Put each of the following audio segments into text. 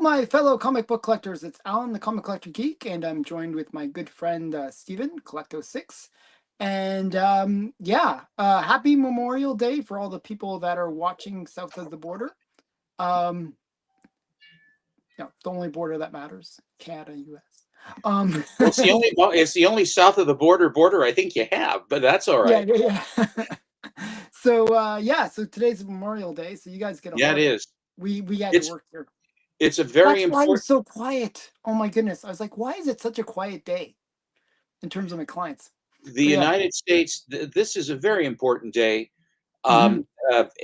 my fellow comic book collectors. It's Alan, the Comic Collector Geek, and I'm joined with my good friend Steven, Collecto6. And happy Memorial Day for all the people that are watching south of the border. Um, the only border that matters, Canada, U.S. Well, it's the only south of the border I think you have, but that's all yeah, right. yeah, yeah. So today's Memorial Day, so you guys get a Yeah, it holiday. is. We had to It's work here. it's a very That's why it was important. so quiet. Oh my goodness. I was like, why is it such a quiet day in terms of my clients? The But yeah. United States. This is a very important day, Hmm.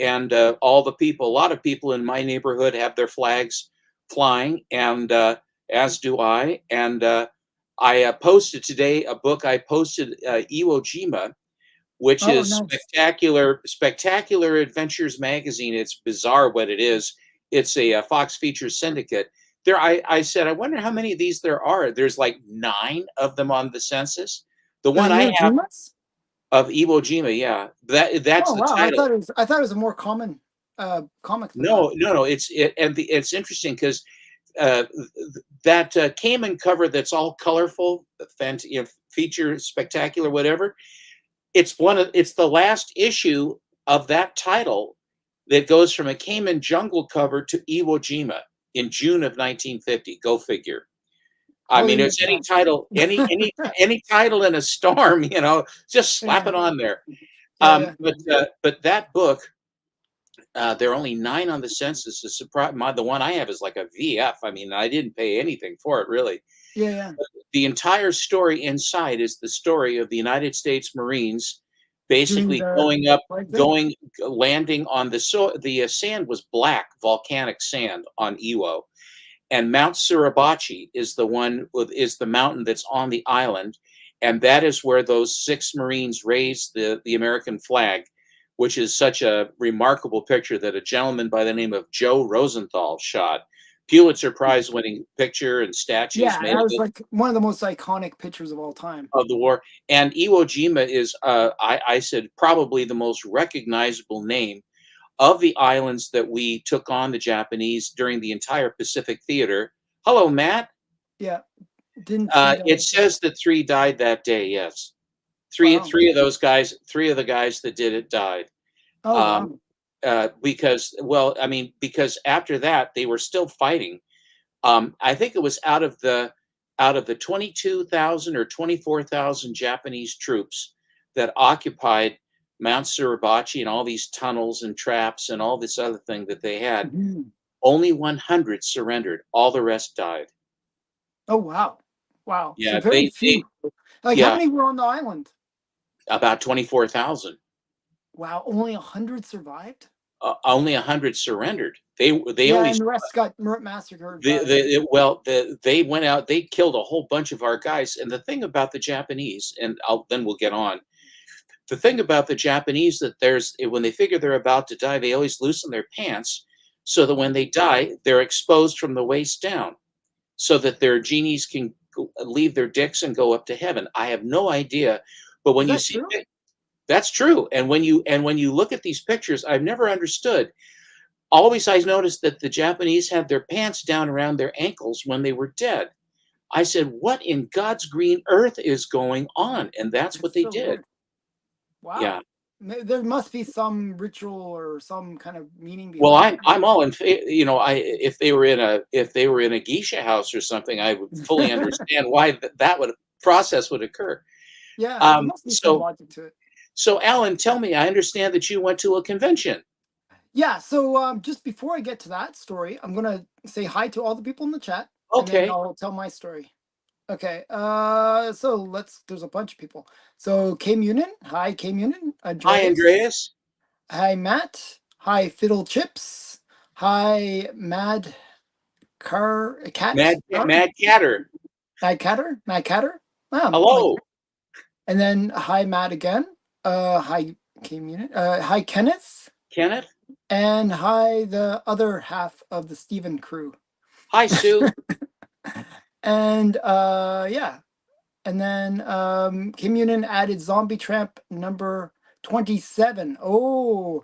and all the people. A lot of people in my neighborhood have their flags flying, and as do I. And I posted today a book. I posted Iwo Jima, which Oh, is nice. spectacular adventures magazine. It's bizarre what it is. It's a Fox Features syndicate. I said, I wonder how many of these there are. There's like 9 of them on the census. The The one I Iwo have Jimas? of Iwo Jima, yeah, that's Oh the wow. title. I thought it was a more common comic than that. No, no, no. It's interesting because uh, that Cayman cover that's all colorful, feature spectacular, whatever. It's the last issue of that title that goes from a Cayman jungle cover to Iwo Jima in June of 1950. Go figure. I Totally mean, it's makes any sense. title, any title in a storm, just slap Yeah. it on there. Yeah, yeah. But that book, there are only 9 on the census. The surprise, the one I have is like a VF. I mean, I didn't pay anything for it really. Yeah, yeah. The entire story inside is the story of the United States Marines Doing basically the flag thing. landing on the sand was black volcanic sand on Iwo, and Mount Suribachi is the mountain that's on the island, and that is where those 6 Marines raised the American flag, which is such a remarkable picture that a gentleman by the name of Joe Rosenthal shot. Pulitzer Prize winning picture and statues Yeah, made that of was it, like one of the most iconic pictures of all time. of the war. And Iwo Jima is, I said, probably the most recognizable name of the islands that we took on the Japanese during the entire Pacific Theater. Hello, Matt. Yeah. Didn't 3 die? It says that 3 died that day. Yes, Wow. three of those guys, 3 of the guys that did it died. Oh Um, wow. because after that they were still fighting. I think it was out of the 22,000 or 24,000 Japanese troops that occupied Mount Suribachi and all these tunnels and traps and all this other thing that they had, Mhm. only 100 surrendered. All the rest died. Oh wow. Wow. So Yeah, very few. Like how yeah, many were on the island? about 24,000. Wow, only 100 survived? Only 100 surrendered. They Yeah, only and the rest got massacred by. they went out. They killed a whole bunch of our guys. And the thing about the Japanese, and then we'll get on. The thing about the Japanese that there's when they figure they're about to die, they always loosen their pants so that when they die, they're exposed from the waist down, so that their genies can leave their dicks and go up to heaven. I have no idea, but Is when you that see true? that's true, and when you look at these pictures, I've never understood. Always, I noticed that the Japanese had their pants down around their ankles when they were dead. I said, "What in God's green earth is going on?" And that's what It's they so did. weird. Wow. Yeah. There must be some ritual or some kind of meaning Well, behind I'm it. I'm all in. I if they were in a geisha house or something, I would fully understand why that would process would occur. Yeah, there Um, must be some so logic to it. so Alan, tell me. I understand that you went to a convention. Yeah, so just before I get to that story, I'm gonna say hi to all the people in the chat, and then Okay. I'll tell my story. Okay, so there's a bunch of people. So K Munin, hi K Munin, Hi, Andreas, Andreas. hi Matt, hi Fiddle Chips, hi Mad Car Cat, Mad Catter. Mad Catter. Like, Hello, and then hi Matt again. Hi K Munin, hi Kenneth, Kenneth. and hi the other half of the Steven crew. Hi, Sue. And yeah, and then Kim Yunin added Zombie Tramp number 27. Oh,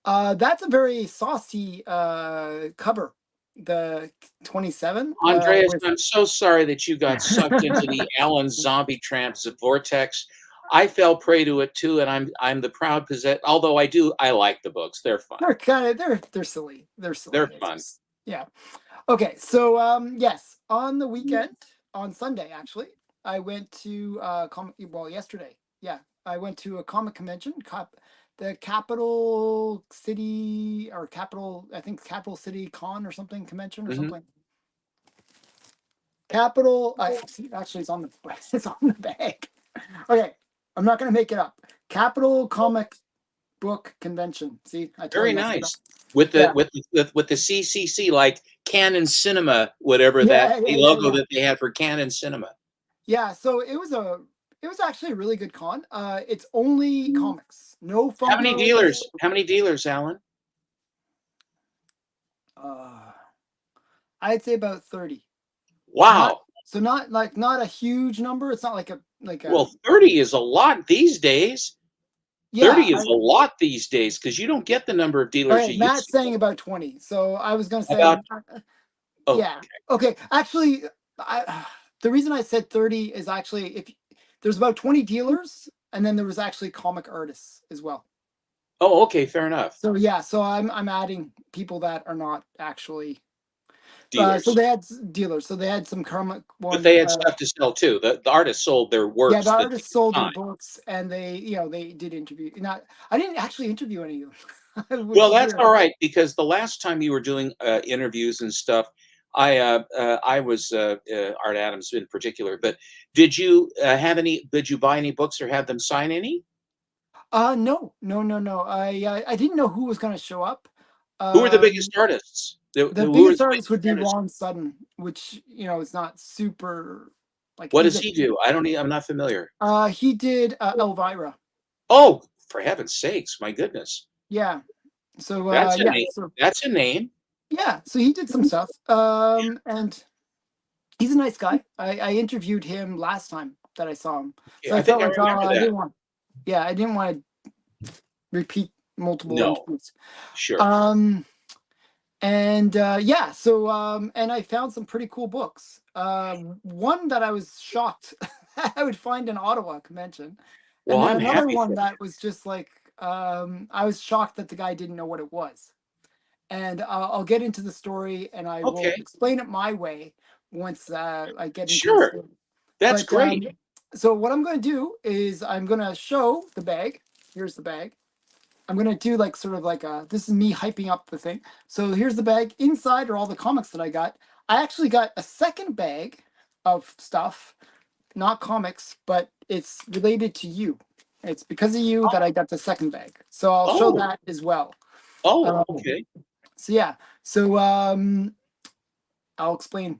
that's a very saucy cover. the 27. Andreas, With I'm so sorry that you got sucked into the Alan Zombie Tramps vortex. I fell prey to it too, and I'm the proud possessor. Although I like the books. They're fun. they're kind of they're silly. They're They're silly. It's fun. just, yeah. Okay, so yes, on the weekend, on Sunday actually, I went to well, yesterday. Yeah, I went to a comic convention, the Capital City or Capital, I think Capital City Con or something convention or Hmm. something. Capital, actually it's on the it's on the bag. Okay, I'm not gonna make it up. Capital Comic Book Convention. See, I told Very you I said that. nice. With the Yeah, CCC, like Canon Cinema, whatever that yeah, yeah, the yeah, logo yeah. that they had for Canon Cinema. Yeah, so it was actually a really good con. It's only comics, no Funkos. How many dealers, Alan? Uh, I'd say about 30. Not Wow. so not like not a huge number. It's not like a Well, 30 is a lot these days. yeah. 30 is a lot these days because you don't get the number of dealers Okay, you used Matt's to saying get. about 20. So I was gonna say About, oh, yeah. Okay, actually, the reason I said 30 is actually if there's about 20 dealers, and then there was actually comic artists as well. oh, okay, fair enough. So yeah, so I'm adding people that are not actually. So Dealers. they had dealers. So they had some comic But one. they had stuff to sell too. The artists sold their Yeah, the works that they artists could sold their sign. books, and they did interview. Not, I didn't actually interview any of them, which Well, is that's weird. all right because the last time you were doing interviews and stuff, I was Art Adams in particular. But did you have any? Did you buy any books or have them sign any? No, no, no, no. I didn't know who was going to show up. Who were the Um, biggest artists? the Who were biggest the artist biggest would be artists? Ron Sutton, which is not super like What he's does a he do? I don't. I'm not familiar. he did Elvira. Oh, for heaven's sakes! My goodness, Yeah. So that's a yeah, name. so That's a name. yeah, so he did some stuff. And he's a nice guy. I interviewed him last time that I saw him. Yeah, So I I think felt I like remember I that. didn't want yeah, I didn't want to repeat multiple No, interviews. sure. Um and yeah, so and I found some pretty cool books. One that I was shocked I would find in Ottawa convention. Well, And then I'm another happy one for you. that was just like I was shocked that the guy didn't know what it was. And I'll get into the story and I will Okay, explain it my way once I get into the sure. story. That's But great. so what I'm going to do is I'm going to show the bag. Here's the bag. I'm going to do like sort of like this is me hyping up the thing. So here's the bag. Inside are all the comics that I got. I actually got a second bag of stuff, not comics, but it's related to you. It's because of you that I got the second bag. So I'll show Oh, that as well. oh, Um, okay. so yeah. So I'll explain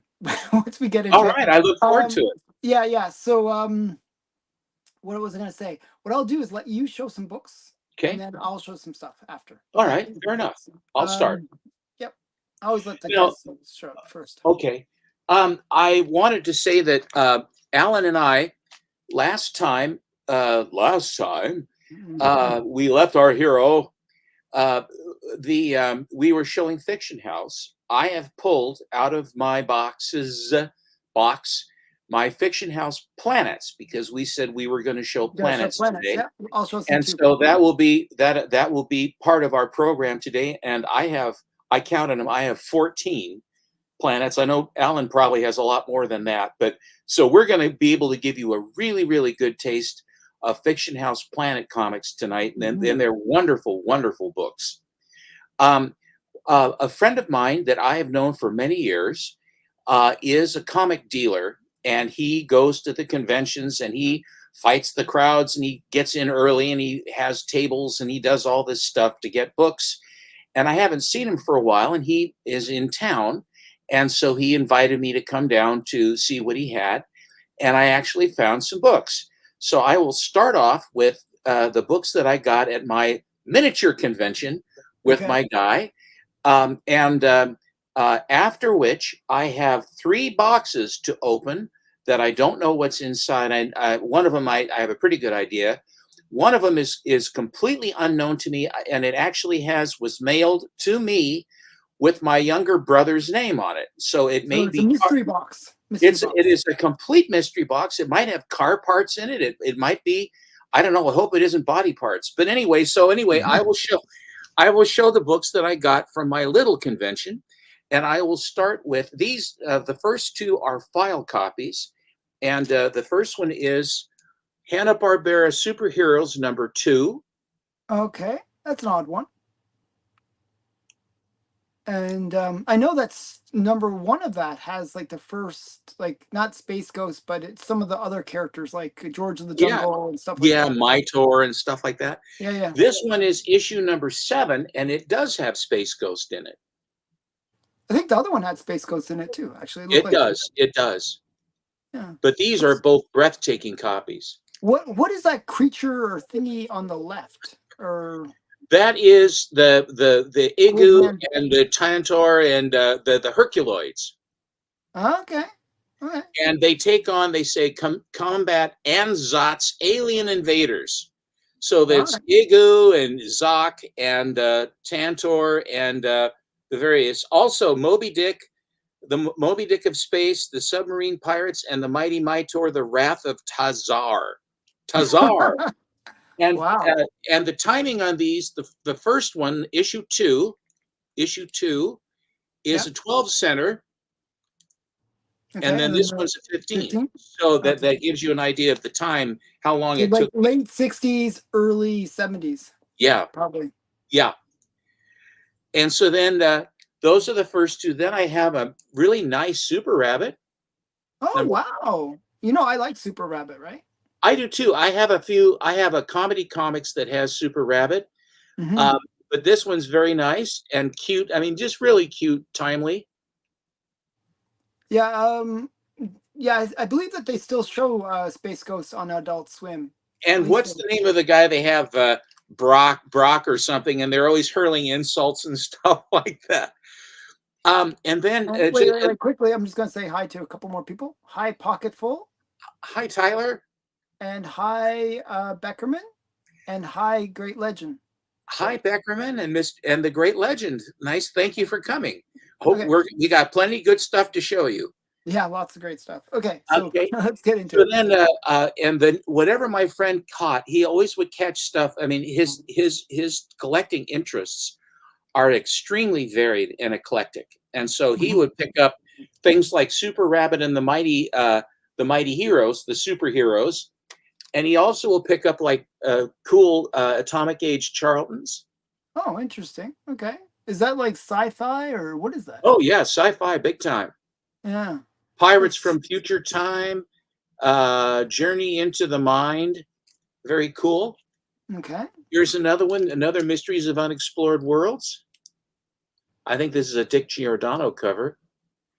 once we get All into it. right. I look forward to Um, it. yeah, yeah. So what was I gonna say? What I'll do is let you show some books, and Okay. then I'll show some stuff after. All Okay. right. Fair enough. I'll start. Um, yep. I always let the You know, guests show up first. okay. I wanted to say that Alan and I last time Mhm. we left our hero. Uh, we were showing Fiction House. I have pulled out of my box my Fiction House planets because we said we were going to show Yeah, show planets planets. today, Yeah, I'll show some and too. so that will be part of our program today. And I counted them. I have 14 planets. I know Alan probably has a lot more than that, but so we're going to be able to give you a really, really good taste of Fiction House Planet comics tonight, and then Mhm. they're wonderful, wonderful books. Um, a friend of mine that I have known for many years is a comic dealer, and he goes to the conventions and he fights the crowds and he gets in early and he has tables and he does all this stuff to get books. And I haven't seen him for a while, and he is in town. And so he invited me to come down to see what he had. And I actually found some books. So I will start off with the books that I got at my miniature convention with Okay. my guy. After which, I have 3 boxes to open that I don't know what's inside. One of them I have a pretty good idea. One of them is completely unknown to me, and it actually was mailed to me with my younger brother's name on it. So it So may it's a be mystery box. Mystery it box. is a complete mystery box. It might have car parts in it. It might be, I don't know. I hope it isn't body parts. But anyway, so anyway, I will show the books that I got from my little convention, and I will start with these. The first two are file copies, and the first one is Hanna-Barbera Superheroes #2. Okay, that's an odd one. And I know that's number one of that has like the first, like not Space Ghost, but it's some of the other characters like George of the Yeah, Jungle and stuff like yeah, that, right? Mitor and stuff like that. Yeah, yeah. This one is issue #7, and it does have Space Ghost in it. I think the other one had Space Ghost in it too. Actually, it looked It like does. It does. yeah. But these are What's both breathtaking copies. what is that creature or thingy on the left? Or That is the Igu Gridman? and the Tantor and the Herculoids. Okay, okay, And they take on, they say, combat Anzat's alien invaders. So all that's right. Igu and Zok and Tantor and the various. Also, Moby Dick, the Moby Dick of space, the submarine pirates, and the mighty Mitor, the Wrath of Tazar. Tazar. And Wow. and the timing on these, the first one, issue two, is Yeah. a 12 center, and Okay, then and then this the one's a 15. 15. So that Okay. that gives you an idea of the time, how long So it like took. late 60s, early 70s, Yeah, probably. yeah. And so then those are the first two. Then I have a really nice Super Rabbit. Oh Number, wow. You know I like Super Rabbit, right? I do too. I have a few. I have a comedy comics that has Super Rabbit, Mm-hmm. um, but this one's very nice and cute. I mean, just really cute, timely. Yeah, yeah, I believe that they still show Space Ghost on Adult Swim. At And least what's the name of the guy they have? Brock or something, and they're always hurling insults and stuff like that. And then and wait, quickly, I'm just gonna say hi to a couple more people. Hi Pocketful, hi Tyler, and hi Beckerman, and hi Great Legend. hi So Beckerman, and the great legend. Nice, thank you for coming. Hope okay. we got plenty of good stuff to show you. Yeah, lots of great stuff. Okay, so Okay, let's get into so it. then and then whatever my friend caught, he always would catch stuff. I mean, his collecting interests are extremely varied and eclectic, and so he Mhm. would pick up things like Super Rabbit and the Mighty Heroes, the superheroes, and he also will pick up like cool Atomic Age Charltons. Oh, interesting. Okay. Is that like sci-fi or what is that? Oh yeah, sci-fi big time. Yeah. Pirates That's from Future Time, Journey into the Mind, very cool. okay. Here's another one, another Mysteries of Unexplored Worlds. I think this is a Dick Giordano cover.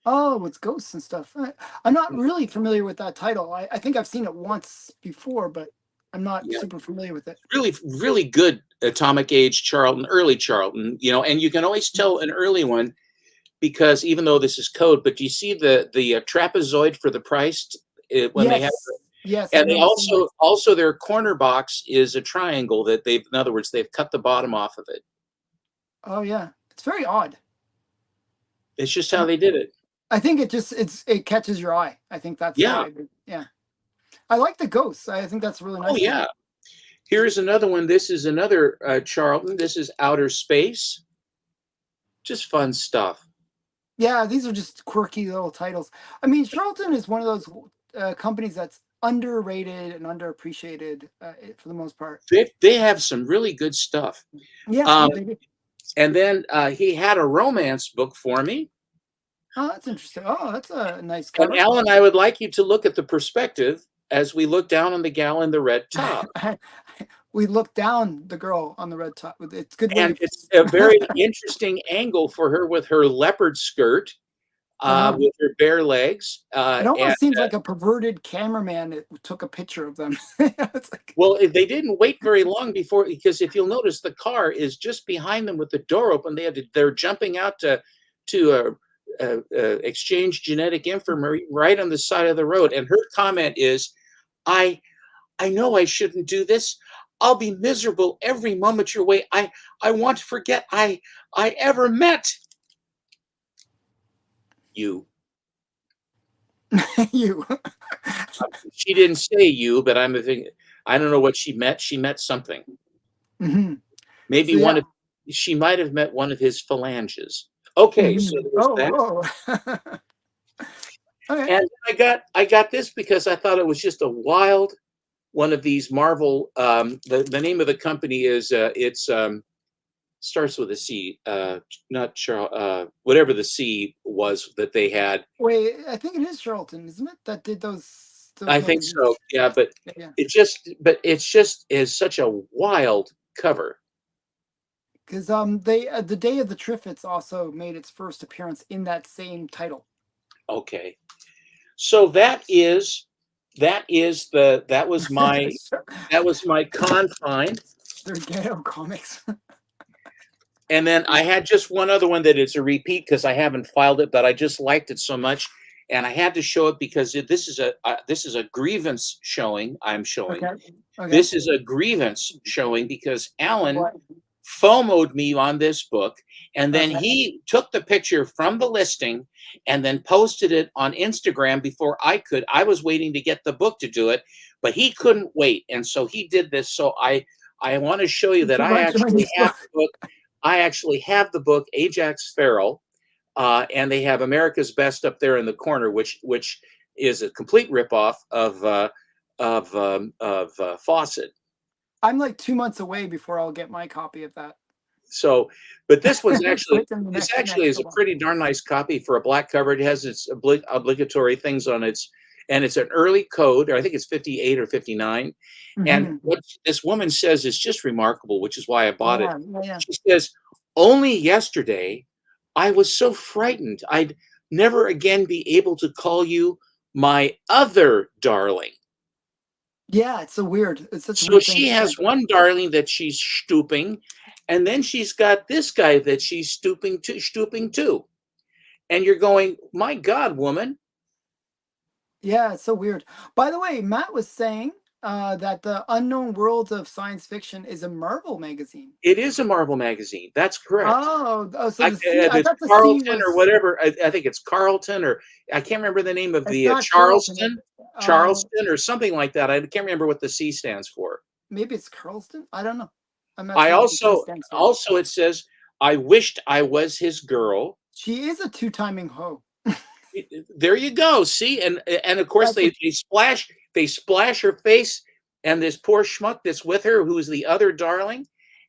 Oh, it's ghosts and stuff. I'm not really familiar with that title. I think I've seen it once before, but I'm not Yeah, super familiar with it. really, really good Atomic Age Charlton, early Charlton, and you can always tell an early one because even though this is code, but do you see the trapezoid for the price when they have, Yes. Yes, I and they remember seeing that. also their corner box is a triangle that in other words, they've cut the bottom off of it. Oh yeah. It's very odd. It's just how And they did it. I think it catches your eye. I think that's Yeah. why. Yeah. I like the ghosts. I think that's a really Oh nice one. yeah. Here's another one. This is another Charlton. This is Outer Space. Just fun stuff. Yeah, these are just quirky little titles. I mean, Charlton is one of those companies that's underrated and underappreciated for the most part. They have some really good stuff. Yeah, Um, they do. and then he had a romance book for me. Oh, that's interesting. Oh, that's a nice And cover. Alan, I would like you to look at the perspective as we look down on the gal in the red top. We look down the girl on the red top. It's good And wave. it's a very interesting angle for her with her leopard skirt, Uh-huh. with her bare legs. It And almost seems like a perverted cameraman that took a picture of them. It's like, well, they didn't wait very long before, because if you'll notice, the car is just behind them with the door open. They're jumping out to exchange genetic information right on the side of the road. And her comment is, "I I know I shouldn't do this. I'll be miserable every moment you're away. I want to forget I ever met." You. You. She didn't say you, but I'm thinking, I don't know what she met. She met something. Hmm. Maybe So yeah. she might have met one of his phalanges. Okay, so Hmm. there was that. Oh, oh. Okay. And I got this because I thought it was just a wild one of these Marvel. The name of the company is it's starts with a C. Not Charles. Whatever the C was that they had. Wait, I think it is Charlton, isn't it? That did those I think so. magazines. Yeah, but Yeah, yeah. it's just is such a wild cover. Because they the Day of the Triffids also made its first appearance in that same title. Okay, so Sure. that was my con find. They're ghetto comics. And then I had just one other one that is a repeat because I haven't filed it, but I just liked it so much, and I had to show it because this is a grievance showing. I'm showing Okay. Okay. this is a grievance showing because Alan What? FOMO'd me on this book, and then Okay. he took the picture from the listing and then posted it on Instagram before I could. I was waiting to get the book to do it, but he couldn't wait, and so he did this. So I want to show you that Do you I mind showing actually this have book? the book. I actually have the book Ajax Farrell, and they have America's Best up there in the corner, which is a complete ripoff of Fawcett. I'm like 2 months away before I'll get my copy of that. So, but this one's It's actually within the this next actually is a couple. pretty darn nice copy for a black cover. It has its obligatory things on its, and it's an early code, or I think it's 58 or 59. And Mm-hmm. what this woman says is just remarkable, which is why I bought it. Yeah, yeah, yeah. She says, "Only yesterday, I was so frightened I'd never again be able to call you my other darling." Yeah, it's so weird. It's such a So weird thing she to say. has one darling that she's stooping, and then she's got this guy that she's stooping to. And you're going, my God, woman, Yeah, it's so weird. By the way, Matt was saying that the Unknown Worlds of Science Fiction is a Marvel magazine. it is a Marvel magazine. That's correct. Oh, so the C. I It's thought the C Carlton or was. whatever. I think it's Carlton, or I can't remember the name of It's the not Charlton. Charleston, Uh, or something like that. I can't remember what the C stands for. Maybe it's Carlston. I don't know. I'm not I sure what the C also stands for. also it says, I wished I was his girl. She is a two-timing hoe. There you go. See, and of course That's a, they splash her face, and this poor schmuck that's with her, who is the other darling,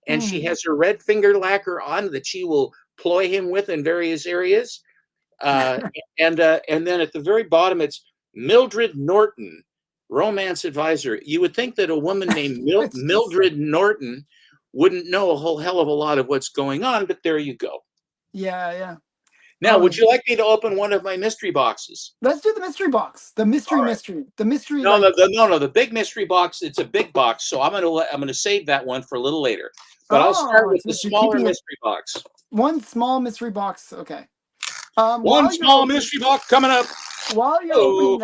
and she hmm. has her red finger lacquer on that she will ploy him with in various areas. Uh, and then at the very bottom, it's Mildred Norton, romance advisor. You would think that a woman named It's just Mildred Norton wouldn't know a whole hell of a lot of what's going on, but there you go. yeah, yeah. Now, Oh, would you like me to open one of my mystery boxes? let's do the mystery box. The All right. the mystery No, like no. The big mystery box. It's a big box, so I'm gonna save that one for a little later. But I'll start oh, with so the you're smaller keeping it mystery box. one small mystery box. Okay. One small mystery box coming up. While you're Oh,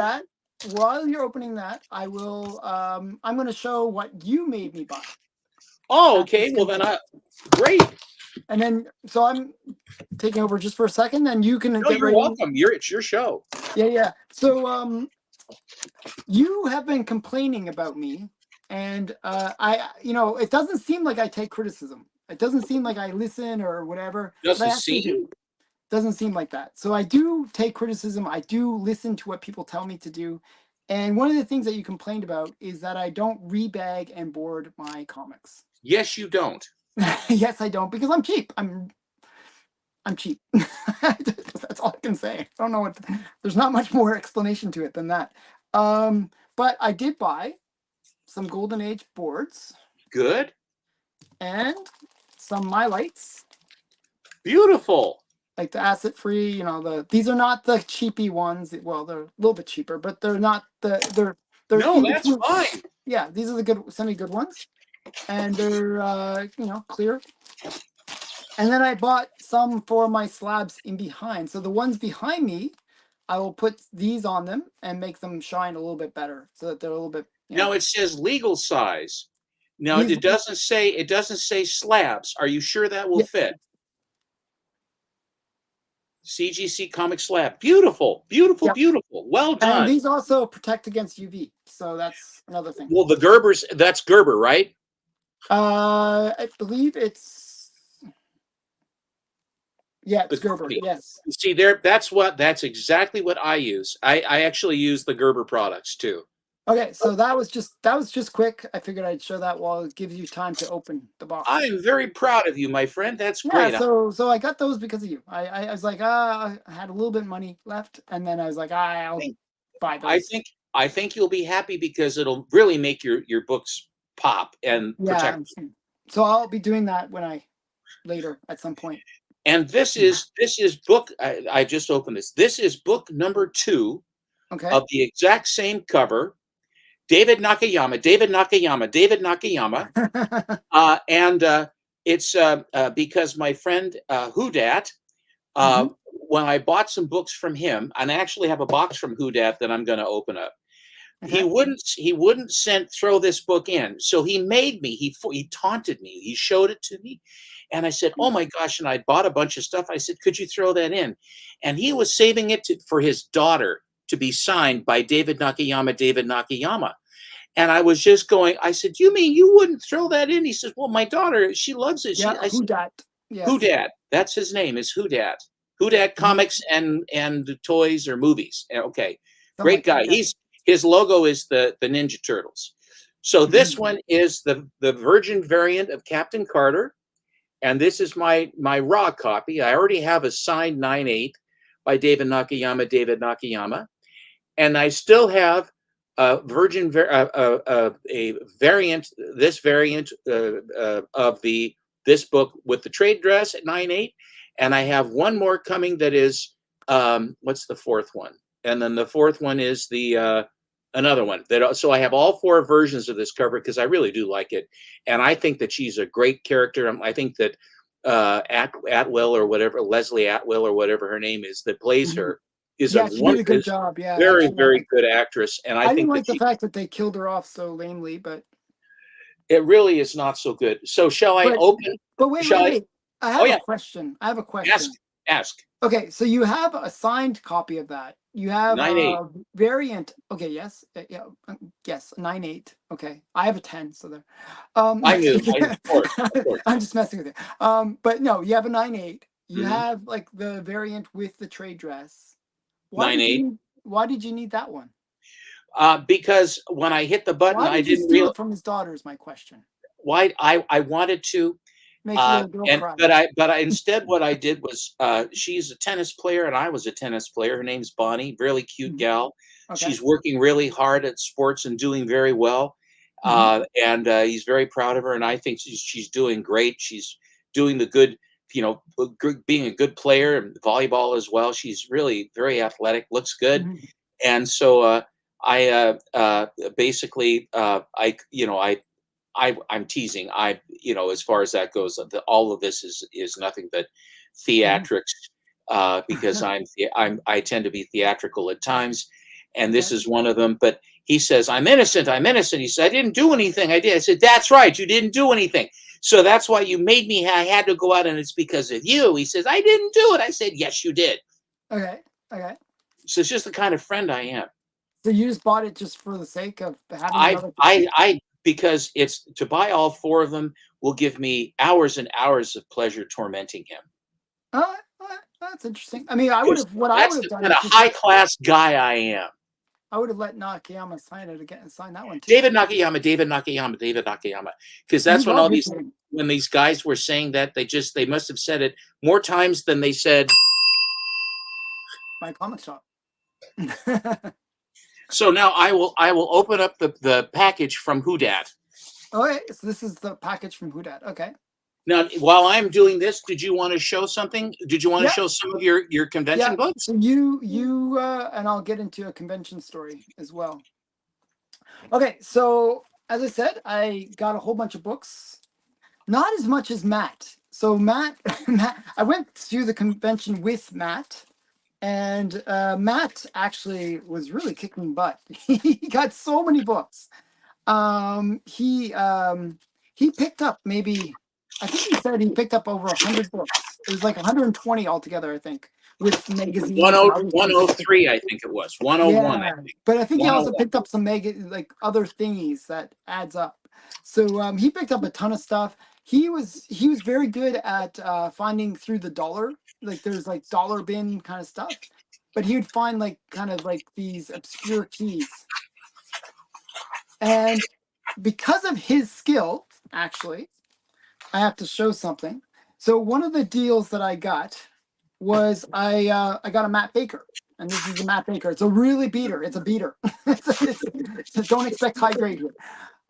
opening that, I will I'm going to show what you made me buy oh, at okay. this Well, then convention. great. And then so I'm taking over just for a second and you can No, get you're right in. welcome. It's your show. Yeah, yeah. So you have been complaining about me and I it doesn't seem like I take criticism. It doesn't seem like I listen or whatever, but I Doesn't actually do. seem. Doesn't seem like that. So I do take criticism. I do listen to what people tell me to do. And one of the things that you complained about is that I don't rebag and board my comics. Yes, you don't. Yes, I don't because I'm cheap. I'm cheap. That's all I can say. I don't know what. There's not much more explanation to it than that. But I did buy some Golden Age boards Good. and some My Lights, Beautiful. like the acid free, these are not the cheapy ones. Well, they're a little bit cheaper, but they're not they're No, in that's between. fine. Yeah, these are the good semi good ones, and they're clear. And then I bought some for my slabs in behind. So the ones behind me, I will put these on them and make them shine a little bit better, so that they're a little bit Now it says legal size. Now these. it doesn't say slabs. Are you sure that will Yeah, fit? CGC Comics Lab. Beautiful, beautiful, Yep. beautiful. Well And done. these also protect against UV, so that's another thing. Well, the Gerber's, that's Gerber, right? I believe it's, yeah, The it's Gerber. company. Yes. See there, that's exactly what I use. I actually use the Gerber products too. Okay, so that was just quick. I figured I'd show that while it gives you time to open the box. I'm very proud of you, my friend. That's Yeah, great. so I got those because of you. I was like, I had a little bit of money left, and then I was like, I'll think buy I those. think I think you'll be happy because it'll really make your books pop and Yeah, protect. so I'll be doing that when I later at some point. And this is book. I just opened this. This is book number 2 Okay. of the exact same cover. David Nakayama, David Nakayama, David Nakayama, and it's because my friend Hudat. Hmm. When I bought some books from him, and I actually have a box from Hudat that I'm going to open up. He Okay. wouldn't throw this book in, so he made me. He taunted me. He showed it to me, and I said, "Oh my gosh!" And I bought a bunch of stuff. I said, "Could you throw that in?" And he was saving it for his daughter to be signed by David Nakayama. David Nakayama. And I was just going. I said, "You mean you wouldn't throw that in?" He says, "Well, my daughter, she loves it." Yeah, I who said, dat? "Who Yes. Dat? That's his name. Is Who Dat? Who Dat Mhm. Comics and toys or movies?" Okay, Something great like that. guy. Yeah. His logo is the Ninja Turtles. So this Mhm. one is the Virgin variant of Captain Carter, and this is my raw copy. I already have a signed 9/8 by David Nakayama. David Nakayama, and I still have a a variant. This variant of the this book with the trade dress at 9/8, and I have one more coming that is what's the fourth one? And then the fourth one is the another one that so I have all 4 versions of this cover because I really do like it, and I think that she's a great character. I think that Atwell or whatever Leslie Atwell or whatever her name is that plays Mhm. her is a Yeah, she did one a good is job. Yeah, very actually, very good actress, and I I didn't think that like the fact that they killed her off so lamely, but it really is not so good. So shall I but open? but wait, Shall wait, I? wait. I Oh have a yeah, question. I have a ask question. ask Okay, so you have a signed copy of that. You have 9/8. a variant. Okay, yes, yeah, yes, 9/8. Okay, I have a 10, so there. Um, I knew, of course, of course. I'm just messing with you. But no, you have a 9/8. You Mm-hmm. have like the variant with the trade dress. Why did you 9/8. need? Why did you need that one? Because when I hit the button, Why I did you didn't steal real it from his daughter? Is my question. why I wanted to. Make the little girl And cry. but I instead what I did was she's a tennis player and I was a tennis player. Her name's Bonnie, really cute Mhm. gal. Okay. She's working really hard at sports and doing very well. Hmm. And he's very proud of her, and I think she's doing great. She's doing the good, being a good player and volleyball as well. She's really very athletic, looks good, Hmm. and so I basically I'm teasing. As far as that goes, all of this is nothing but Hmm. theatrics because I tend to be theatrical at times, and this Okay. is one of them. But he says, "I'm innocent. I'm innocent." He said, "I didn't do anything. I did." I said, "That's right. You didn't do anything. So that's why you made me. I had to go out, and it's because of you." He says, "I didn't do it." I said, "Yes, you did." Okay. Okay. So it's just the kind of friend I am. So you just bought it just for the sake of having I another to I keep? I because it's to buy all 4 of them will give me hours and hours of pleasure tormenting him. That's interesting. I mean, I would Because have. What I would that's have the done kind is of just high let. class guy I am. I would have let Nakayama sign it again and sign that one too. David Nakayama, David Nakayama, David Nakayama. Because We that's when love all his these name. when these guys were saying that they must have said it more times than they said. My comic shop. So now I will open up the package from Whodat. Okay, so this is the package from Hudat. Okay. Now, while I'm doing this, did you want to show something? Did you want to Yeah. show some of your Yeah. convention books? So you and I'll get into a convention story as well. Okay, so as I said, I got a whole bunch of books. Not as much as Matt. So Matt, Matt, I went to the convention with Matt, and Matt actually was really kicking butt. He got so many books. Um, he um, he picked up maybe, I think he said he picked up over 100 books. It was like 120 altogether, I think, with magazines and other things. 103, I think it was. 101, I Yeah, think. but I think he also 101. picked up some like other thingies that adds up. So he picked up a ton of stuff. He was very good at finding through the dollar. Like there's like dollar bin kind of stuff, but he would find like kind of like these obscure keys. And because of his skill, actually, I have to show something. So one of the deals that I got was I got a Matt Baker, and this is the Matt Baker. It's a really beater. It's a beater. Don't expect high grade here.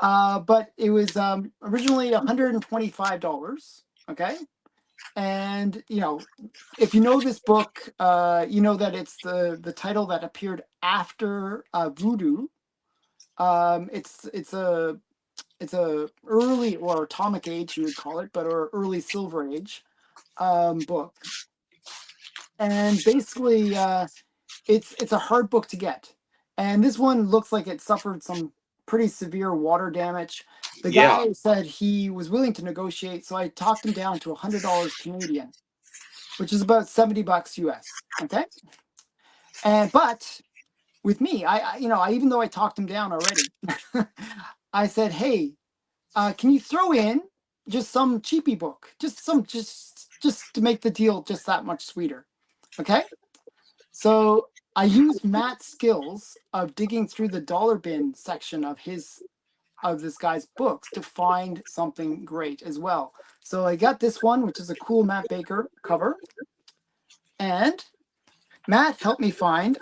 But it was originally $125. Okay, and if you know this book, you know that it's the title that appeared after Voodoo. It's a early or atomic age, you would call it, but or early silver age book. And basically it's a hard book to get. And this one looks like it suffered some pretty severe water damage. The Yeah. guy said he was willing to negotiate, so I talked him down to $100 Canadian, which is about $70 US. Okay. And but with me, I even though I talked him down already, I said, hey, can you throw in just some cheapy book, just to make the deal just that much sweeter? Okay. So I used Matt's skills of digging through the dollar bin section of this guy's books to find something great as well. So I got this one, which is a cool Matt Baker cover, and Matt helped me find,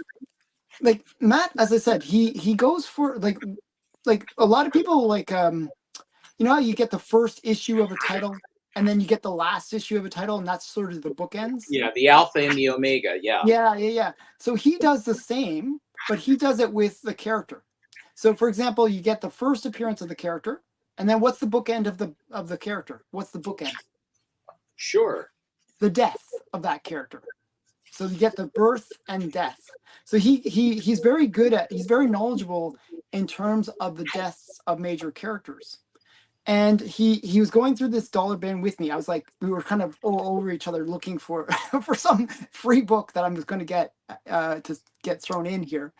like, Matt, as I said, he goes for like a lot of people, like you know how you get the first issue of a title and then you get the last issue of a title, and that's sort of the bookends. Yeah, the alpha and the omega. Yeah. Yeah. So he does the same, but he does it with the character. So for example, you get the first appearance of the character, and then what's the bookend of the character? What's the bookend? Sure. The death of that character. So you get the birth and death. So he's very good he's very knowledgeable in terms of the deaths of major characters. And he was going through this dollar bin with me. I was like, we were kind of all over each other looking for for some free book that I was going to get thrown in here.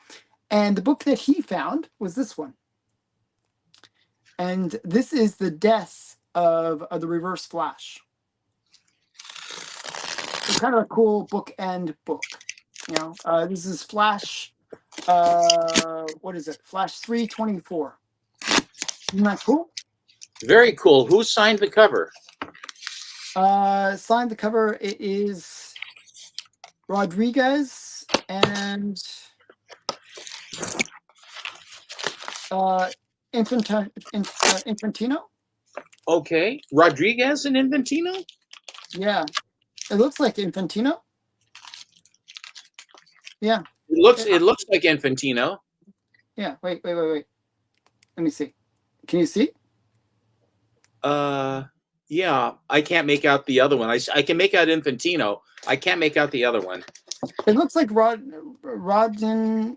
And the book that he found was this one. And this is the death of the Reverse Flash. It's kind of a cool bookend book. This is Flash. What is it? Flash 324. Isn't that cool? Very cool. Who signed the cover? Signed the cover. It is Rodriguez and Infantino. Okay. Rodriguez and Inventino? Yeah, it looks like Infantino. Yeah. It looks like Infantino. Yeah. Wait. Let me see. Can you see? Yeah, I can't make out the other one. I can make out Infantino. I can't make out the other one. It looks like Rodriguez.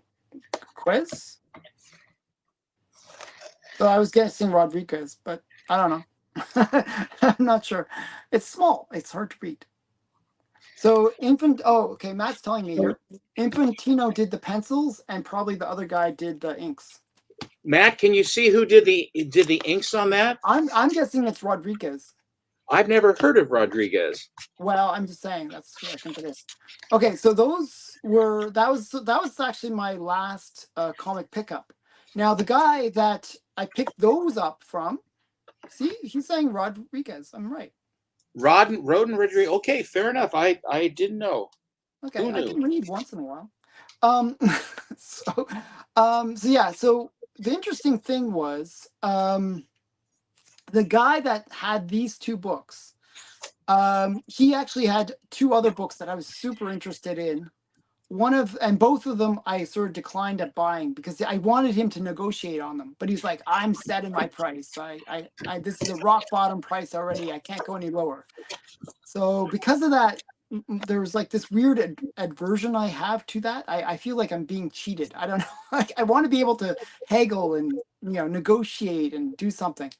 So I was guessing Rodriguez, but I don't know. I'm not sure. It's small. It's hard to read. So Oh, okay. Matt's telling me here. Infantino did the pencils, and probably the other guy did the inks. Matt, can you see who did the inks on that? I'm guessing it's Rodriguez. I've never heard of Rodriguez. Well, I'm just saying that's who I think it is. Okay, so that was actually my last comic pickup. Now the guy that I picked those up from, see, he's saying Rodriguez. I'm right. Roden Rodriguez. Okay, fair enough. I didn't know. Okay, I can read once in a while. So yeah. So the interesting thing was the guy that had these two books. He actually had two other books that I was super interested in. And both of them I sort of declined at buying because I wanted him to negotiate on them, but he's like, I'm set in my price. I this is a rock bottom price already. I can't go any lower. So because of that, there was like this weird aversion I have to that. I feel like I'm being cheated. I don't know. Like I want to be able to haggle and negotiate and do something.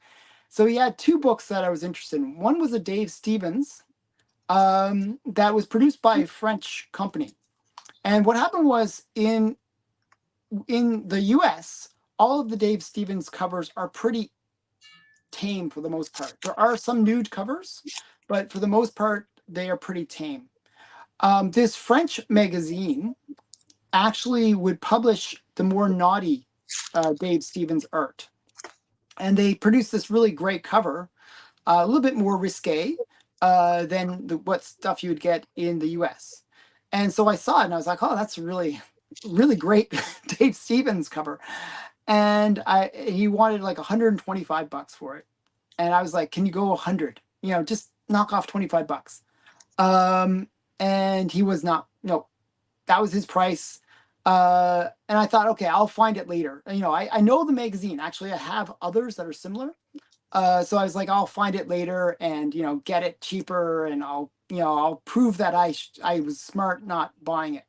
So he had two books that I was interested in. One was a Dave Stevens that was produced by a French company. And what happened was in the US, all of the Dave Stevens covers are pretty tame for the most part. There are some nude covers, but for the most part, they are pretty tame. This French magazine actually would publish the more naughty Dave Stevens art. And they produced this really great cover, a little bit more risque than what stuff you would get in the US. And so I saw it and I was like, oh, that's really, really great Dave Stevens cover. And he wanted like 125 bucks for it. And I was like, can you go 100? You know, just knock off 25 bucks. And he was not, no, that was his price. And I thought, okay, I'll find it later. You know, I know the magazine. Actually, I have others that are similar. So I was like, I'll find it later and, you know, get it cheaper and I'll, you know, I'll prove that I was smart not buying it.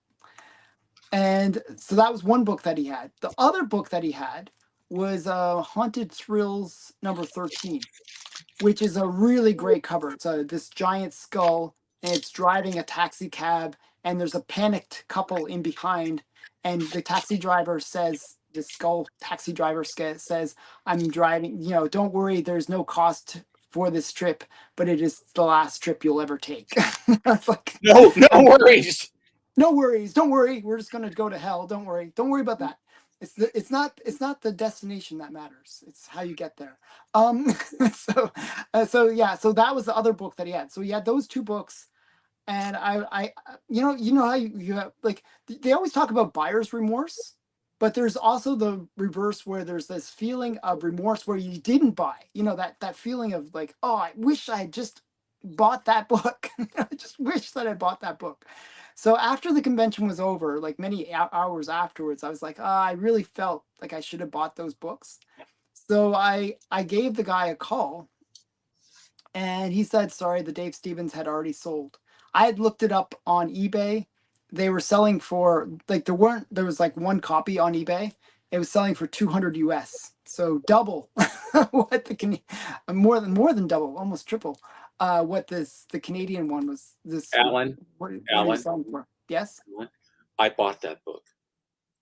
And so that was one book that he had. The other book that he had was Haunted Thrills number 13, which is a really great cover. It's this giant skull, and it's driving a taxi cab, and there's a panicked couple in behind, and the taxi driver says, the skull taxi driver says, "I'm driving. You know, don't worry. There's no cost for this trip, but it is the last trip you'll ever take." It's like, No, no worries. no worries, don't worry. We're just gonna go to hell. Don't worry about that. It's not the destination that matters. It's how you get there. Um, so yeah, so that was the other book that he had. So he had those two books, and you know how you have like they always talk about buyer's remorse, but there's also the reverse where there's this feeling of remorse where you didn't buy. You know that feeling of like, oh, I wish I had just bought that book. I just wish that I bought that book. So after the convention was over, like many hours afterwards, I was like, oh, I really felt like I should have bought those books. So I gave the guy a call and he said, sorry, the Dave Stevens had already sold. I had looked it up on eBay. They were selling for like there was like one copy on eBay. It was selling for 200 US. So double what more than double, almost triple what the Canadian one was Alan, what he was Alan, selling for. Yes. Alan, I bought that book.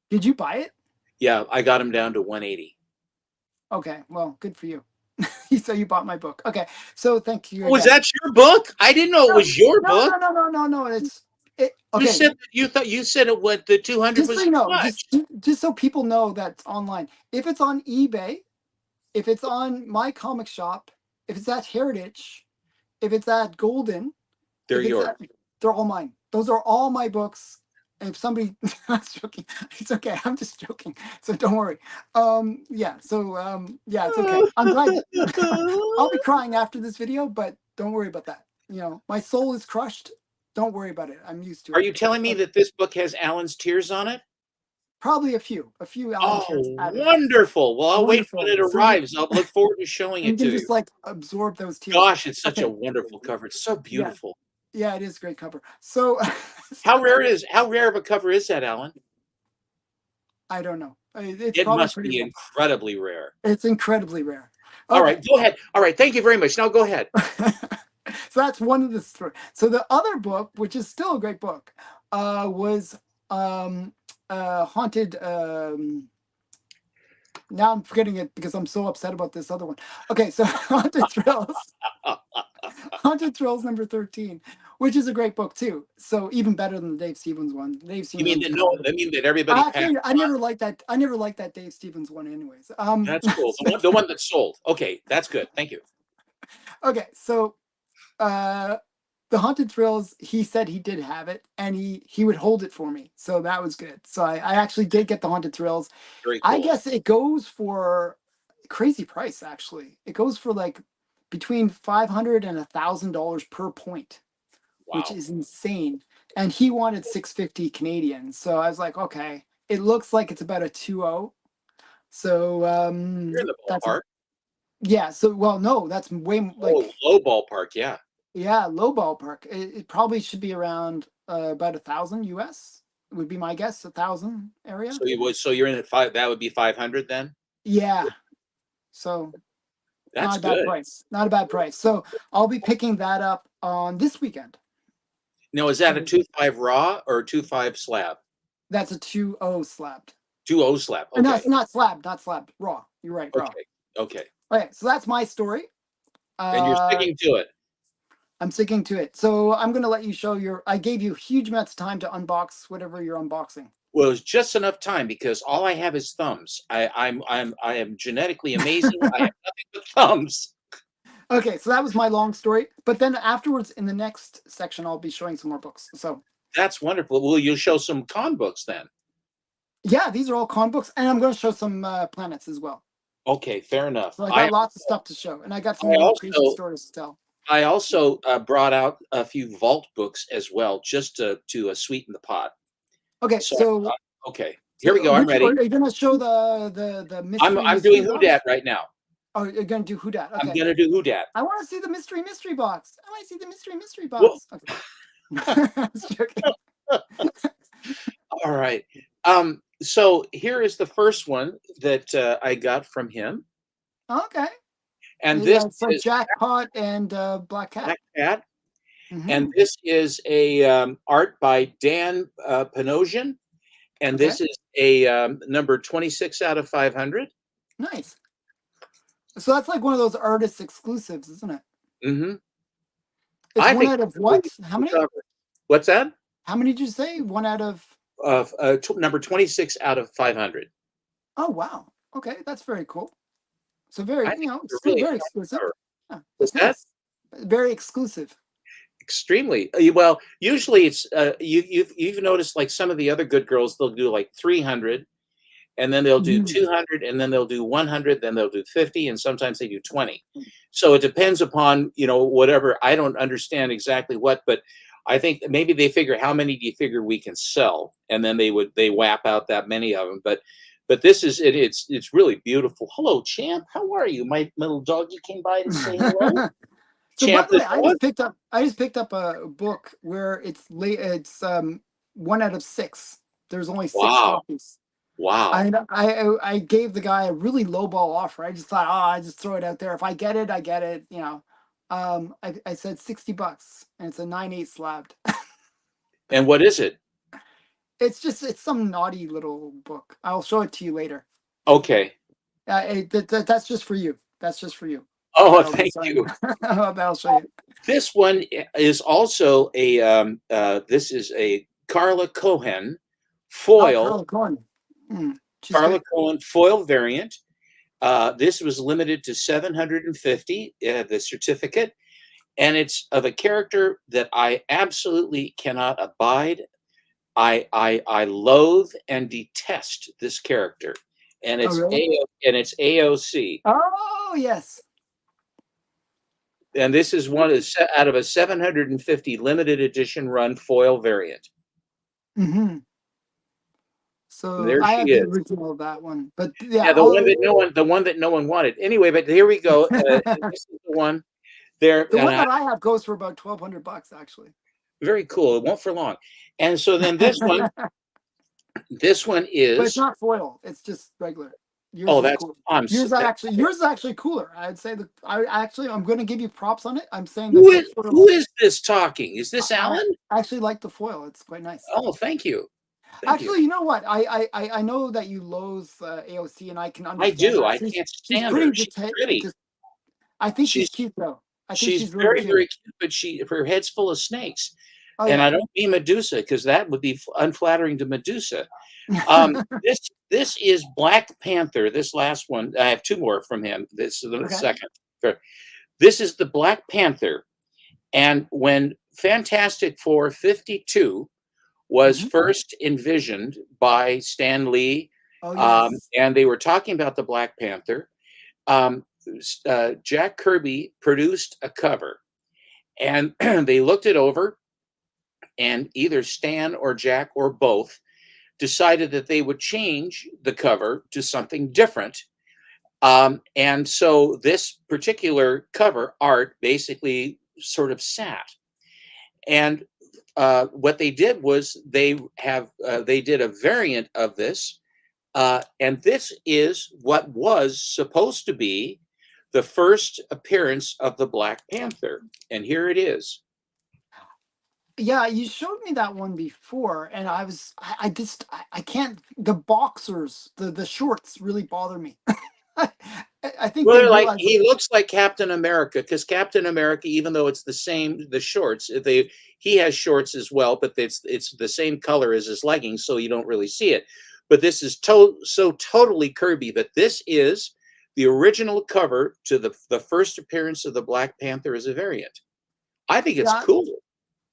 Did you buy it? Yeah, I got him down to 180. Okay, well, good for you. So you bought my book. Okay, so thank you Was again. that your book? I didn't know it No, was your no, book. no, no, no, no, no. It's it. You Okay, said that you said it what the 200 just so was you too know, much. just so people know that's online. If it's on eBay, if it's on my comic shop, if it's at Heritage, if it's at Golden, They're if it's yours. at, they're all mine. Those are all my books. And if somebody, I'm joking. It's okay. I'm just joking. So don't worry. Yeah. So yeah, it's okay. I'm glad. I'll be crying after this video, but don't worry about that. You know, my soul is crushed. Don't worry about it. I'm used to Are it. you telling me that this book has Alan's tears on it? Probably a few Allen Oh, tears added. wonderful. Well, I'll wait when Wonderful. it So arrives. I'll look forward to showing you it can to you. just like absorb those tears. Gosh, it's such a Okay. wonderful cover. It's so Yeah. beautiful. Yeah, it is a great cover. So, How rare of a cover is that, Alan? I don't know. It's It probably must pretty be rare. incredibly rare. It's incredibly rare. All Okay. right, go ahead. All right, thank you very much. Now go ahead. So that's one of the stories. So the other book, which is still a great book, was Haunted. Now I'm forgetting it because I'm so upset about this other one. Okay, so Haunted Thrills, Haunted Thrills number 13, which is a great book too. So even better than the Dave Stevens one. The Dave You Stevens mean one was that kind no? of. I mean that everybody passed. Actually, I never liked that. I never liked that Dave Stevens one, anyways. That's cool. The one that sold. Okay, that's good. Thank you. Okay, so uh the Haunted Thrills, he said he did have it and he would hold it for me, so that was good. So I actually did get the Haunted Thrills. Very I cool. guess it goes for crazy price. Actually, it goes for like between 500 and $1,000 per point, which Wow. is insane. And he wanted 650 Canadian, so I was like, okay, it looks like it's about a 2-0. So You're in the that's ballpark. yeah. So well, no, that's way Oh, like low ballpark. Yeah. yeah, low ballpark. It probably should be around about 1,000 US would be my guess, 1,000 area. So you would. So you're in at five. That would be 500 then. Yeah, so That's not a bad good. price. Not a bad price. So I'll be picking that up on this weekend. Now, is that a 2.5 raw or a 2.5 slab? That's a 2.0 slabbed. 2.0 slab. No, Okay. it's not slabbed, not slabbed. Raw. You're right, raw. Okay. Okay. Okay, so that's my story. And you're Uh, sticking to it. I'm sticking to it. So I'm gonna let you show your. I gave you huge amounts of time to unbox whatever you're unboxing. Well, it's just enough time because all I have is thumbs. I am genetically amazing. I have nothing but thumbs. Okay, so that was my long story. But then afterwards, in the next section, I'll be showing some more books. So That's wonderful. Well, you'll show some con books then. yeah, these are all con books, and I'm going to show some planets as well. Okay, fair enough. So I got lots of stuff to show, and I got some I more crazy also stories to tell. I also brought out a few vault books as well, just to sweeten the pot. Okay, So so okay, here we so go. I'm which ready. are you going to show the I'm mystery doing Who box? Dat right now. Oh, you're going to do who dat? I'm Okay, gonna do Who Dat. I want to see the mystery box. I want to see the mystery Well, box. Okay, I was joking. all right. So here is the first one that I got from him, Okay, and this yeah, it's like is Jackpot and Black Cat. Black Cat, and Mm-hmm. this is a art by Dan Panosian, and Okay, this is a number 26 out of 500. nice. So that's like one of those artist exclusives, isn't it? Mm-hmm. It's I one think out of it's a really what? How cool many? cover. What's that? How many did you say? One out of. Number 26 out of 500. Oh wow. Okay, that's very cool. So I very, think it's a still really very fun exclusive. cover. Yeah, What's that's that? nice. Very exclusive. Extremely. Well, usually it's you've noticed like some of the other good girls, they'll do like 300, and then they'll do Mhm. 200, and then they'll do 100, then they'll do 50, and sometimes they do 20. So it depends upon, whatever. I don't understand exactly what, but I think that maybe they figure how many do you figure we can sell, and then they whap out that many of them. But this is it. It's really beautiful. Hello, Champ. How are you? My little doggy came by to say hello. So by Champ, the this way, one. I just picked up a book where it's late. It's one out of six. There's only six Wow, copies. wow. I gave the guy a really low ball offer. I just thought, I just throw it out there. If I get it, I get it. I said $60, and it's a 9/8 slabbed. And what is it? It's some naughty little book. I'll show it to you later. Okay. That's just for you. That's just for you. Oh, That'll be thank signed. you. That'll show you. This one is also a this is a Carla Cohen Oh, foil, Carla Corn. Mm, she's Carla great. Cohen foil variant. This was limited to 750, the certificate, and it's of a character that I absolutely cannot abide. I loathe and detest this character, and Oh, really? it's AOC. Oh, yes. And this is one out of a 750 limited edition run foil variant. Hmm. And So there I she have the is. original of that one, but yeah, Yeah, the one that no one wanted. Anyway, but here we go. This is the one there, the and one that I have goes for about $1,200 actually. very cool. It won't for long. And so then But this one it's is. not foil. It's just regular. Yours Oh, is that's cool. that, Yours is actually cooler. I'd say I'm going to give you props on it. I'm saying that who the is foil. who is this talking? Is this I Alan? actually like the foil. It's quite nice. Oh, thank you, thank you. Actually, you know what? I know that you loathe AOC, and I can I understand do. that. I can't She's stand her. pretty She's pretty. just. I think she's She's cute though. I think she's she's really very cute. very cute, but her head's full of snakes. Oh And I yeah. don't mean Medusa because that would be unflattering to Medusa. Um, this is Black Panther. This last one, I have two more from him. This is the Okay. second. This is the Black Panther, and when Fantastic Four 52 was Hmm. first envisioned by Stan Lee, Oh yes. and they were talking about the Black Panther, um, Jack Kirby produced a cover, and they looked it over, and either Stan or Jack or both decided that they would change the cover to something different. And so this particular cover art basically sort of sat. And what they did was they did a variant of this, and this is what was supposed to be the first appearance of the Black Panther. And here it is. Yeah, you showed me that one before, and I just, I can't. The boxers, the shorts really bother me. I, I think Well, they they're like realize he looks like Captain America because Captain America, even though it's the same, the shorts they he has shorts as well, but it's the same color as his leggings, so you don't really see it. But this is so totally Kirby. But this is the original cover to the first appearance of the Black Panther as a variant. I think it's yeah, cool.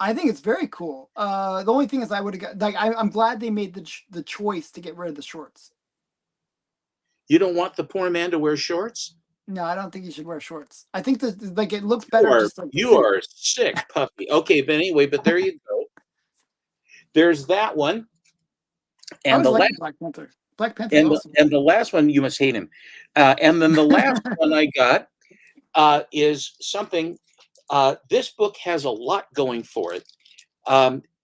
I think it's very cool. The only thing is, I would have got like I'm glad they made the choice to get rid of the shorts. You don't want the poor man to wear shorts. No, I don't think you should wear shorts. I think that like it looks You better are just like the you suit. are sick, puppy. Okay, but anyway, but there you go. There's that one, I and always the like last the Black Panther. Black Panther's awesome. and the last one you must hate him, and then the last one I got is something. This book has a lot going for it.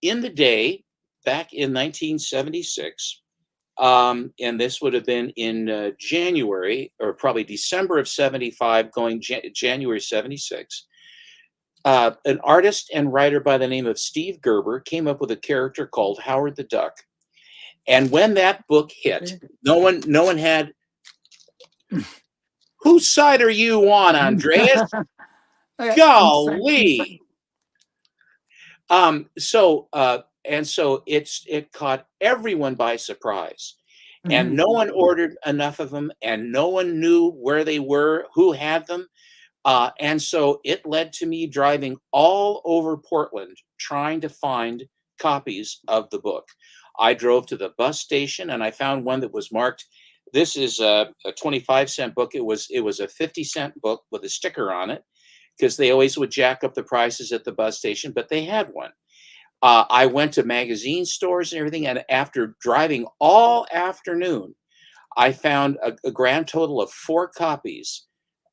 In the day, back in 1976, and this would have been in January or probably December of 75, going January 76. An artist and writer by the name of Steve Gerber came up with a character called Howard the Duck. And when that book hit, no one had. Whose side are you on, Andreas? Okay, I'm Golly. second. And so it caught everyone by surprise. And Mhm. no one ordered enough of them, and no one knew where they were, who had them. And so it led to me driving all over Portland trying to find copies of the book. I drove to the bus station and I found one that was marked. This is a 25-cent book. It was a 50-cent book with a sticker on it because they always would jack up the prices at the bus station, but they had one. I went to magazine stores and everything, and after driving all afternoon, I found a grand total of 4 copies.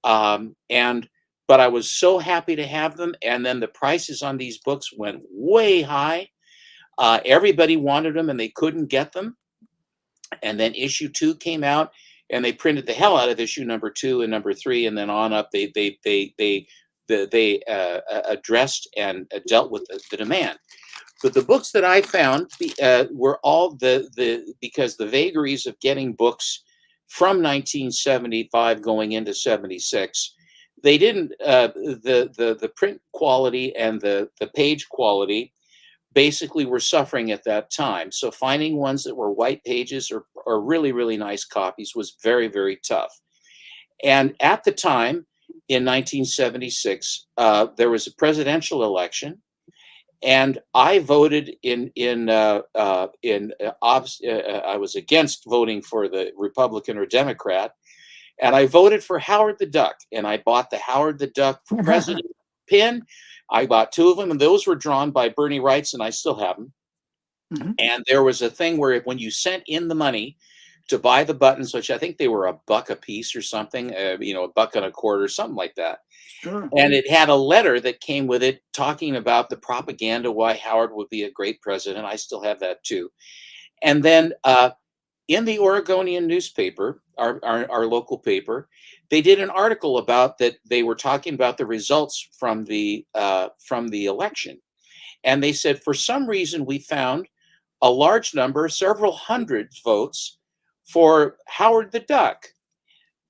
And but I was so happy to have them. And then the prices on these books went way high. Everybody wanted them and they couldn't get them. And then issue 2 came out and they printed the hell out of issue number 2 and number 3 and then on up. They addressed and dealt with the demand. But the books that I found were all the because the vagaries of getting books from 1975 going into 76, they didn't the print quality and the page quality basically were suffering at that time. So finding ones that were white pages or really nice copies was very tough. And at the time in 1976, there was a presidential election and I voted I was against voting for the Republican or Democrat, and I voted for Howard the Duck, and I bought the Howard the Duck for president pin. I bought 2 of them, and those were drawn by Bernie Wrights, and I still have them. Mhm. And there was a thing where when you sent in the money to buy the buttons, which I think they were $1 a piece or something, $1.25, something like that, Sure. and it had a letter that came with it talking about the propaganda why Howard would be a great president. I still have that too. And then in the Oregonian newspaper, our local paper, they did an article about that. They were talking about the results from the election, and they said for some reason we found a large number, several hundred votes for Howard the Duck,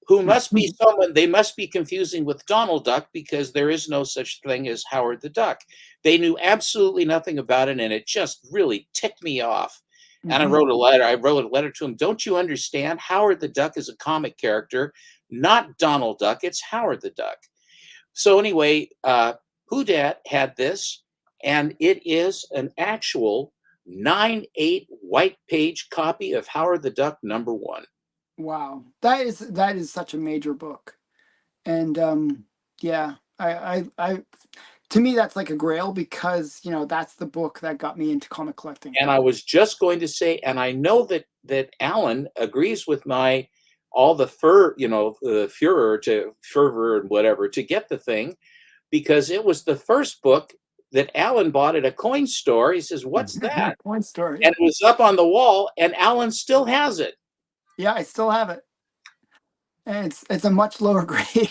who must be someone they must be confusing with Donald Duck because there is no such thing as Howard the Duck. They knew absolutely nothing about it, and it just really ticked me off. And I Mhm. wrote a letter. I wrote a letter to him. Don't you understand? Howard the Duck is a comic character, not Donald Duck. It's Howard the Duck. So anyway, Whodat had this, and it is an actual 9/8 white page copy of Howard the Duck #1. Wow, that is such a major book, and yeah, I to me that's like a grail because that's the book that got me into comic collecting. And I was just going to say, and I know that Alan agrees with my all the the fervor and whatever to get the thing because it was the first book that Alan bought at a coin store. He says, "What's that?" Point story. And it was up on the wall, and Alan still has it. Yeah, I still have it, and it's a much lower grade.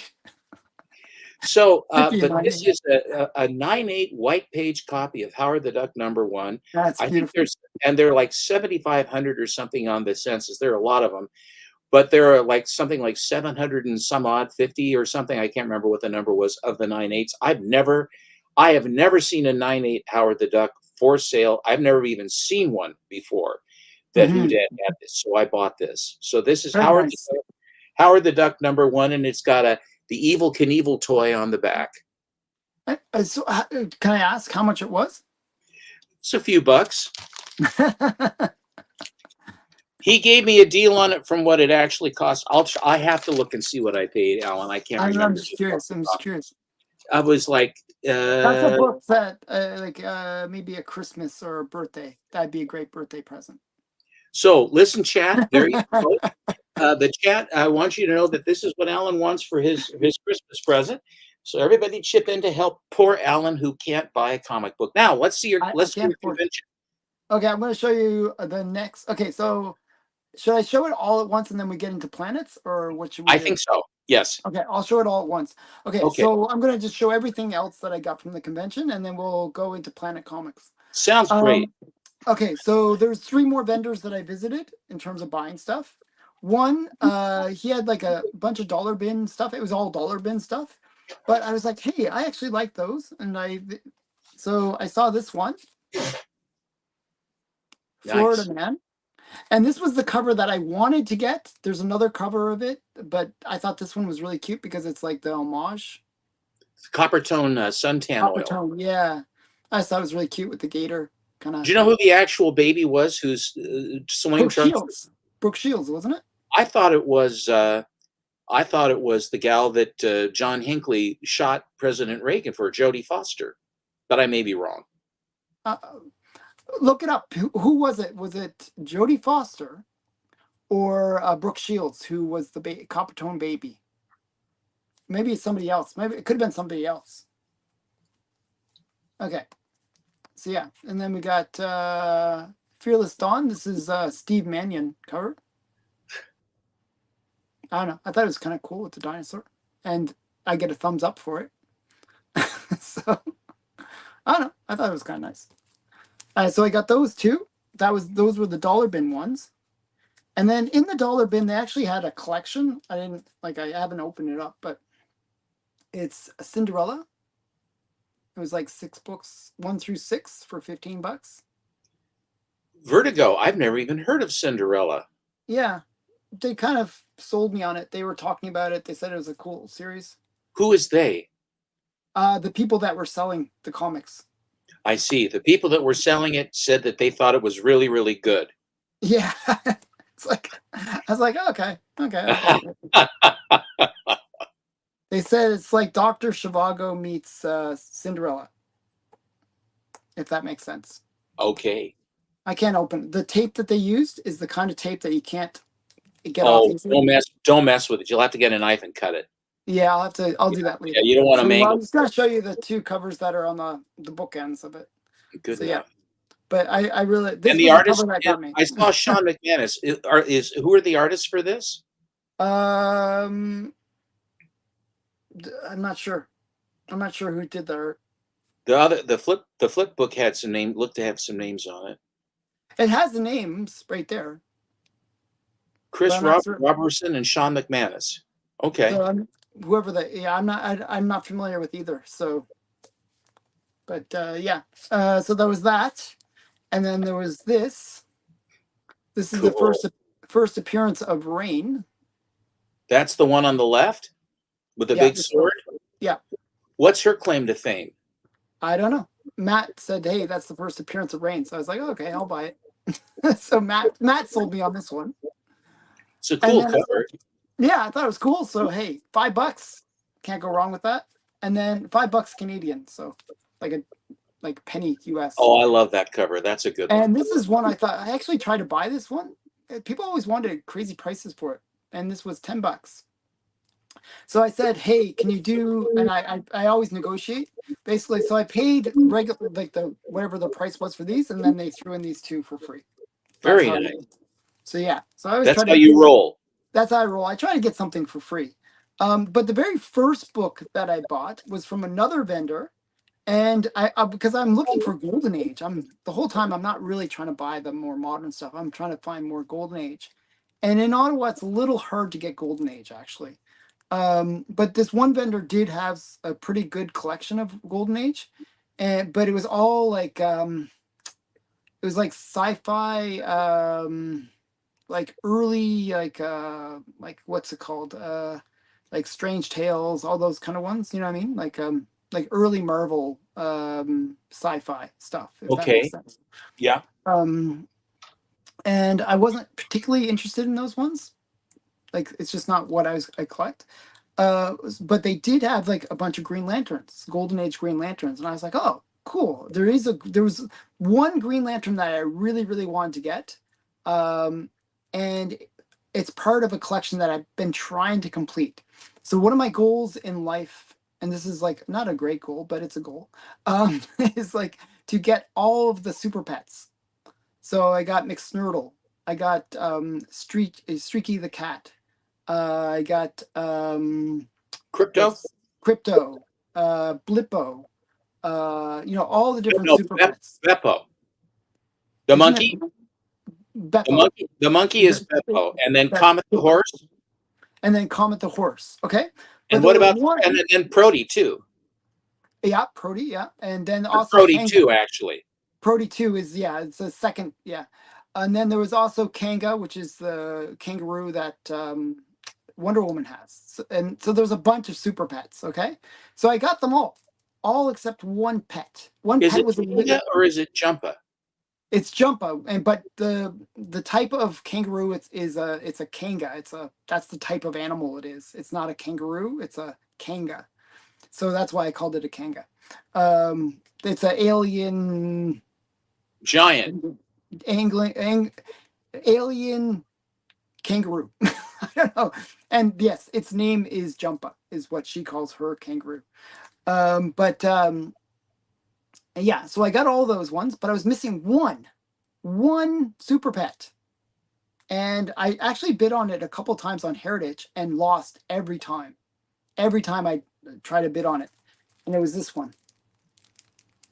So, Could be a but nine this eight. is a 9/8 white page copy of Howard the Duck #1. That's I think beautiful. there are like 7,500 or something on the census. There are a lot of them, but there are like something like 700 and some odd 50 or something. I can't remember what the number was of the 9/8s. I have never seen a 9/8 Howard the Duck for sale. I've never even seen one before that Who Hmm. Dad had this. So I bought this. So this is Very nice. Howard the Duck #1, and it's got the Evil Knievel toy on the back. So, can I ask how much it was? It's a few bucks. He gave me a deal on it from what it actually cost. I have to look and see what I paid, Alan. I can't I'm remember just just off curious. the I'm just top. curious. I was like, That's a book that, like, maybe a Christmas or a birthday. That'd be a great birthday present. so listen, chat. There you go. The chat. I want you to know that this is what Alan wants for his Christmas present. So everybody chip in to help poor Alan who can't buy a comic book. Now I let's see can't your afford it. convention. Okay, I'm going to show you the next. Okay, so should I show it all at once and then we get into planets, or what should we I do? think so. Yes. Okay, I'll show it all at once. Okay, Okay. so I'm going to just show everything else that I got from the convention, and then we'll go into Planet Comics. Sounds great. Um, okay, so there's three more vendors that I visited in terms of buying stuff. One, he had like a bunch of dollar bin stuff. It was all dollar bin stuff, but I was like, hey, I actually like those, and so I saw this one, Florida Nice. Man, and this was the cover that I wanted to get. There's another cover of it, but I thought this one was really cute because it's like the homage. Copper tone suntan Copper oil. tone, yeah. I just thought it was really cute with the gator kind of. Do you know who the actual baby was whose swing Brooke trunks? Shields. Brooke Shields, wasn't it? I thought it was. I thought it was the gal that John Hinckley shot President Reagan for, Jodie Foster, but I may be wrong. Uh, Look it up. Who was it? Was it Jodie Foster or Brooke Shields, who was the Copper Tone baby? Maybe it's somebody else. Maybe it could have been somebody else. Okay. So yeah, and then we got Fearless Dawn. This is Steve Mannion cover. I don't know. I thought it was kind of cool with the dinosaur, and I get a thumbs up for it. So I don't know. I thought it was kind of nice. So I got those two. Those were the dollar bin ones. And then in the dollar bin, they actually had a collection. I haven't opened it up, but it's a Cinderella. It was like 6 books, 1 through 6 for $15. Vertigo. I've never even heard of Cinderella. Yeah, they kind of sold me on it. They were talking about it. They said it was a cool series. Who is they? The people that were selling the comics. I see. The people that were selling it said that they thought it was really, really good. Yeah, it's like I was like, okay, I'll buy it. They said it's like Dr. Zhivago meets Cinderella, if that makes sense. Okay. I can't open the tape that they used is the kind of tape that you can't get off Oh, easily. don't mess with it. You'll have to get a knife and cut it. Yeah, I'll do that Yeah, later. you don't want to So mangle. I'm just gonna show you the two covers that are on the bookends of it. Good So yeah, enough. but I really And this the was the artist, cover that got me. I saw Sean McManus. Who are the artists for this? Um, I'm not sure. I'm not sure who did the art. The flip book had some name, looked to have some names on it. It has the names right there, but Chris I'm not sure. Robertson and Sean McManus. Okay. So whoever I'm not familiar with either. So, but yeah. So there was that, and then there was this. This is the Cool. first appearance of Rain. That's the one on the left with the Yeah, big sword. yeah. What's her claim to fame? I don't know. Matt said, "Hey, that's the first appearance of Rain." So I was like, "Okay, I'll buy it." So Matt sold me on this one. It's a And cool then cover. yeah, I thought it was cool. So hey, $5, can't go wrong with that. And then $5 Canadian, so like a penny US. Oh, I love that cover. That's a good one. And this is one I thought I actually tried to buy this one. People always wanted crazy prices for it, and this was $10. So I said, "Hey, can you do?" And I always negotiate basically. So I paid regular like the whatever the price was for these, and then they threw in these two for free. That's Very how. nice. So yeah. So I always That's try how to. you roll. That's how I roll. I try to get something for free. But the very first book that I bought was from another vendor, and because I'm looking for Golden Age. I'm the whole time I'm not really trying to buy the more modern stuff. I'm trying to find more Golden Age, and in Ottawa it's a little hard to get Golden Age actually. But this one vendor did have a pretty good collection of Golden Age, and but it was all like it was like sci-fi, like early like what's it called, like Strange Tales, all those kind of ones, you know what I mean, like early Marvel sci-fi stuff, if that makes Okay. sense. Yeah. um and I wasn't particularly interested in those ones, like it's just not what I collect. But they did have like a bunch of Green Lanterns, Golden Age Green Lanterns, and I was like, oh, cool. There was one Green Lantern that I really really wanted to get, um, and it's part of a collection that I've been trying to complete. So one of my goals in life, and this is like not a great goal, but it's a goal, is like to get all of the super pets. So I got McSnurtle, I got Streaky the cat, I got Crypto? what's Crypto, Blippo, all the No, different no, super pets. Beppo. The Isn't it monkey? The Beppo? monkey, the monkey is Be- Beppo, and then That's Comet the horse. and then Comet the horse. Okay, but And there what was about one, and then Prody too? yeah, Prody, yeah, and then Or also Prody Kanga. two, actually. Prody 2 is, yeah, it's a second, yeah. And then there was also Kanga, which is the kangaroo that Wonder Woman has. And so there's a bunch of super pets, okay? So I got them all except one pet. One Is pet it was a Kanga or is it Jumpa? it's Jumpa, and but the type of kangaroo it's a Kanga. That's the type of animal it is. It's not a kangaroo, it's a Kanga. So that's why I called it a Kanga. It's an alien Giant. angling alien kangaroo. I don't know. And yes, its name is Jumpa, is what she calls her kangaroo. But yeah, so I got all those ones, but I was missing one super pet. And I actually bid on it a couple times on Heritage and lost every time. Every time I try to bid on it. And it was this one,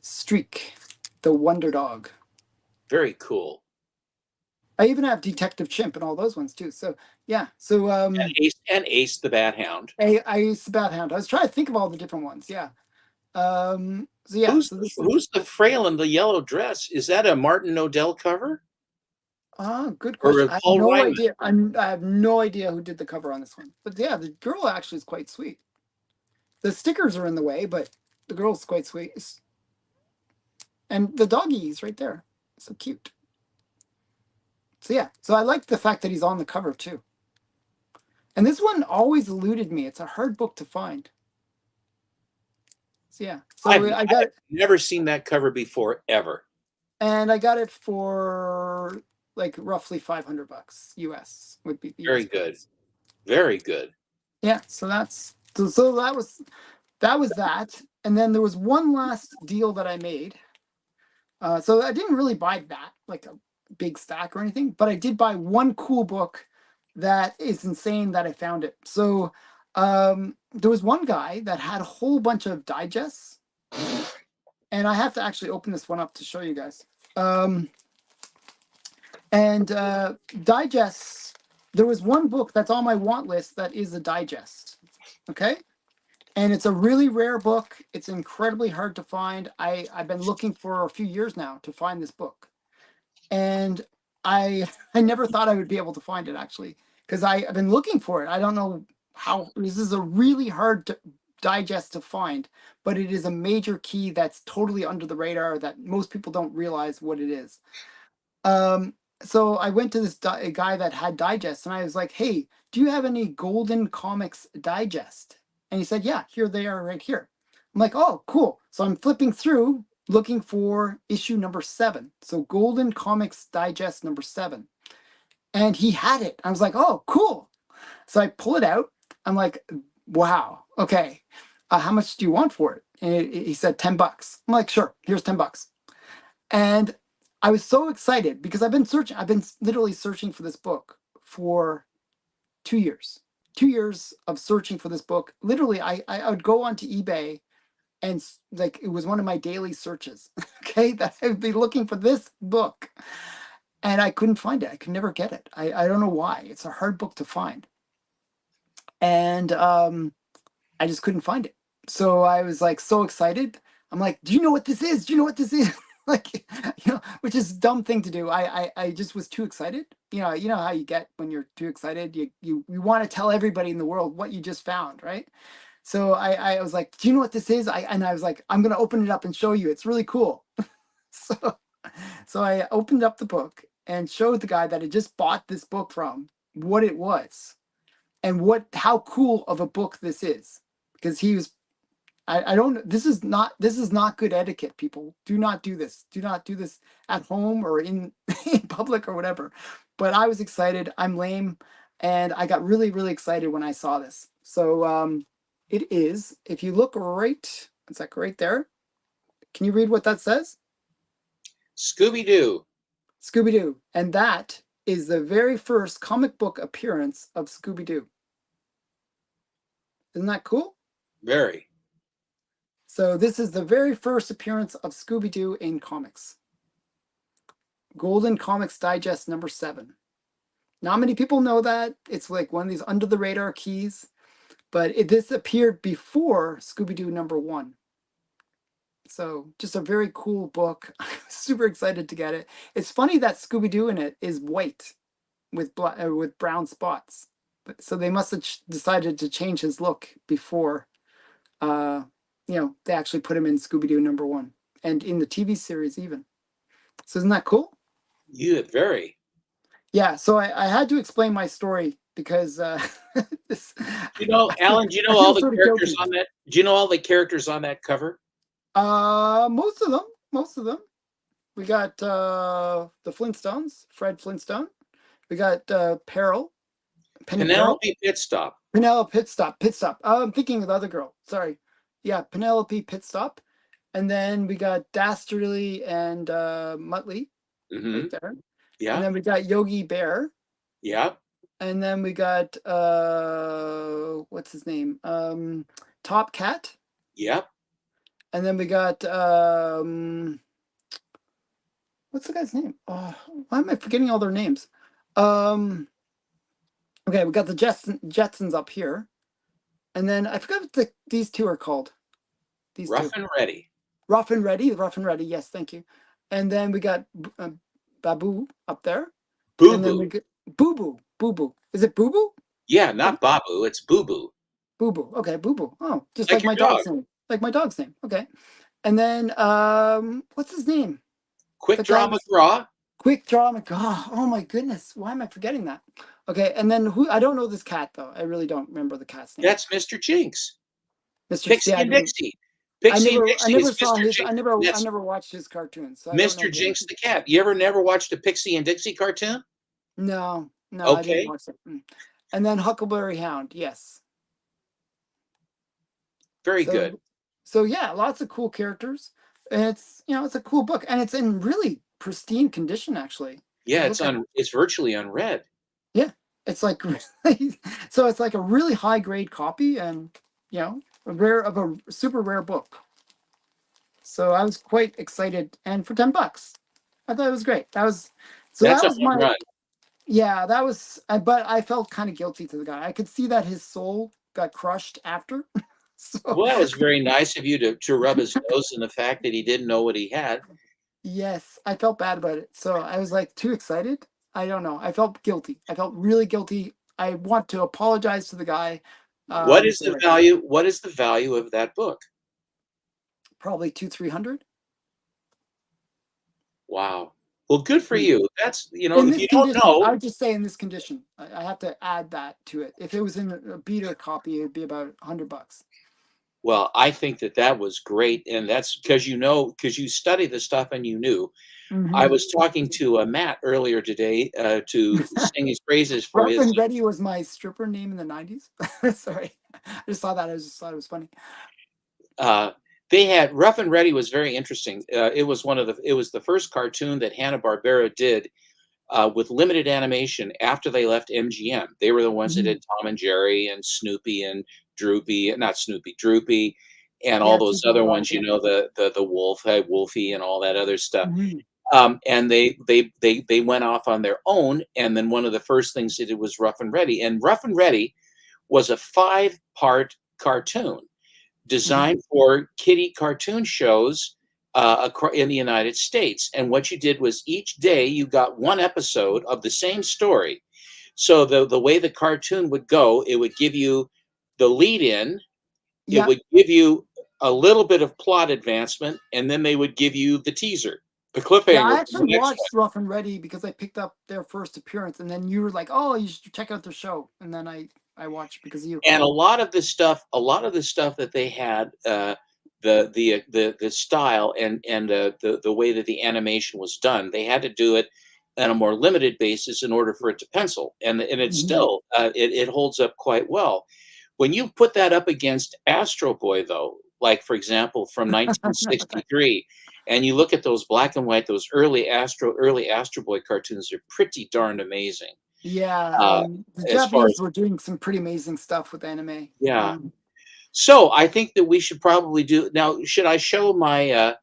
Streak, the Wonder Dog. Very cool. I even have Detective Chimp and all those ones too. So yeah. So And Ace the Bat Hound. I used the Bat Hound. I was trying to think of all the different ones. Yeah. So yeah. Who's So this is who's the frail in the yellow dress? Is that a Martin Odell cover good or question. a I have Paul no Ryman? idea. I have no idea who did the cover on this one. But yeah, the girl actually is quite sweet. The stickers are in the way, but the girl's quite sweet. And the doggy is right there. So cute. So yeah. So I like the fact that he's on the cover too. And this one always eluded me. It's a hard book to find. So yeah. I've, So I got I've it, never seen that cover before, ever. and I got it for like roughly $500 US would be the Very US good. price. Very good. Yeah, so so that was that. And then there was one last deal that I made. So I didn't really buy that like a big stack or anything, but I did buy one cool book that is insane that I found it. So there was one guy that had a whole bunch of digests, and I have to actually open this one up to show you guys. And digests, there was one book that's on my want list that is a digest. Okay. And it's a really rare book. It's incredibly hard to find. I've been looking for a few years now to find this book. And I never thought I would be able to find it actually, because I've been looking for it. I don't know how. This is a really hard digest to find, but it is a major key that's totally under the radar that most people don't realize what it is. Um, so I went to this guy that had digest, and I was like, "Hey, do you have any Golden Comics digest?" And he said, "Yeah, here they are, right here." I'm like, "Oh, cool." So I'm flipping through, looking for issue number 7. So Golden Comics Digest number 7, and he had it. I was like, "Oh, cool." So I pull it out. I'm like, "Wow, okay. How much do you want for it?" And he said $10. I'm like, "Sure, here's $10." And I was so excited because I've been literally searching for this book for 2 years. 2 years of searching for this book. Literally, I would go onto eBay and like it was one of my daily searches. Okay, that I would be looking for this book, and I couldn't find it. I could never get it. I don't know why. It's a hard book to find, and I just couldn't find it. So I was like so excited. I'm like, "Do you know what this is? Do you know what this is?" Like, which is a dumb thing to do. I just was too excited. You know how you get when you're too excited. You want to tell everybody in the world what you just found, right? So I was like, "Do you know what this is?" I was like, "I'm gonna open it up and show you. It's really cool." So so I opened up the book and showed the guy that I just bought this book from what it was and how cool of a book this is, because he was I don't this is not good etiquette. People, do not do this. Do not do this at home or in in public or whatever. But I was excited. I'm lame, and I got really really excited when I saw this. So it is, if you look right, it's like right there. Can you read what that says? Scooby Doo. Scooby Doo, and that is the very first comic book appearance of Scooby Doo. Isn't that cool? Very. So this is the very first appearance of Scooby Doo in comics. Golden Comics Digest #7. Not many people know that. It's like one of these under the radar keys, but this appeared before Scooby Doo #1. So just a very cool book. I'm super excited to get it. It's funny that Scooby Doo in it is white with brown spots. So they must have decided to change his look before, uh, they actually put him in Scooby Doo #1 and in the TV series even. So isn't that cool? You very. Yeah. So I had to explain my story because this, You know, Alan, do you I know all feel the sort of characters guilty. on that? Do you know all the characters on that cover? Most of them. Most of them. We got the Flintstones, Fred Flintstone. We got Peril, Penny Peril. Penelope Pitstop. Penelope Pitstop. Pitstop. Oh, I'm thinking of the other girl. Sorry. Yeah, Penelope Pitstop. And then we got Dastardly and Muttley Mm-hmm. right there. And Yeah. then we got Yogi Bear. Yeah. And then we got what's his name? Top Cat. Yep. And then we got what's the guy's name? Oh, why am I forgetting all their names? Um okay, we got the Jetsons up here. And then I forgot what these two are called. These Rough two. and Ready. Rough and Ready. Yes, thank you. And then we got Babu up there, Boo and then we Boo. get Boo Boo. Boo Boo. Is it Boo Boo? Yeah, not Babu. It's Boo Boo. Boo Boo. Okay, Boo Boo. Oh, just Like like your my dog. dog's name. Like my dog's name. Okay. And then what's his name? Quick The guy Draw was McGraw. Quick Draw McGraw. Oh my goodness. Why am I forgetting that? Okay, and then who, I don't know this cat though. I really don't remember the cat's name. That's Mr. Jinx. Yeah, Pixie and Dixie. Pixie and I Dixie never is saw Mr. his Jinx. I That's never watched his cartoons, so I don't know Mr. the other. Jinx the cat. You ever never watched a Pixie and Dixie cartoon? No, no, I didn't Okay. watch it. And then Huckleberry Hound, yes. Very good. So, so yeah, lots of cool characters. And it's it's a cool book, and it's in really pristine condition. Actually, if Yeah, you look at it, it's virtually unread. yeah, it's like really, so it's like a really high grade copy, and a super rare book. So I was quite excited, and for $10, I thought it was great. That's That a was home my run. Yeah, that was, but I felt kind of guilty to the guy. I could see that his soul got crushed after. So, Well, that was very nice of you to rub his nose in the fact that he didn't know what he had. yes, I felt bad about it. So I was like too excited. I don't know. I felt guilty. I felt really guilty. I want to apologize to the guy. What is So the I did. value? What is the value of that book? Probably 200-300. Wow. Well, good for Mm. you. That's, In if this you don't condition, know, I would just say in this condition, I have to add that to it. If it was in a beater copy, it'd be about $100. well, I think that that was great, and that's because you study the stuff and you knew. I Hmm. was talking to Matt earlier today to sing his praises for Rough his. and Ready was my stripper name in the 90s. Sorry. I just saw that. I just thought it was funny. Uh, they had Rough and Ready was very interesting. It was the first cartoon that Hanna Barbera did with limited animation after they left MGM. They were the ones that Mhm. did Tom and Jerry and Snoopy and Droopy, not Snoopy, Droopy, and all Yeah, those Tuesday other was, ones. yeah. The Wolf, hey, Wolfie, and all that other stuff. Mhm. And they went off on their own. And then one of the first things they did was Rough and Ready. And Rough and Ready was a 5-part cartoon Mhm. designed for kiddie cartoon shows in the United States. And what you did was each day you got one episode of the same story. So the way the cartoon would go, it would give you the lead in, it Yeah. would give you a little bit of plot advancement, and then they would give you the teaser, the Yeah, cliffhanger I for the actually next one. watched Rough and Ready because I picked up their first appearance, and then you were like, "Oh, you should check out their show," and then I watched because of you. And a lot of the stuff that they had, the style and the way that the animation was done, they had to do it on a more limited basis in order for it to pencil, and it Mhm. still it holds up quite well. When you put that up against Astro Boy, though, like for example from 1963, and you look at those black and white, those early Astro Boy cartoons, they're pretty darn amazing. Yeah, Uh, the as far Japanese as were doing some pretty amazing stuff with anime. yeah, so I think that we should probably do now. Should I show my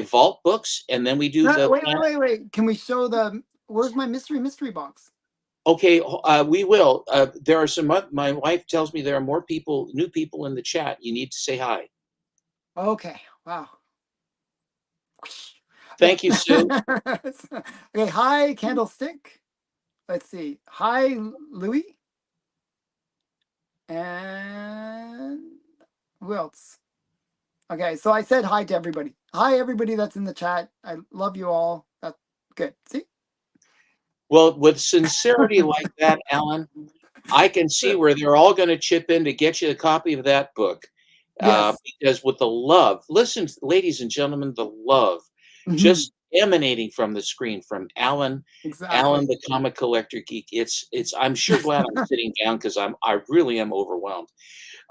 vault books and then we do No, the wait, wait, planet? wait, wait. Can we show the? Where's my mystery box? Okay, we will. There are some. My wife tells me there are more people, new people in the chat. You need to say hi. Okay. Wow. Okay. Thank you, Sue. Okay. Hi, Candlestick. Let's see. Hi, Louis. And who else? Okay, so I said hi to everybody. Hi, everybody that's in the chat. I love you all. That's good. See? Well, with sincerity like that, Alan, I can see where they're all going to chip in to get you a copy of that book. Yes. Because with the love, listen, ladies and gentlemen, the love Mhm. just emanating from the screen from Alan, Exactly. the comic collector geek. It's. I'm sure glad I'm sitting down because I really am overwhelmed.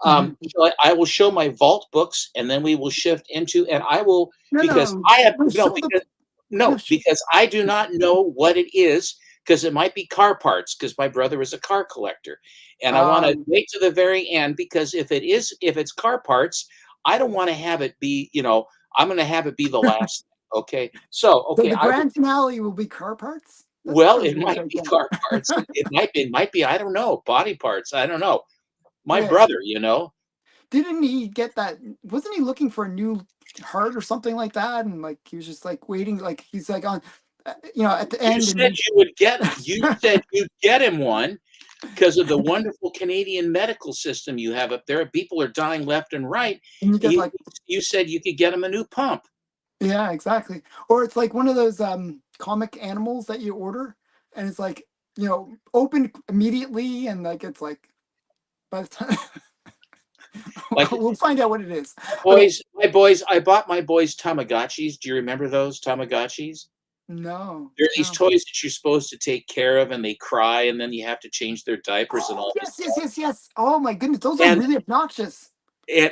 Mhm. So I will show my vault books, and then we will shift into, and I will No, because no, I have no. no Show the because no. no because I do not know what it is because it might be car parts because my brother is a car collector, and I want to Um. wait to the very end because if it's car parts, I don't want to have it be I'm going to have it be the last. Okay, so So okay, the grand finale will be car parts. That's well, it brilliant might right be there. car parts. It might be I don't know body parts. I don't know. My Okay. brother. Didn't he get that? Wasn't he looking for a new heart or something like that? And like he was just like waiting, like he's like on, at the You end, said and you said you'd get him one because of the wonderful Canadian medical system you have up there. People are dying left and right. and you get You like, you said you could get him a new pump. yeah, exactly. Or it's like one of those comic animals that you order, and it's like open immediately, and like it's like by the time Like we'll find out what it is. Okay, my boys, I bought my boys Tamagotchis. Do you remember those Tamagotchis? no, They're these no. toys that you're supposed to take care of, and they cry, and then you have to change their diapers and Oh all this yes, yes, stuff. yes, yes. Oh my goodness, those are And really obnoxious.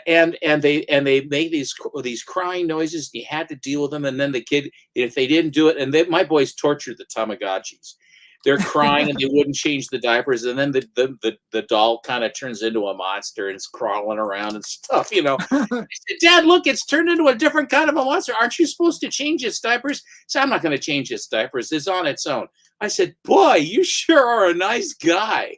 and they make these crying noises. And you had to deal with them, and then the kid, if they didn't do it, and my boys tortured the Tamagotchis. They're crying and they wouldn't change the diapers, and then the doll kind of turns into a monster and it's crawling around and stuff. I said, Dad, look, it's turned into a different kind of a monster. Aren't you supposed to change its diapers? He said, I'm not going to change its diapers. It's on its own. I said, boy, you sure are a nice guy.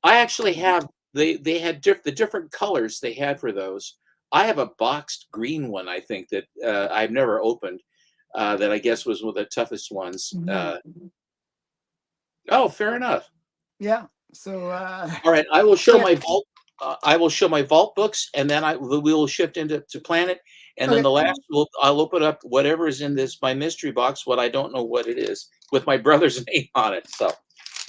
I actually have they had the different colors they had for those. I have a boxed green one, I think that I've never opened. That I guess was one of the toughest ones. Mhm. Oh, fair enough. Yeah. So All right, I will show okay, my vault. I will show my vault books, and then we will shift into Planet, and then okay. the last I'll open up whatever is in this my mystery box. What I don't know what it is with my brother's name on it. So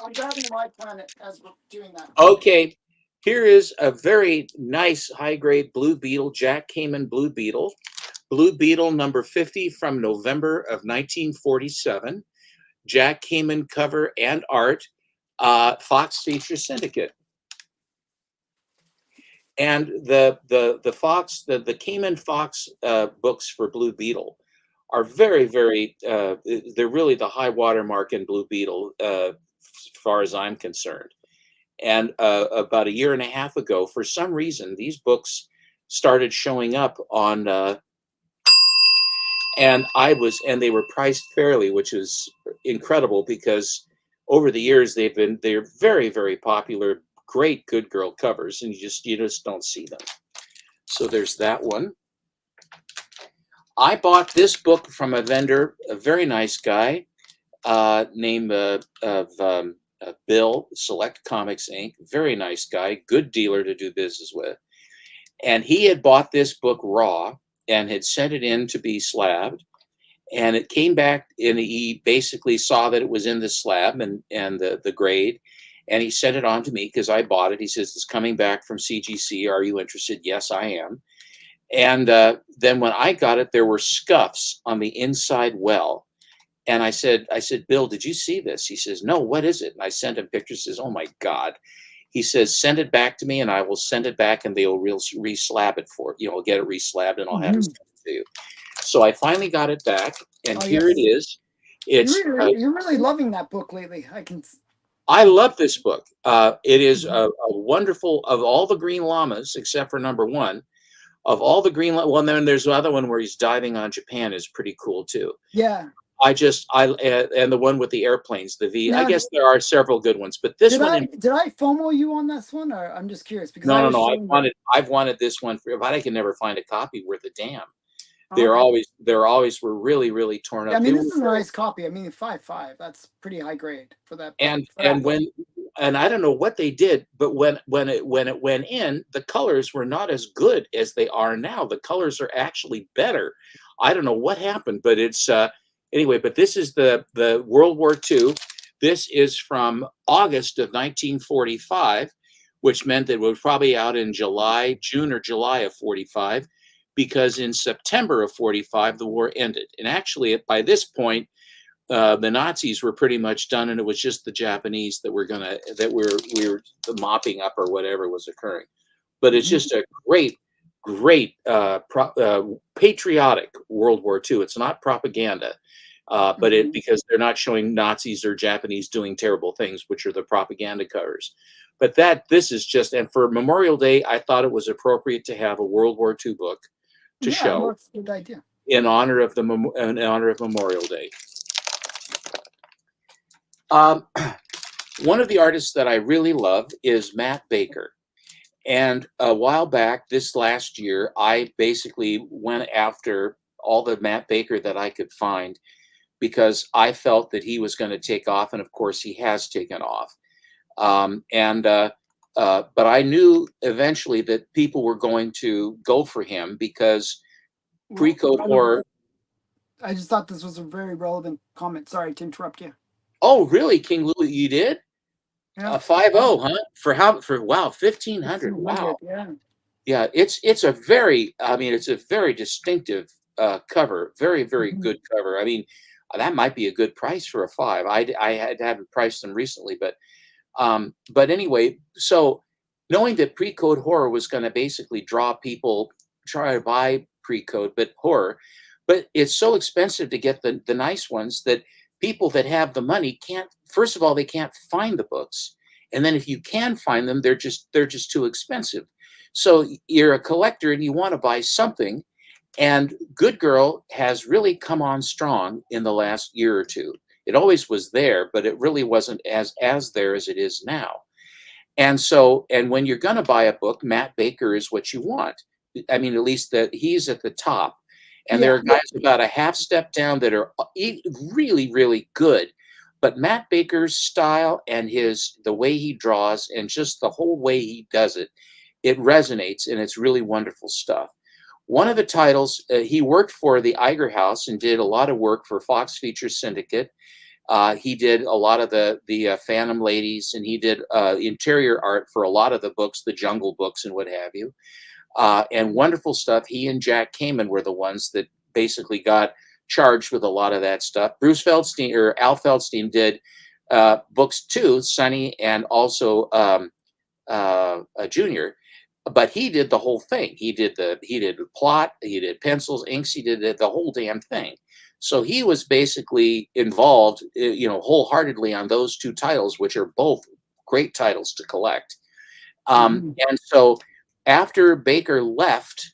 I'm grabbing my planet as we're doing that. okay, here is a very nice high grade Blue Beetle, Jack Kamen Blue Beetle. Blue Beetle number 50 from November of 1947. Jack Kamen cover and art, Fox Feature Syndicate. And the Fox, the Kamen Fox books for Blue Beetle are very, very. They're really the high watermark in Blue Beetle, as far as I'm concerned. And about a year and a half ago, for some reason, these books started showing up on, and they were priced fairly, which is incredible because over the years they're very, very popular, great good girl covers, and you just don't see them. So there's that one. I bought this book from a vendor, a very nice guy, named of Bill, Select Comics Inc. Very nice guy, good dealer to do business with. And he had bought this book raw and had sent it in to be slabbed. And it came back, and he basically saw that it was in the slab and the grade. And he sent it on to me because I bought it. He says, "It's coming back from CGC. Are you interested?" Yes, I am. And then when I got it, there were scuffs on the inside well. And I said, "Bill, did you see this?" He says, "No, what is it?" And I sent him pictures. He says, "Oh my God." He says, "Send it back to me and I will send it back and they'll re-slab it for it. I'll get it re-slabbed and I'll have it Hmm. sent to you." So I finally got it back and Oh here it yes, is. It's you're really loving that book lately. I can. I love this book. It is Mhm. a wonderful, of all the green llamas, except for number one, of all the green, well, then there's the other one where he's diving on Japan is pretty cool too. Yeah. And the one with the airplanes, the V. I Now, guess there are several good ones, but this did one I in did I FOMO you on this one, or I'm just curious because no, I no, was no. shown the. I've wanted this one for, but I can never find a copy worth a damn. Oh, okay. They're always were really, really torn Yeah, I up. mean They this were is a very, nice copy. I mean 5.5. That's pretty high grade for that book. and For that and book. when and I don't know what they did, but when it went in, the colors were not as good as they are now. The colors are actually better. I don't know what happened, but it's anyway. But this is the World War II. This is from August of 1945, which meant that it was probably out in June or July of 45, because in September of 45 the war ended. And actually, by this point, the Nazis were pretty much done, and it was just the Japanese that we were the mopping up or whatever was occurring. But it's Mhm. just a great, great patriotic World War II. It's not propaganda, but it Mhm. because they're not showing Nazis or Japanese doing terrible things, which are the propaganda covers. But this is just, and for Memorial Day, I thought it was appropriate to have a World War II book to Yeah, no, show it's a good idea. in honor of Memorial Day. Um, One of the artists that I really love is Matt Baker. And a while back, this last year, I basically went after all the Matt Baker that I could find because I felt that he was going to take off. And of course, he has taken off. But I knew eventually that people were going to go for him because Well, pre-code by the way, horror. I just thought this was a very relevant comment. Sorry to interrupt you. Oh, really, King Louis? You did? Yeah. 50, huh? For how? For wow, 1,500. Wow. 1,500. Yeah. Yeah, it's a very, I mean, it's a very distinctive cover, very, very Mhm. good cover. I mean, that might be a good price for a five. Haven't priced them recently, but anyway, so knowing that pre-code horror was going to basically draw people try to buy pre-code, but horror, but it's so expensive to get the nice ones that people that have the money can't. First of all, they can't find the books, and then if you can find them, they're just too expensive. So you're a collector and you want to buy something, and Good Girl has really come on strong in the last year or two. It always was there, but it really wasn't as there as it is now. And when you're going to buy a book, Matt Baker is what you want. I mean, at least that he's at the top, and there Yeah. are guys about a half step down that are really, really good. But Matt Baker's style and the way he draws and just the whole way he does it, it resonates, and it's really wonderful stuff. One of the titles, he worked for the Iger House and did a lot of work for Fox Features Syndicate. He did a lot of the Phantom Ladies, and he did interior art for a lot of the books, the Jungle books, and what have you. And wonderful stuff. He and Jack Kamen were the ones that basically got charged with a lot of that stuff. Bruce Feldstein or Al Feldstein did books too, Sonny and also a Junior, but he did the whole thing. He did the plot, he did pencils, inks, he did the whole damn thing. So he was basically involved, wholeheartedly on those two titles, which are both great titles to collect. Mhm. And so after Baker left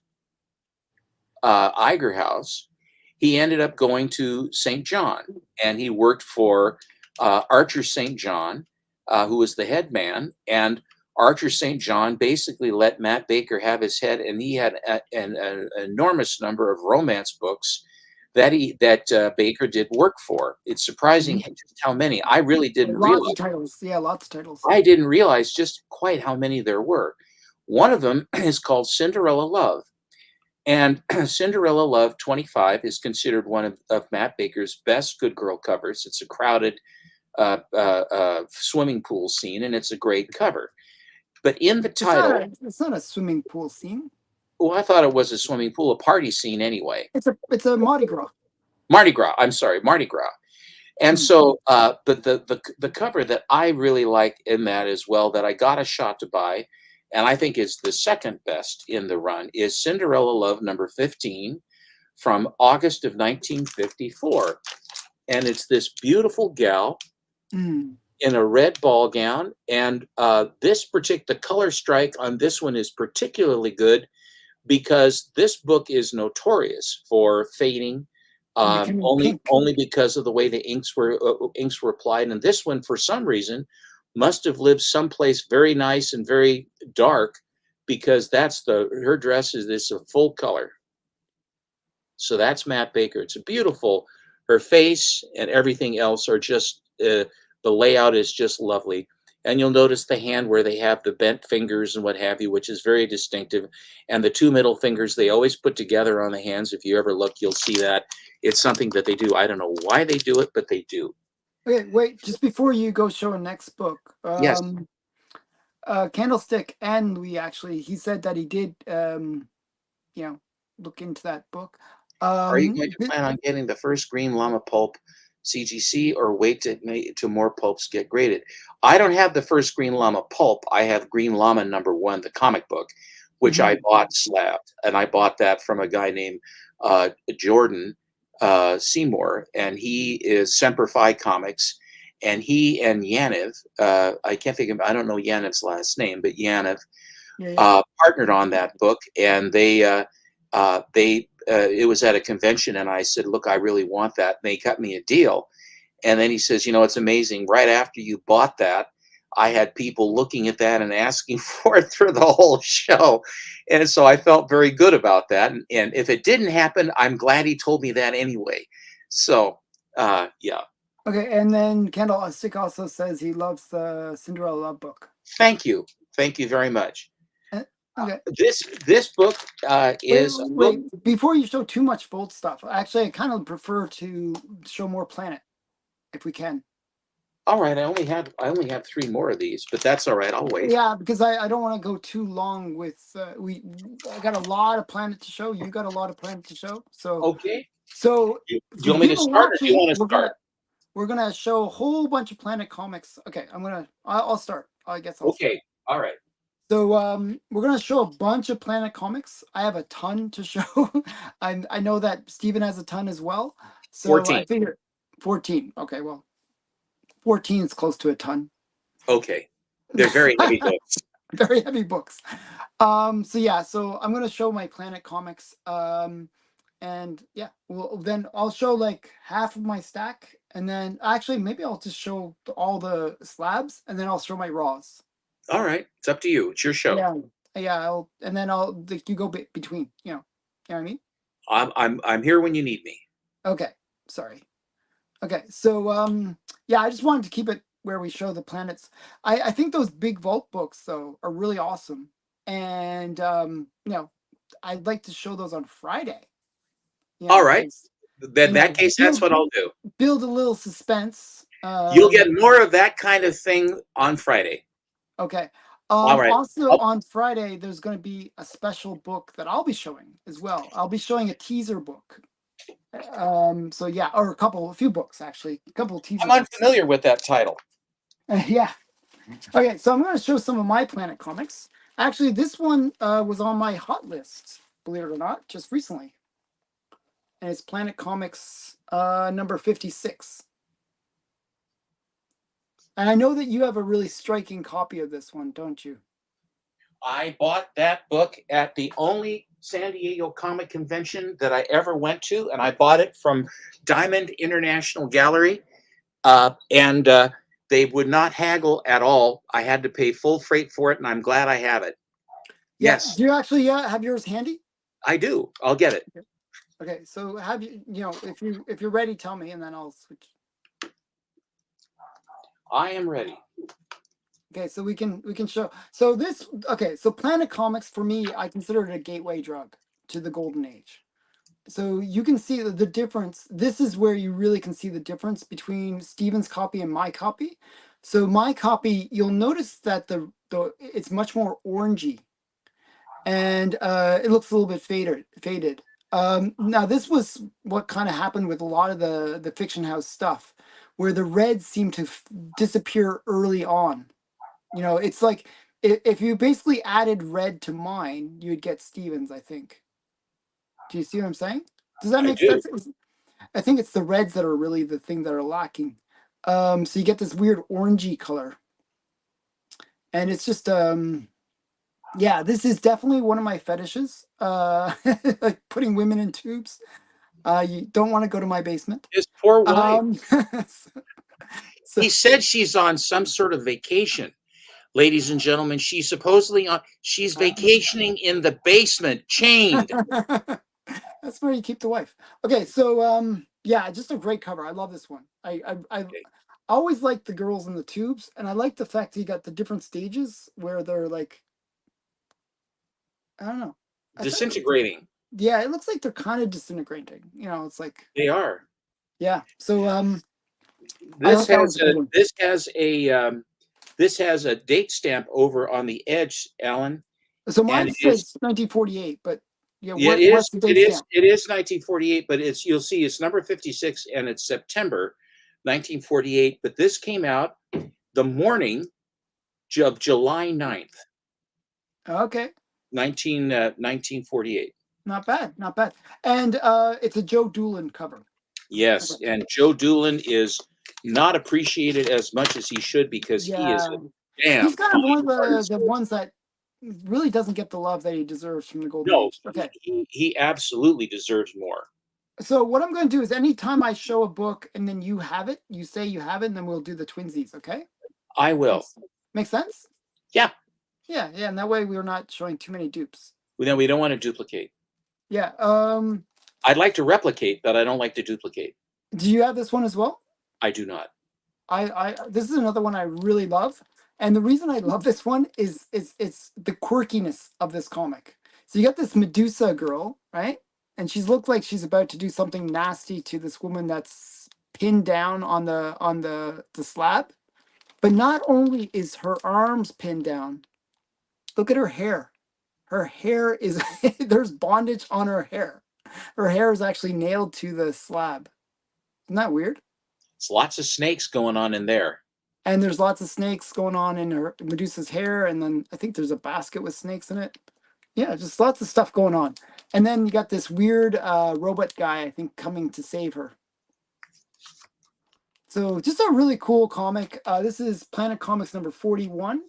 Iger House, he ended up going to St. John, and he worked for Archer St. John, who was the head man. And Archer St. John basically let Matt Baker have his head, and he had an enormous number of romance books that Baker did work for. It's surprising Mhm. just how many. I really didn't Lots realize. of titles. Yeah, lots of titles. I didn't realize just quite how many there were. One of them is called Cinderella Love. And Cinderella Love 25 is considered one of Matt Baker's best good girl covers. It's a crowded swimming pool scene, and it's a great cover. But in the title, It's not a swimming pool scene. well, I thought it was a swimming pool, a party scene anyway. It's a Mardi Gras. Mardi Gras. I'm sorry, Mardi Gras. And Mm. so, but the cover that I really like in that as well, that I got a shot to buy, and I think is the second best in the run, is Cinderella Love number 15 from August of 1954, and it's this beautiful gal Mm. in a red ball gown, and this particular color strike on this one is particularly good because this book is notorious for fading, And becoming only pink. only because of the way the inks were applied. And this one, for some reason, must have lived someplace very nice and very dark, because that's her dress is this a full color. So that's Matt Baker. It's a beautiful. Her face and everything else are just the layout is just lovely. And you'll notice the hand where they have the bent fingers and what have you, which is very distinctive. And the two middle fingers they always put together on the hands. If you ever look, you'll see that. It's something that they do. I don't know why they do it, but they do. Okay, wait, just before you go show a next book, Yes. Candlestick and Louis actually, he said that he did, you know, look into that book. Are you going to Th- plan on getting the first Green Llama pulp CGC, or wait to more pulps get graded? I don't have the first Green Llama pulp. I have Green Llama #1, the comic book, which I Mhm. bought slabbed, and I bought that from a guy named Jordan Seymour, and he is Semper Fi Comics, and he and Yaniv, I can't think of, I don't know Yaniv's last name, but Yaniv Yeah, yeah. partnered on that book, and it was at a convention, and I said, "Look, I really want that." And they cut me a deal, and then he says, "It's amazing. Right after you bought that, I had people looking at that and asking for it through the whole show," and so I felt very good about that. And if it didn't happen, I'm glad he told me that anyway. So, yeah. Okay, and then Candlestick also says he loves the Cinderella Love book. Thank you very much. Uh, Okay. This book Wait, is a book. wait. Before you show too much Volt stuff, actually, I kind of prefer to show more Planet if we can. All right, I only have three more of these, but that's all right. I'll wait. Yeah, because I don't want to go too long with I got a lot of Planet to show. You got a lot of Planet to show. Okay. So Do you for the want me to people start, or do you watching, want to start? we're gonna show a whole bunch of Planet comics. Okay, I'll start. I guess I'll start. Okay. All right. So we're gonna show a bunch of Planet comics. I have a ton to show. I know that Steven has a ton as well. So I 14. figured 14. Okay, well, 14 is close to a ton. Okay. They're very heavy books. Very heavy books. So yeah, so I'm gonna show my Planet comics. And yeah, well then I'll show like half of my stack, and then actually maybe I'll just show all the slabs, and then I'll show my raws. All right. It's up to you. It's your show. Yeah, yeah. And then I'll like you go between. You know what I mean? I'm here when you need me. Okay, sorry. Okay, so yeah, I just wanted to keep it where we show the planets. I think those big vault books though are really awesome, and I'd like to show those on Friday. All right. Because Then in that case, that's build what I'll do. build a little suspense. You'll get more of that kind of thing on Friday. Okay. All right. Also Oh, on Friday, there's going to be a special book that I'll be showing as well. I'll be showing a teaser book. So yeah, or a few books actually, a couple of teaser I'm books. unfamiliar with that title. Yeah. Okay, so I'm going to show some of my Planet comics. Actually, this one was on my hot list, believe it or not, just recently. and it's Planet Comics number 56. And I know that you have a really striking copy of this one, don't you? I bought that book at the only San Diego Comic Convention that I ever went to, and I bought it from Diamond International Gallery, and they would not haggle at all. I had to pay full freight for it, and I'm glad I have it. Yeah. Yes, Do you actually have yours handy? I do. I'll get it. Okay. Okay. So have if you're ready, tell me, and then I'll switch. I am ready. Okay, so we can show. So this okay, so Planet Comics for me, I consider it a gateway drug to the golden age. So you can see the difference. This is where you really can see the difference between Steven's copy and my copy. So my copy, you'll notice that the it's much more orangey, and it looks a little bit faded. Now this was what kind of happened with a lot of the fiction house stuff, where the reds seem to disappear early on. You know, it's like if you basically added red to mine, you'd get Stevens, I think. Do you see what I'm saying? Does that I make do. sense? I think it's the reds that are really the thing that are lacking. So you get this weird orangey color. And it's just yeah, this is definitely one of my fetishes. Like putting women in tubes. You don't want to go to my basement. His poor wife. Um so He said she's on some sort of vacation. Ladies and gentlemen, she's vacationing in the basement, chained. that's where you keep the wife. Okay, so yeah, just a great cover. I love this one. I Okay. always like the girls in the tubes, and I like the fact that you got the different stages where they're like, I don't know. I think Disintegrating. yeah, it looks like they're kind of disintegrating. You know, it's like They are. yeah. So I This thought that was has a a good one. this has a date stamp over on the edge, Alan, So and mine it is says 1948, but yeah, yeah, what's the date stamp? it is 1948, but it's you'll see it's number 56 and it's September 1948. But this came out the morning of July 9th, Okay, 1948. not bad, not bad. And it's a Joe Doolan cover. Okay. Yes, and Joe Doolin is not appreciated as much as he should because he is Yeah, a damn he's kind of one of fine the artist. ones that really doesn't get the love that he deserves from the golden No, age. Okay, he absolutely deserves more. so what I'm going to do is anytime I show a book and then you have it, you say you have it, and then we'll do the twinsies. Okay, I will. makes sense. Yeah. Yeah, yeah, and that way we're not showing too many dupes. Then we don't want to duplicate. Yeah. I'd like to replicate, but I don't like to duplicate. Do you have this one as well? I do not. I this is another one I really love, and the reason I love this one is it's the quirkiness of this comic. So you got this Medusa girl, right? And she's looked like she's about to do something nasty to this woman that's pinned down on the slab. But not only is her arms pinned down, look at her hair. Her hair is there's bondage on her hair. Her hair is actually nailed to the slab. Isn't that weird? It's lots of snakes going on in there. And there's lots of snakes going on in her Medusa's hair, and then I think there's a basket with snakes in it. Yeah, just lots of stuff going on. And then you got this weird robot guy, I think, coming to save her. So just a really cool comic. This is Planet Comics number 41.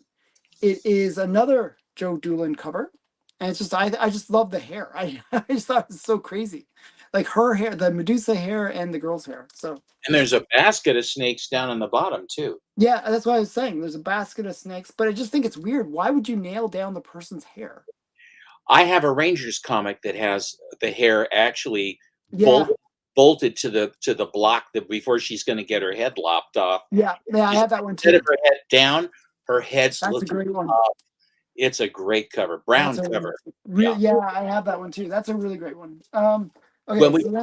It is another Joe Doolan cover. And it's just I just love the hair. I just thought it was so crazy. Like her hair, the Medusa hair and the girl's hair. So And there's a basket of snakes down on the bottom too. yeah, that's what I was saying. There's a basket of snakes, but I just think it's weird. Why would you nail down the person's hair? I have a Rangers comic that has the hair actually Yeah, bolted to the block that before she's going to get her head lopped off. yeah, yeah. I She's, have that one instead of too. her head down, her head's That's a looking great one. up. It's a great cover, That's brown a cover. real Yeah. yeah. I have that one too. That's a really great one. When Okay, we so show the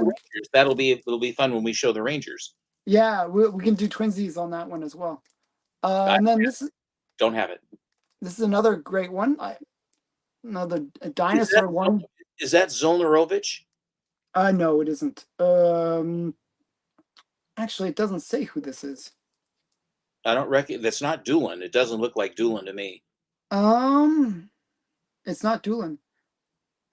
then Rangers, it'll be fun when we show the Rangers. yeah, we can do twinsies on that one as well. I And then don't have it. this is another great one. Another dinosaur one. Is that Zolnarovich? No, it isn't. Actually, it doesn't say who this is. I don't reckon that's not Doolin. It doesn't look like Doolin to me. Um, it's not Doolan.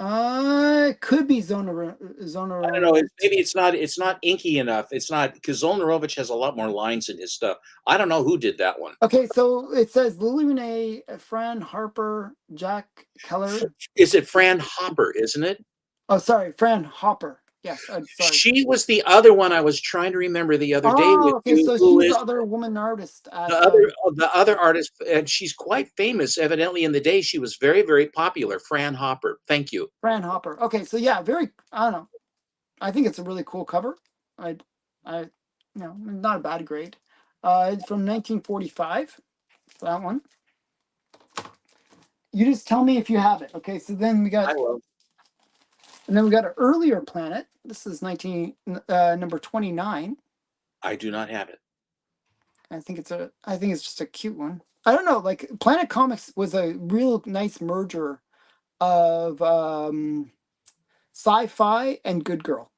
It could be I don't know. Zonarovich. Maybe it's not inky enough. It's not because Zolnarovich has a lot more lines in his stuff. I don't know who did that one. Okay, so it says Lily Renee, Fran Harper, Jack Keller. Is it Fran Hopper? Isn't it? Oh, sorry, Fran Hopper. Yes, sorry. She was the other one I was trying to remember the other day with Oh, okay, you. so Who she's the is other woman artist the at other artist? And she's quite famous. Evidently, in the day, she was very popular. Fran Hopper. Thank you. Fran Hopper. Okay, so yeah, very. I don't know. I think it's a really cool cover. I, I, not a bad grade. It's from 1945. That one. You just tell me if you have it. Okay, so then we I got, will. and then we got an earlier planet. This is number 29. I do not have it. I think it's just a cute one. I don't know. Like Planet Comics was a real nice merger of sci-fi and Good Girl.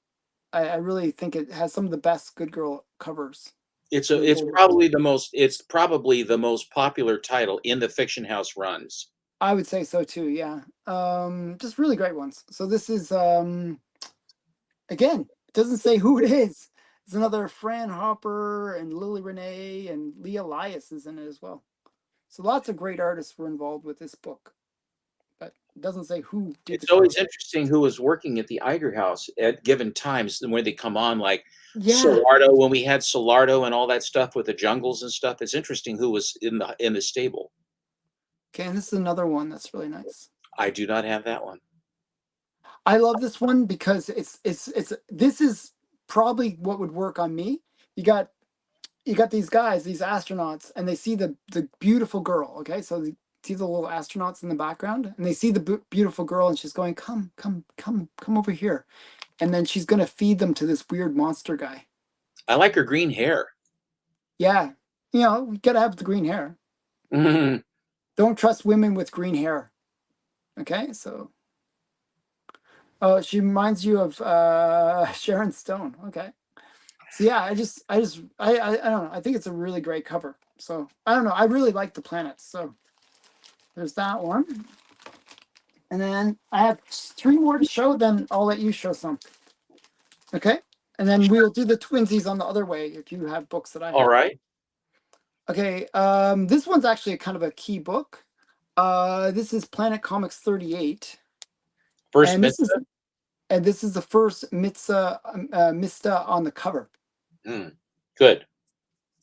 I really think it has some of the best Good Girl covers. It's probably the most popular title in the Fiction House runs. I would say so too. Yeah. Just really great ones. So this is again, it doesn't say who it is. It's another Fran Hopper and Lily Renee and Lee Elias is in it as well. So lots of great artists were involved with this book, but it doesn't say who did the It's cover. always interesting who was working at the Iger House at given times when they come on, like Yeah. Solardo, when we had Solardo and all that stuff with the jungles and stuff. It's interesting who was in the stable. Okay, and this is another one that's really nice. I do not have that one. I love this one because it's this is probably what would work on me. You got these guys, these astronauts, and they see the beautiful girl. Okay, so they see the little astronauts in the background, and they see the beautiful girl, and she's going, come over here, and then she's gonna feed them to this weird monster guy. I like her green hair. Yeah, we gotta have the green hair. Mhm. Don't trust women with green hair. Okay, so she reminds you of Sharon Stone. Okay. So yeah, I don't know. I think it's a really great cover. So I don't know. I really like the planets. So there's that one. And then I have three more to show, then I'll let you show some. Okay? And then we'll do the twinsies on the other way if you have books that I All have. right. Okay, this one's actually kind of a key book. This is Planet Comics 38. First And this is mitzvah. the first Mista on the cover. Mm, good.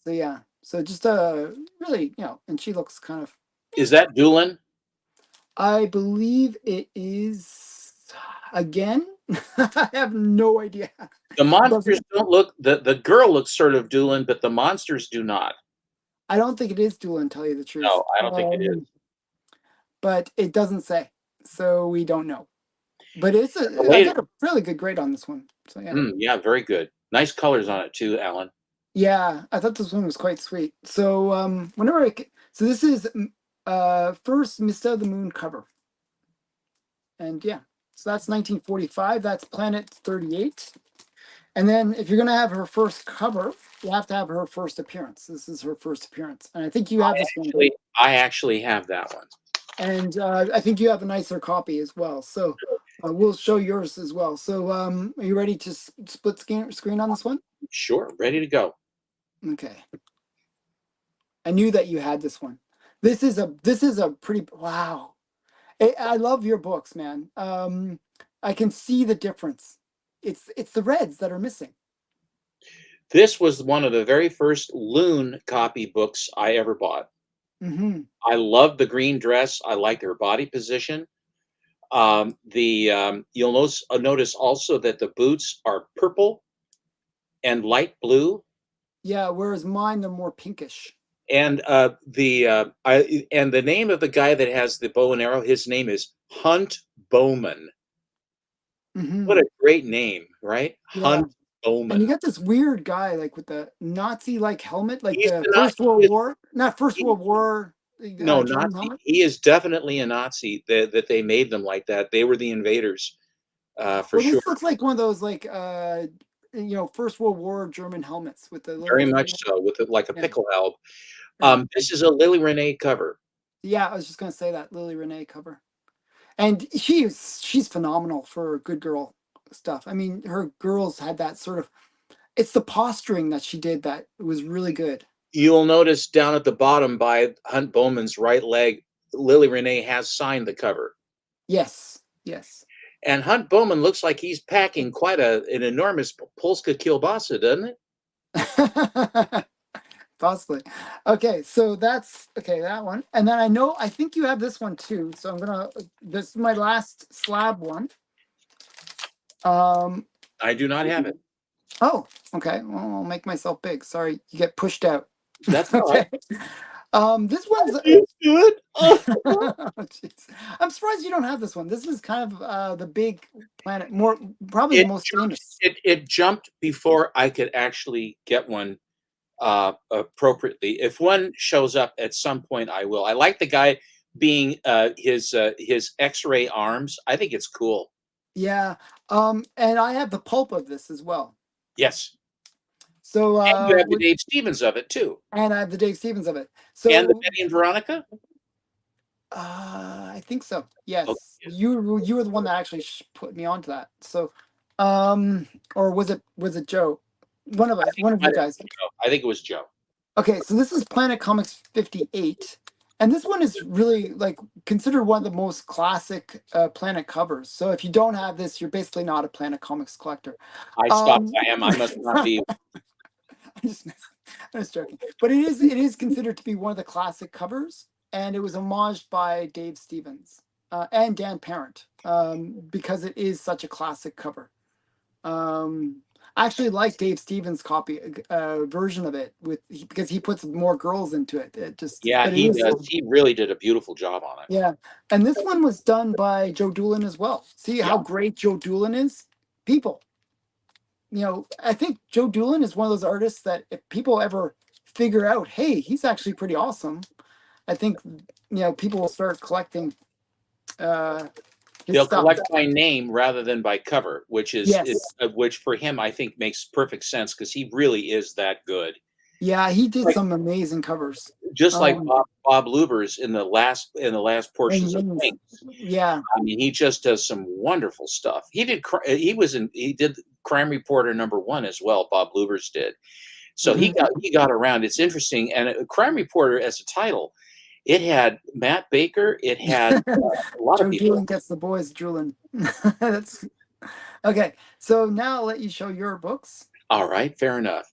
So yeah. So just a really, and she looks kind of. Is that Doolin? I believe it is again. I have no idea. The It monsters doesn't. don't look. The girl looks sort of Doolin, but the monsters do not. I don't think it is Doolin. Tell you the truth, No, I don't think it is. but it doesn't say, so we don't know. But it's The I way, got a really good grade on this one. So yeah, yeah, very good. Nice colors on it too, Alan. yeah, I thought this one was quite sweet. So so this is first Mista of the Moon cover, and yeah, so that's 1945. That's Planet 38. And then if you're going to have her first cover, you have to have her first appearance. This is her first appearance. And I think you have this one. I actually have that one. And I think you have a nicer copy as well. So we'll show yours as well. So are you ready to split screen on this one? Sure, ready to go. Okay. I knew that you had this one. This is a pretty, wow. I love your books, man. I can see the difference. It's the reds that are missing. This was one of the very first Loon copy books I ever bought. Mm-hmm. I love the green dress. I like her body position. You'll notice also that the boots are purple and light blue, Yeah, whereas mine, they're more pinkish. and the name of the guy that has the bow and arrow, his name is Hunt Bowman. Mm-hmm. What a great name, right? Yeah. Hunt And you Bowman. got this weird guy like with the Nazi like helmet, like He's the the not. First World War, not First He, World War no, German Nazi. helmet. He is definitely a Nazi. That they made them like that. They were the invaders, for Well, sure. this looks like one of those like First World War German helmets with the little Very much so, with it like a yeah, pickle helm. yeah. This is a Lily Renee cover. Yeah, I was just gonna say that Lily Renee cover. And she's phenomenal for good girl stuff. I mean, her girls had that sort of, it's the posturing that she did that was really good. You'll notice down at the bottom by Hunt Bowman's right leg, Lily Renee has signed the cover. Yes, yes. And Hunt Bowman looks like he's packing quite an enormous Polska kielbasa, doesn't it? Possibly. Okay, so that's okay, that one. And then I think you have this one too. So I'm gonna, this is my last slab one. Um, I do not have it. oh, okay. Well, I'll make myself big. Sorry, you get pushed out. That's all right. Okay. This one's It's good. Oh. oh, jeez. I'm surprised you don't have this one. This is kind of the big planet, more probably the It most jumped, famous. it jumped before I could actually get one appropriately. If one shows up at some point, I will. I like the guy being his X-ray arms. I think it's cool. Yeah. And I have the pulp of this as well. Yes. So And you have the Dave Stevens of it too. and I have the Dave Stevens of it. And the So Betty and Veronica? I think so. Oh, Yes. yeah. You were the one that actually put me onto that. So or was it Joe? One of us, one of you guys. I think it was Joe. Okay, so this is Planet Comics 58. And this one is really like considered one of the most classic Planet covers. So if you don't have this, you're basically not a Planet Comics collector. I stopped. I am. I must not be. I'm just, I'm just joking. But it is considered to be one of the classic covers, and it was homaged by Dave Stevens and Dan Parent because it is such a classic cover. I actually like Dave Stevens' copy version of it because he puts more girls into it. It just, Yeah, but it he is, does. He really did a beautiful job on it. yeah. And this one was done by Joe Doolin as well. See Yeah. how great Joe Doolin is, people. I think Joe Doolin is one of those artists that if people ever figure out, hey, he's actually pretty awesome, I think people will start collecting his They'll stuff. collect by name rather than by cover, which Yes. which for him I think makes perfect sense because he really is that good. Yeah, he did Like, some amazing covers. just like Um, Bob Lubers in the last portions of and Wings. yeah, I mean, he just does some wonderful stuff. He did Crime Reporter #1 as well. Bob Lubers did. So mhm. he got around. It's interesting. And Crime Reporter as a title, it had Matt Baker. It had a lot of Joe people. Doolin gets the boys drooling. That's okay. So now I'll let you show your books. All right, fair enough.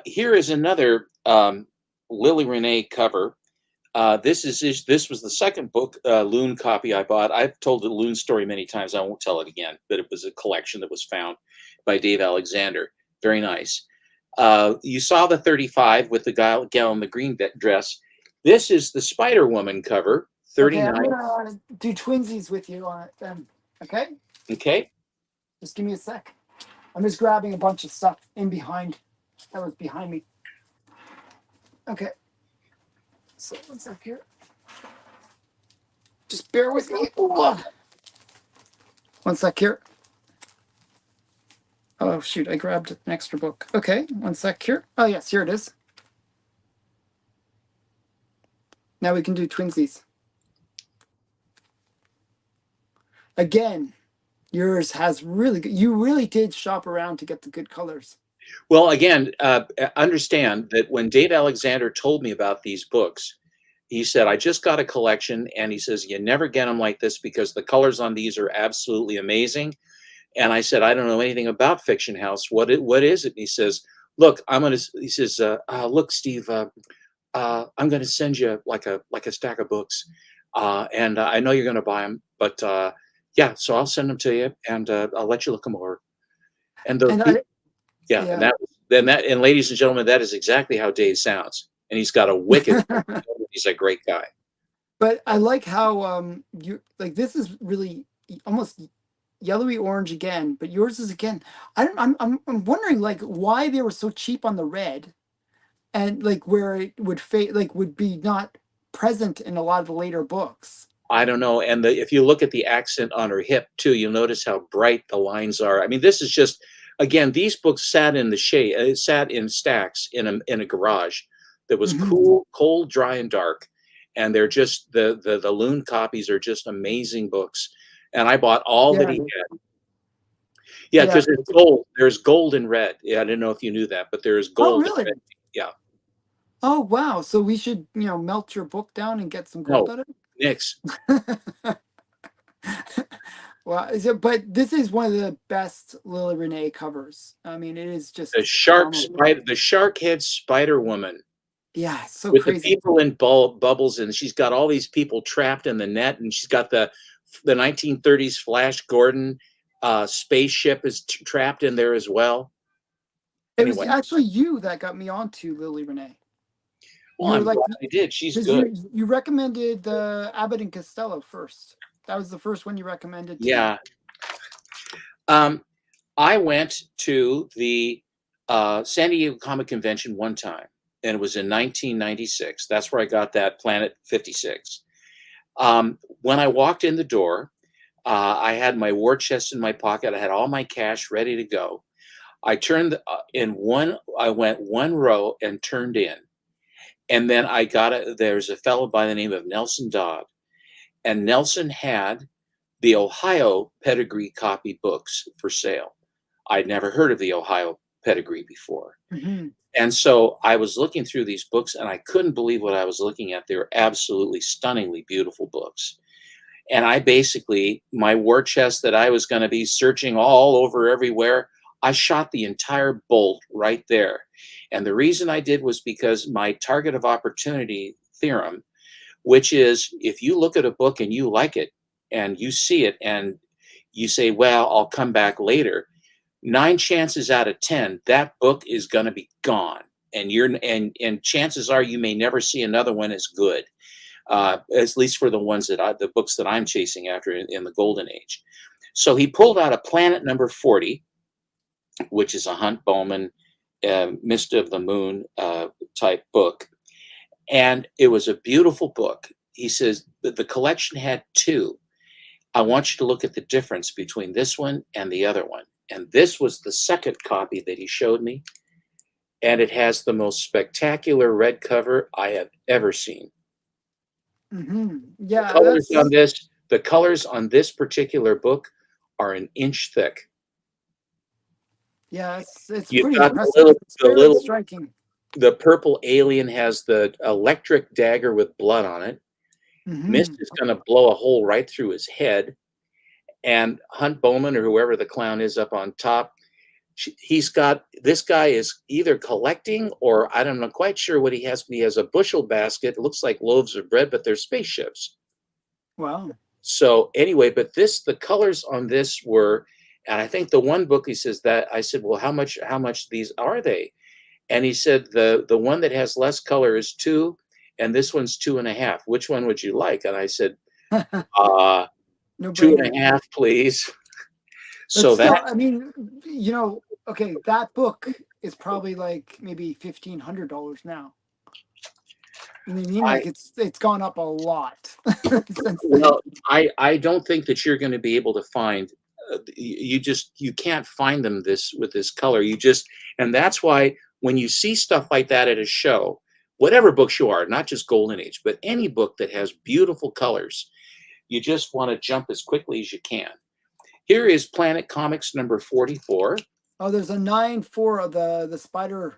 Here is another Lily Renee cover. This was the second book Loon copy I bought. I've told the Loon story many times. I won't tell it again. But it was a collection that was found by Dave Alexander. Very nice. You saw the 35 with the gal in the green dress. This is the Spider Woman cover. Okay, I'm 39. gonna do twinsies with you on it then. Okay, Okay. just give me a sec. I'm just grabbing a bunch of stuff in behind. That was behind me. Okay. So one sec here. Just bear with me. Ooh. One sec here. Oh shoot, I grabbed an extra book. Okay, one sec here. Oh yes, here it is. Now we can do twinsies. Again, yours has really good, you really did shop around to get the good colors. Well, again, understand that when Dave Alexander told me about these books, he said, I just got a collection. And he says, you never get them like this because the colors on these are absolutely amazing. And I said, I don't know anything about Fiction House. What is it? And he says, look, look, Steve, I'm going to send you like a stack of books. And I know you're going to buy them, but yeah, so I'll send them to you and I'll let you look them over. And And I, yeah, yeah. and ladies and gentlemen, that is exactly how Dave sounds. And he's got a wicked, he's a great guy. But I like how you like this is really almost yellowy orange again, but yours is again. I'm wondering like why they were so cheap on the red, and like where it would fade like would be not present in a lot of the later books. I don't know. And if you look at the accent on her hip too, you'll notice how bright the lines are. I mean, this is just, again, these books sat in the shade, sat in stacks in a garage that was Mhm. cool, cold, dry, and dark. and they're just the loan copies are just amazing books. And I bought all that Yeah, he had. Yeah, yeah. because there's gold. There's gold and red. Yeah, I didn't know if you knew that, but there is Oh, gold and red. really? Yeah. Oh, wow. So we should, melt your book down and get some gold No, out of Nix. it? Well, but this is one of the best Lily Renee covers. I mean, it is The just shark phenomenal. spider, the shark head Spider Woman Yeah, it's so with the crazy. people in bubbles, and she's got all these people trapped in the net, and she's got the 1930s Flash Gordon spaceship is trapped in there as well. It was Anyway, actually you that got me onto Lily Renee. well, You were I'm like, glad I did. She's because good. you recommended the Abbott and Costello first. That was the first one you recommended to me. Yeah. Um, I went to the San Diego Comic Convention one time, and it was in 1996. That's where I got that Planet 56. When I walked in the door, I had my war chest in my pocket. I had all my cash ready to go. I turned in one. I went one row and turned in, and then I got a. There's a fellow by the name of Nelson Dodd, and Nelson had the Ohio pedigree copy books for sale. I'd never heard of the Ohio pedigree before. Hmm. And so I was looking through these books and I couldn't believe what I was looking at. They were absolutely stunningly beautiful books. And I basically, my war chest that I was going to be searching all over everywhere, I shot the entire bolt right there. And the reason I did was because my target of opportunity theorem, which is if you look at a book and you like it and you see it and you say, well, I'll come back later, 9 chances out of 10, that book is going to be gone. And chances are you may never see another one as good, at least for the ones the books that I'm chasing after in the golden age. So he pulled out a Planet Number 40, which is a Hunt Bowman, Mist of the Moon type book, and it was a beautiful book. He says that the collection had two. I want you to look at the difference between this one and the other one. And this was the second copy that he showed me. And it has the most spectacular red cover I have ever seen. Hmm. The Yeah, colors on that's this, the colors on this particular book are an inch thick. yeah, it's You've pretty got impressive. It's the very little, striking. the purple alien has the electric dagger with blood on it. Mist Hmm. is going to blow a hole right through his head. And Hunt Bowman or whoever the clown is up on top, he's got this guy is either collecting or I don't know quite sure what he has. He has a bushel basket. It looks like loaves of bread, but they're spaceships. Wow. So anyway, but the colors on this were, and I think the one book he says that I said, well, how much these are they? And he said the one that has less color is 2, and this one's 2.5. Which one would you like? And I said, uh, No two brainer. and a half, please. But So still, that I mean, okay, that book is probably like maybe $1,500 now. You know what I mean? I Like it's gone up a lot since then. well, I don't think that you're going to be able to find. You can't find them this with this color. And that's why when you see stuff like that at a show, whatever books you are, not just Golden Age, but any book that has beautiful colors, you just want to jump as quickly as you can. Here is Planet Comics number 44. Oh, there's a 9.4 of the Spider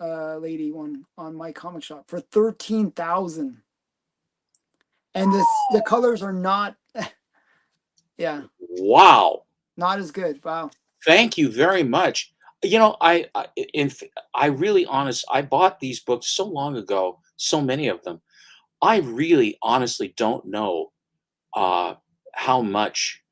lady one on my comic shop for 13,000. And the colors are not yeah, Wow. not as good. Wow. Thank you very much. I really honest. I bought these books so long ago, so many of them. I really honestly don't know uh, how much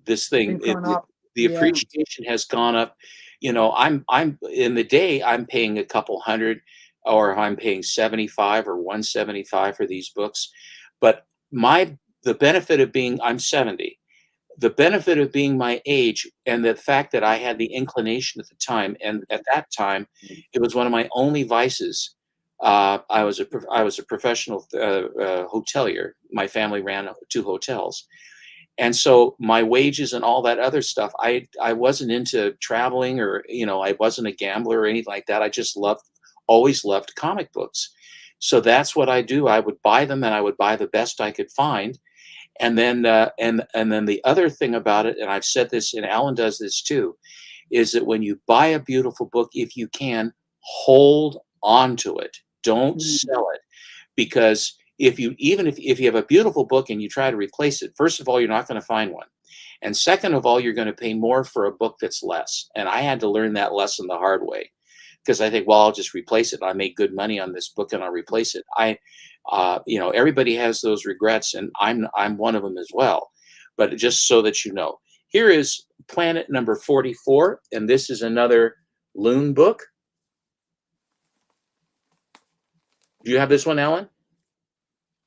this thing They've gone up. the Yeah. appreciation has gone up. I'm in the day I'm paying a couple hundred, or I'm paying 75 or 175 for these books. But the benefit of being I'm 70, the benefit of being my age and the fact that I had the inclination at the time, and at that time, it was one of my only vices. I was a professional hotelier. My family ran 2 hotels, and so my wages and all that other stuff. I wasn't into traveling, or I wasn't a gambler or anything like that. I just always loved comic books. So that's what I do. I would buy them, and I would buy the best I could find. And then and then the other thing about it, and I've said this, and Alan does this too, is that when you buy a beautiful book, if you can, hold on to it. Don't Mm. sell it, because if you even if you have a beautiful book and you try to replace it, first of all, you're not going to find one. And second of all, you're going to pay more for a book that's less. And I had to learn that lesson the hard way, because I think, well, I'll just replace it. I make good money on this book, and I'll replace it. Everybody has those regrets, and I'm one of them as well. But just so that you know, here is Planet number 44, and this is another Loon book. Do you have this one, Alan?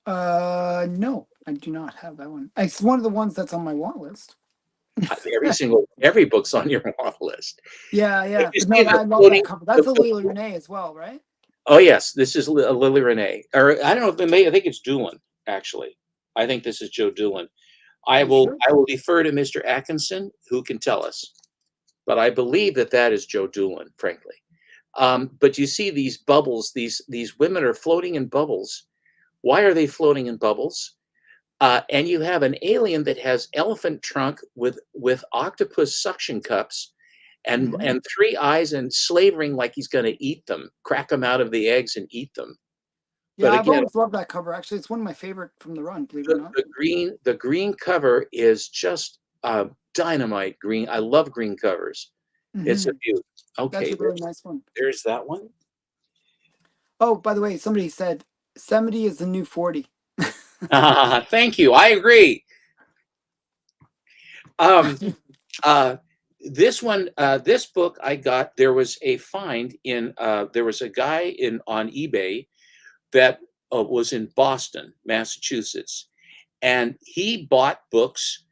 No, I do not have that one. It's one of the ones that's on my want list. Every book's on your want list. Yeah, But yeah. you But see no, the I love that floating, cover. That's a Lily the Renee as well, right? oh yes, this is Lily Renee, or I don't know if it may. I think it's Doolin actually. I think this is Joe Doolin. Are you sure? I will defer to Mr. Atkinson, who can tell us, but I believe that that is Joe Doolin, frankly. But you see these bubbles. These women are floating in bubbles. Why are they floating in bubbles? And you have an alien that has elephant trunk with octopus suction cups Mm-hmm. and three eyes and slavering like he's going to eat them, crack them out of the eggs and eat them. Yeah, But I've again, always loved that cover. Actually, it's one of my favorite from the run, believe it or not. the green cover is just dynamite green. I love green covers. It's a Mm-hmm. beaut. That's Okay, a really nice one. there's that one. Oh, by the way, somebody said 70 is the new 40. Thank you. I agree. Um, uh, this one, this book I got. There was a find in. There was a guy in on eBay that was in Boston, Massachusetts, and he bought books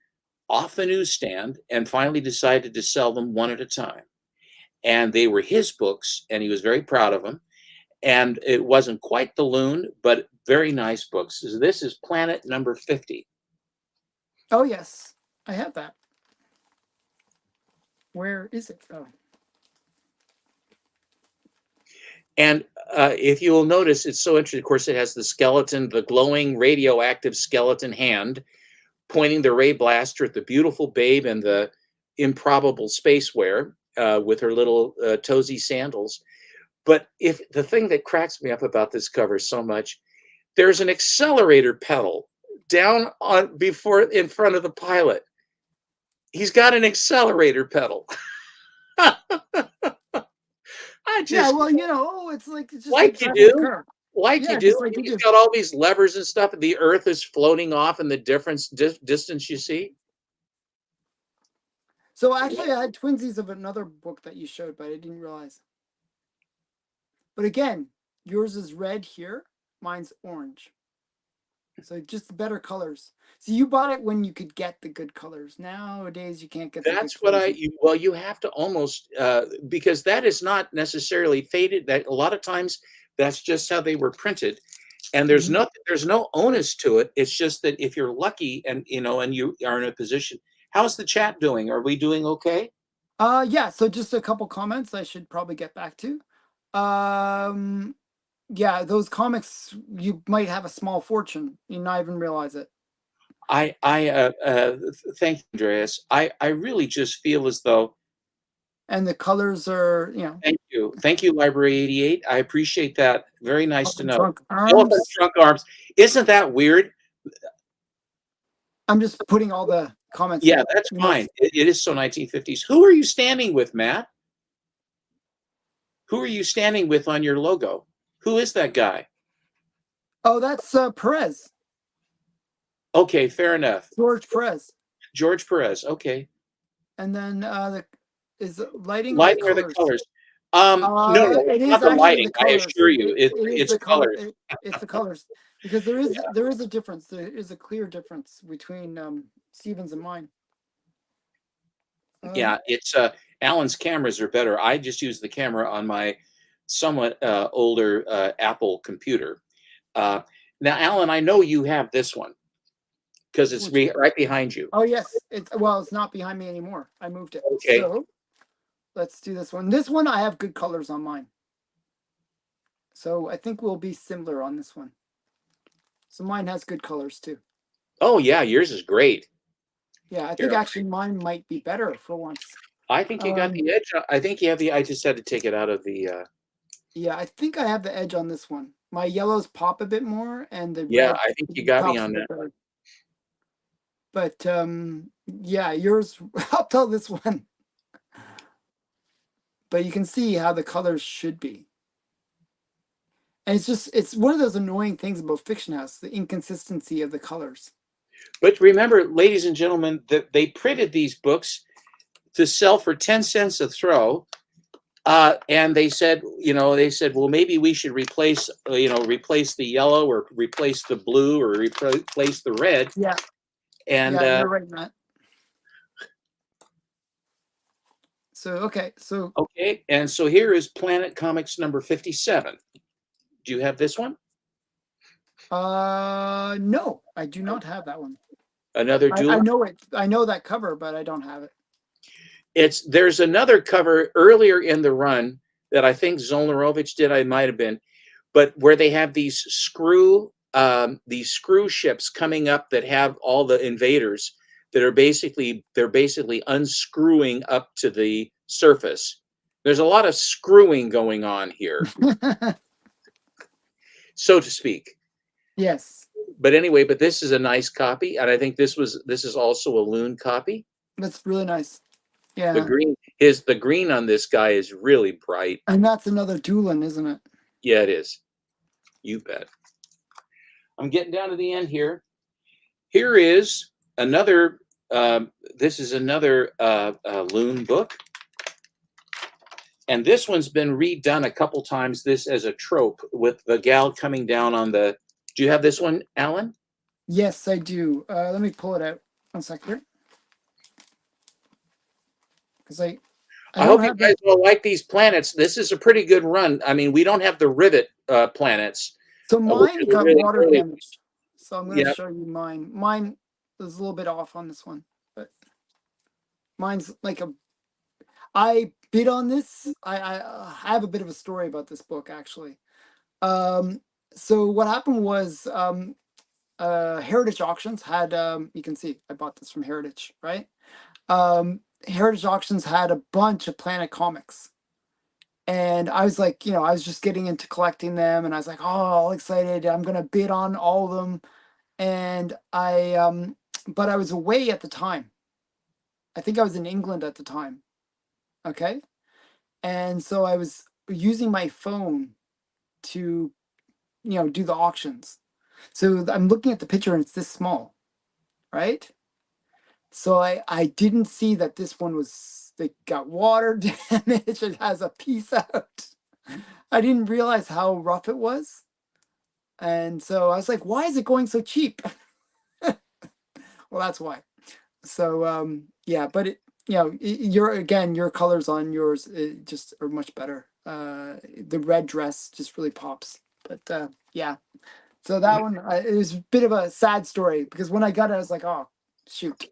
off the newsstand and finally decided to sell them one at a time. And they were his books, and he was very proud of them. And it wasn't quite the Loon, but very nice books. So this is Planet number 50. Oh, yes, I have that. Where is it? Oh, And if you will notice, it's so interesting. Of course, it has the skeleton, the glowing radioactive skeleton hand pointing the ray blaster at the beautiful babe and the improbable space wear with her little toesy sandals. But if the thing that cracks me up about this cover so much, there's an accelerator pedal down on before in front of the pilot. He's got an accelerator pedal. I yeah. just Well, oh, it's just like like you driving a do, car. like you Yeah, do. just like you He's do. got all these levers and stuff, and the Earth is floating off in the difference distance you see. So actually, I had twinsies of another book that you showed, but I didn't realize. But again, yours is red here, mine's orange. So just better colors. So you bought it when you could get the good colors. Nowadays, you can't get the good That's what colors. well, you have to almost because that is not necessarily faded. That a lot of times that's just how they were printed, and Mm-hmm. there's no onus to it. It's just that if you're lucky and and you are in a position. How's the chat doing? Are we doing okay? Yeah, so just a couple comments I should probably get back to. Um, yeah, those comics, you might have a small fortune. You not even realize it. Thank you, Andreas. I really just feel as though. And the colors are, Thank you, Library 88. I appreciate that. Very nice to elephant know. trunk Elephant arms. trunk arms. Isn't that weird? I'm just putting all the comments Yeah, that, that's fine. It is so 1950s. Who are you standing with, Matt? Who are you standing with on your logo? Who is that guy? Oh, that's Perez, Okay, fair enough. George Perez. George Perez. Okay. And then is it lighting or the Lighting or the colors? colors? No, no, It it's is not the actually lighting. the I colors. assure you, It is it's the color. colors. It's the colors because Yeah, there is a difference. There is a clear difference between Stevens and mine. yeah. It's Alan's cameras are better. I just use the camera on my somewhat older Apple computer. Uh, now, Alan, I know you have this one because it's Which right behind you. Oh yes, it's not behind me anymore. I moved it. Okay. So let's do this one. This one I have good colors on mine. So I think we'll be similar on this one. So mine has good colors too. Oh yeah, yours is great. Yeah, I Here, think actually mine might be better for once. I think you got the Um, edge. I think you have the. I just had to take it out of the. yeah, I think I have the edge on this one. My yellows pop a bit more, and the Yeah, red I think you got me pops a on bit that. better. But yeah, yours up till this one. But you can see how the colors should be. And it's one of those annoying things about Fiction House, the inconsistency of the colors. But remember, ladies and gentlemen, that they printed these books to sell for 10 cents a throw. And they said, well, maybe we should replace the yellow or replace the blue or replace the red. Yeah, And yeah, you're right, Matt. So okay, so okay, and so here is Planet Comics number 57. Do you have this one? no, I do not have that one. Another I jeweler? know it. I know that cover, but I don't have it. There's another cover earlier in the run that I think Zolnarovich did. I might have been, but where they have these screw ships coming up that have all the invaders that are they're basically unscrewing up to the surface. There's a lot of screwing going on here, so to speak. Yes, But anyway, but this is a nice copy, and I think this is also a Loon copy. that's really nice. The Yeah, green the green on this guy is really bright. and that's another Doolin, isn't it? Yeah, it is. You bet. I'm getting down to the end here. Here is another. This is another Loon book, and this one's been redone a couple times. This as a trope with the gal coming down on the. Do you have this one, Alan? Yes, I do. Let me pull it out. 1 second here, because I I don't hope you have guys the. will like these planets. This is a pretty good run. I mean, we don't have the rivet planets, So which mine are the got really water early. damage. So I'm gonna Yeah, show you mine. Mine is a little bit off on this one, but mine's like a. I bid on this. I have a bit of a story about this book actually. Um, so what happened was Heritage Auctions had you can see I bought this from Heritage, right? Heritage Auctions had a bunch of Planet comics. And I was like, I was just getting into collecting them and I was like, oh, all excited. I'm gonna bid on all of them. And but I was away at the time. I think I was in England at the time. Okay. And so I was using my phone to, do the auctions. So I'm looking at the picture and it's this small, right? So I didn't see that this one was they got water damage. It has a piece out. I didn't realize how rough it was. And so I was like, why is it going so cheap? Well, that's why. So yeah, but your colors on yours just are much better. The red dress just really pops. But yeah. So that one it was a bit of a sad story because when I got it I was like, oh, shoot.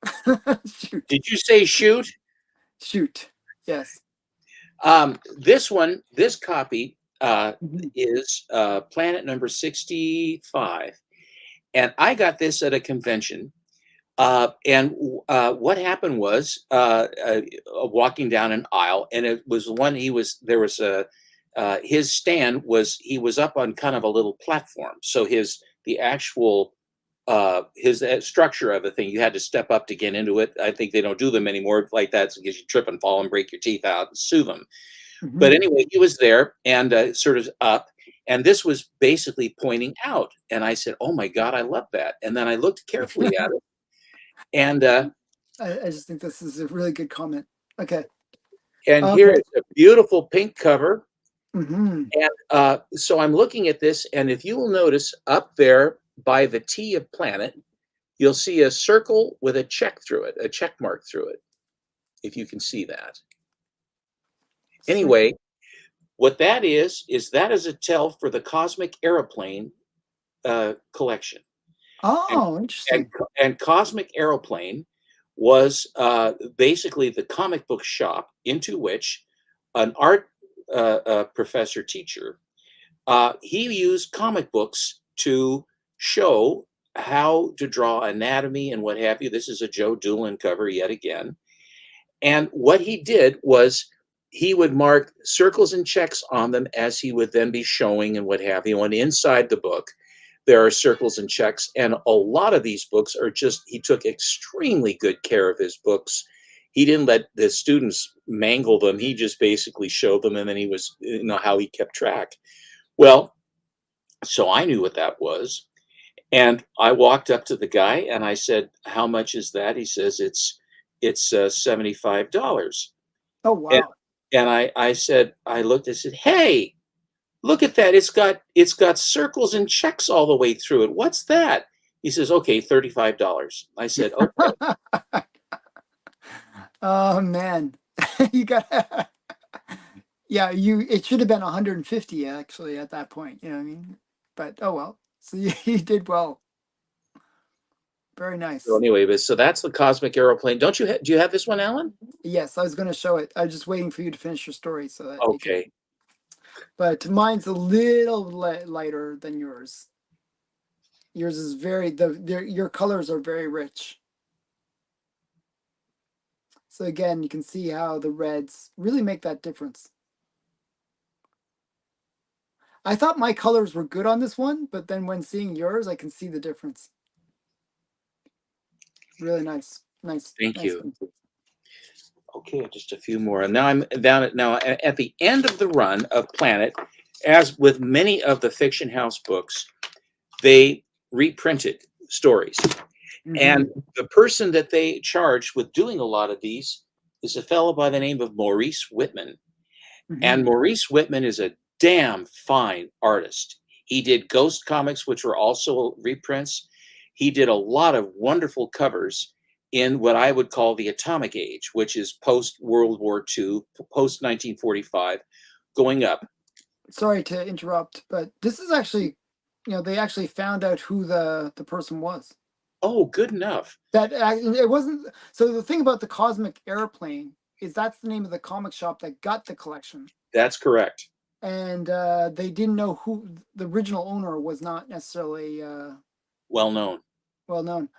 Shoot. did you say shoot? Shoot. Yes. This copy Mhm. is Planet number 65, and I got this at a convention. And what happened was walking down an aisle, and it was one he was there was a his stand was he was up on kind of a little platform, so the actual his structure of the thing you had to step up to get into it. I think they don't do them anymore like that because you trip and fall and break your teeth out and sue them. But Mhm. anyway, he was there and sort of up, and this was basically pointing out. And I said, "Oh my God, I love that!" And then I looked carefully at it, and I just think this is a really good comment. Okay. here Okay. it's a beautiful pink cover. Hmm. And so I'm looking at this, and if you will notice up there by the T of planet, you'll see a circle with a check through it, a check mark through it, if you can see that. Anyway, what that is a tell for the Cosmic Aeroplane collection. And, Oh, and, interesting. and Cosmic Aeroplane was basically the comic book shop into which an art professor teacher He used comic books to show how to draw anatomy and what have you. This is a Joe Doolin cover yet again. And what he did was he would mark circles and checks on them as he would then be showing and what have you. And inside the book, there are circles and checks. And a lot of these books are just, he took extremely good care of his books. He didn't let the students mangle them. He just basically showed them, and then he was, how he kept track. Well, so I knew what that was. And I walked up to the guy and I said, "How much is that?" He says, "It's $75." Oh And wow. I said, I looked, I said, "Hey, look at that. It's got circles and checks all the way through it. What's that?" He says, "Okay, $35." I said, "Okay." Oh man. You got yeah, it should have been 150 actually at that point, you know what I mean? But oh well. So you did well. Very So nice. anyway, so that's the cosmic aeroplane. Do you have this one, Alan? Yes, I was going to show it. I was just waiting for you to finish your story so that you could. Okay. But mine's a little lighter than yours. Yours is very your colors are very rich. So again, you can see how the reds really make that difference. I thought my colors were good on this one, but then when seeing yours, I can see the difference. Really nice, nice, Thank nice. you. Okay, just a few more. And now I'm down at the end of the run of Planet, as with many of the Fiction House books, they reprinted stories. Mm-hmm. And the person that they charged with doing a lot of these is a fellow by the name of Maurice Whitman. And Mm-hmm. Maurice Whitman is a damn fine artist. He did Ghost comics, which were also reprints. He did a lot of wonderful covers in what I would call the Atomic Age, which is post World War II, post 1945, going up. Sorry to interrupt, but this is actually, they actually found out who the person was. Oh, good enough. That it wasn't. So the thing about the Cosmic Airplane is that's the name of the comic shop that got the collection, That's correct. and they didn't know who the original owner was. Not necessarily Well known. well known.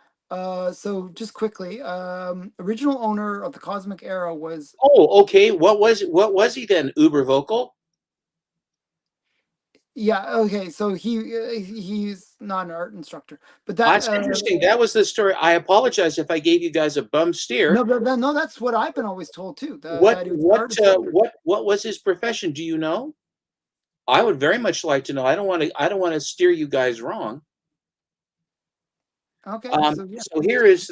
So just quickly, original owner of the Cosmic Era was. Oh, okay. What was he then? Uber vocal? Yeah, okay. So he's not an art instructor, but that That's interesting. That was the story. I apologize if I gave you guys a bum steer. no, no, that's what I've been always told too. What That he was an what art instructor. what was his profession? Do you know? I would very much like to know. I don't want to steer you guys wrong. Okay, so yeah, So here is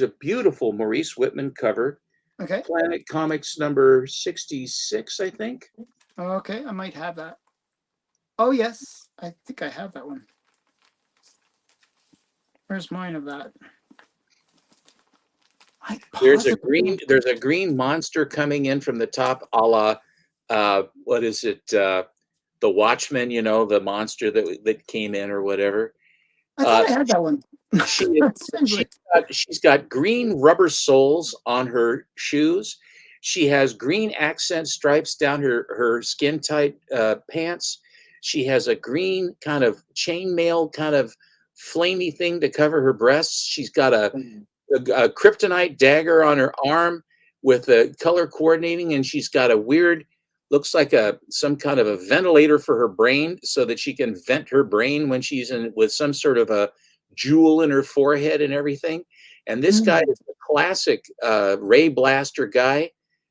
a beautiful Maurice Whitman cover, okay, Planet Comics number 66, I think. okay, I might have that. Oh yes, I think I have that one. Where's mine of that? I There's a possibly. green monster coming in from the top, a la what is it? The Watchmen, the monster that came in or whatever. I thought Uh, I had that one. she is Strangely. she's got green rubber soles on her shoes. She has green accent stripes down her skin tight pants. She has a green kind of chainmail kind of flamey thing to cover her breasts. She's got a kryptonite dagger on her arm with the color coordinating, and she's got a weird, looks like some kind of a ventilator for her brain so that she can vent her brain when she's in with some sort of a jewel in her forehead and everything. And this guy Mm. is the classic ray blaster guy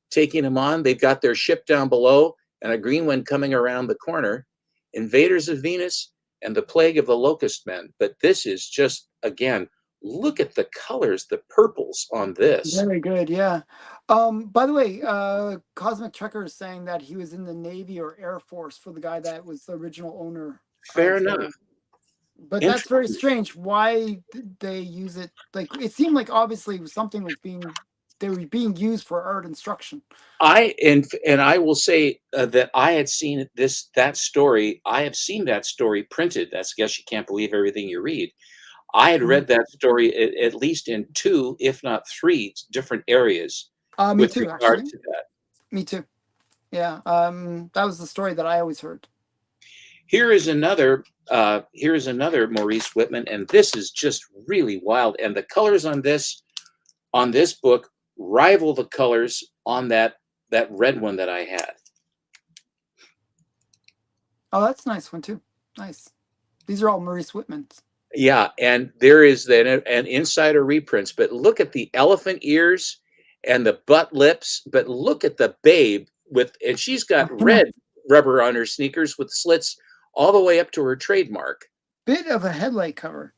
taking him on. They've got their ship down below and a green one coming around the corner. Invaders of Venus and the Plague of the Locust Men. But this is just, again, look at the colors, the purples on this. Very good, yeah. By the way, Cosmic Trekker is saying that he was in the Navy or Air Force for the guy that was the original owner Fair of. enough. But that's very Interesting. strange. Why did they use it? Like it seemed like obviously something was being they were being used for art instruction. And I will say that I had seen that story. I have seen that story printed. That's, I guess you can't believe everything you read. I had Mhm. read that story at least in two, if not three, different areas Me with too, regard actually. to that. Me too. Yeah. That was the story that I always heard. Here is another. Here is another Maurice Whitman, and this is just really wild. And the colors on this book rival the colors on that red one that I had. Oh, that's a nice one too. Nice. These are all Maurice Whitman's. Yeah, and there is then an insider reprints, but look at the elephant ears and the butt lips, but look at the babe and she's got red rubber on her sneakers with slits all the way up to her trademark. Bit of a headlight cover.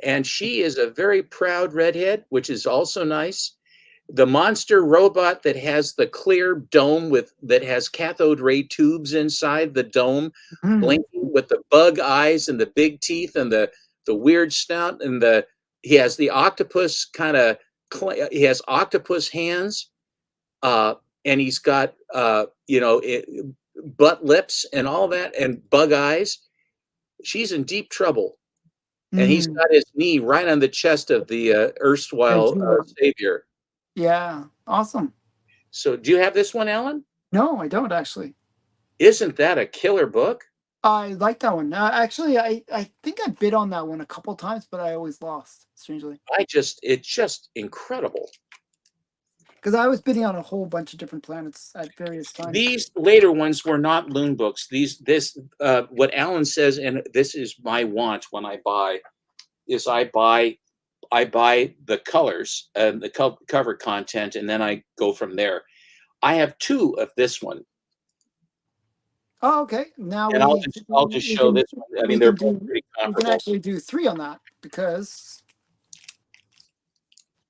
And she is a very proud redhead, which is also nice. The monster robot that has the clear dome that has cathode ray tubes inside the dome, blinking with the bug eyes and the big teeth and the weird snout, and he has the octopus he has octopus hands, and he's got butt lips and all that and bug eyes. She's in deep trouble. And he's got his knee right on the chest of the erstwhile savior. Yeah, awesome. So do you have this one, Alan? No, I don't actually. Isn't that a killer book? I like that one. Actually, I think I bid on that one a couple times, but I always lost, strangely. It's just incredible. Because I was bidding on a whole bunch of different planets at various times. These later ones were not loon books. What Alan says, and this is my want when I buy, is I buy the colors and the cover content, and then I go from there. I have 2 of this one. Oh, okay. Now and I'll just show this one. I mean, they're both pretty comparable. We can actually do 3 on that because.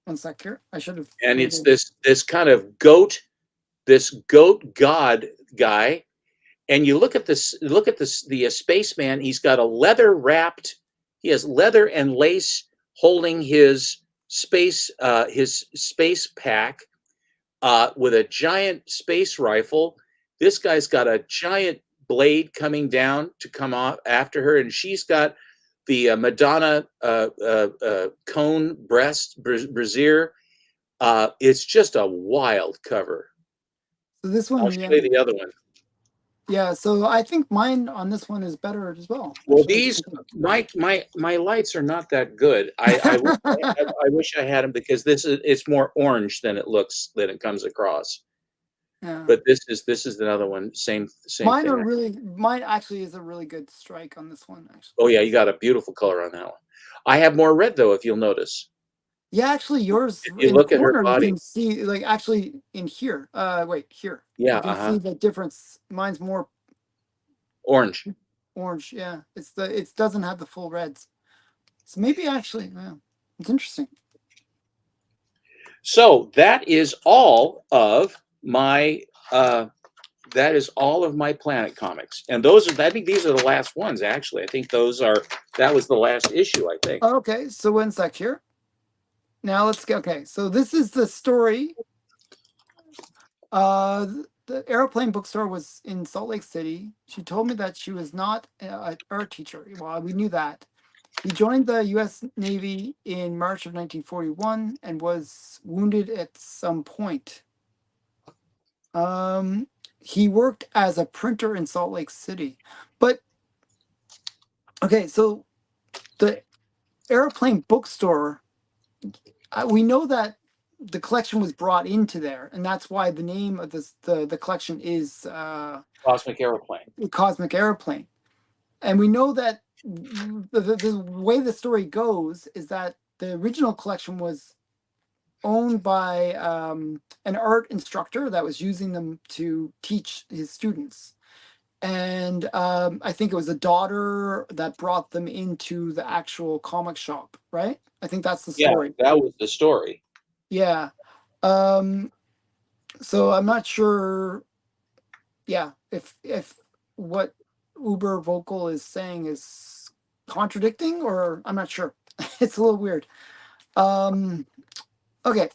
One sec here. I should have. And it's this kind of goat god guy, and you look at this. Look at this. The spaceman. He's got a leather wrapped. He has leather and lace holding his space pack with a giant space rifle. This guy's got a giant blade coming down to come off after her, and she's got the Madonna cone breast brassiere. It's just a wild cover. So this one, I'll show you the other one. Yeah, so I think mine on this one is better as well. Well, these my lights are not that good. I wish I had them, because it's more orange than it comes across. Yeah. But this is another one. Same mine thing. Mine actually is a really good strike on this one. Actually. Oh yeah, you got a beautiful color on that one. I have more red though, if you'll notice. Yeah, actually, yours. If you look at her body, you can see like actually in here. Wait, here. Yeah, you can see the difference. Mine's more orange. Orange, yeah. It doesn't have the full reds. So maybe actually, yeah, it's interesting. So that is all of my Planet comics, and I think these are the last ones. Actually, I think that was the last issue, I think. Okay, so one sec here. Now let's go. Okay, so this is the story. The Airplane bookstore was in Salt Lake City. She told me that she was not an art teacher. Well, we knew that. He joined the U.S. Navy in March of 1941 and was wounded at some point. He worked as a printer in Salt Lake City. But, okay, so the Airplane bookstore, we know that the collection was brought into there, and that's why the name of the collection is Cosmic Airplane. Cosmic Airplane. And we know that the way the story goes is that the original collection was owned by an art instructor that was using them to teach his students. And I think it was a daughter that brought them into the actual comic shop, right? I think that's the story. Yeah, that was the story. Yeah. So I'm not sure. Yeah, if what Uber Vocal is saying is contradicting, or I'm not sure. It's a little weird. Okay.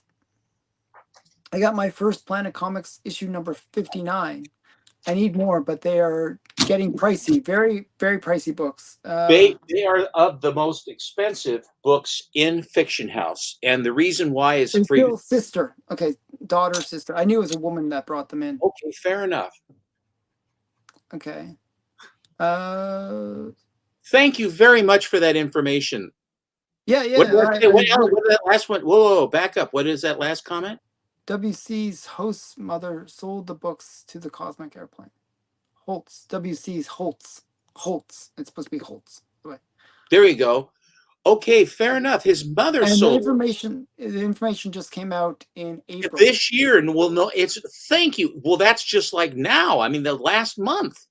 I got my first Planet Comics issue number 59. I need more, but they are getting pricey. Very, very pricey books. They are of the most expensive books in Fiction House, and the reason why is still sister. Okay, daughter, sister. I knew it was a woman that brought them in. Okay, fair enough. Okay. Uh, Thank you very much for that information. yeah, What yeah. did I say? I What did that last one? Whoa, whoa, back up. What is that last comment? WC's host's mother sold the books to the Cosmic Airplane. Holtz. WC's Holtz. Holtz. It's supposed to be Holtz. Right. There you go. Okay, fair enough. His mother And sold the information just came out in it April. this year, and we'll know it's thank you. Well, that's just like now. I mean, the last month.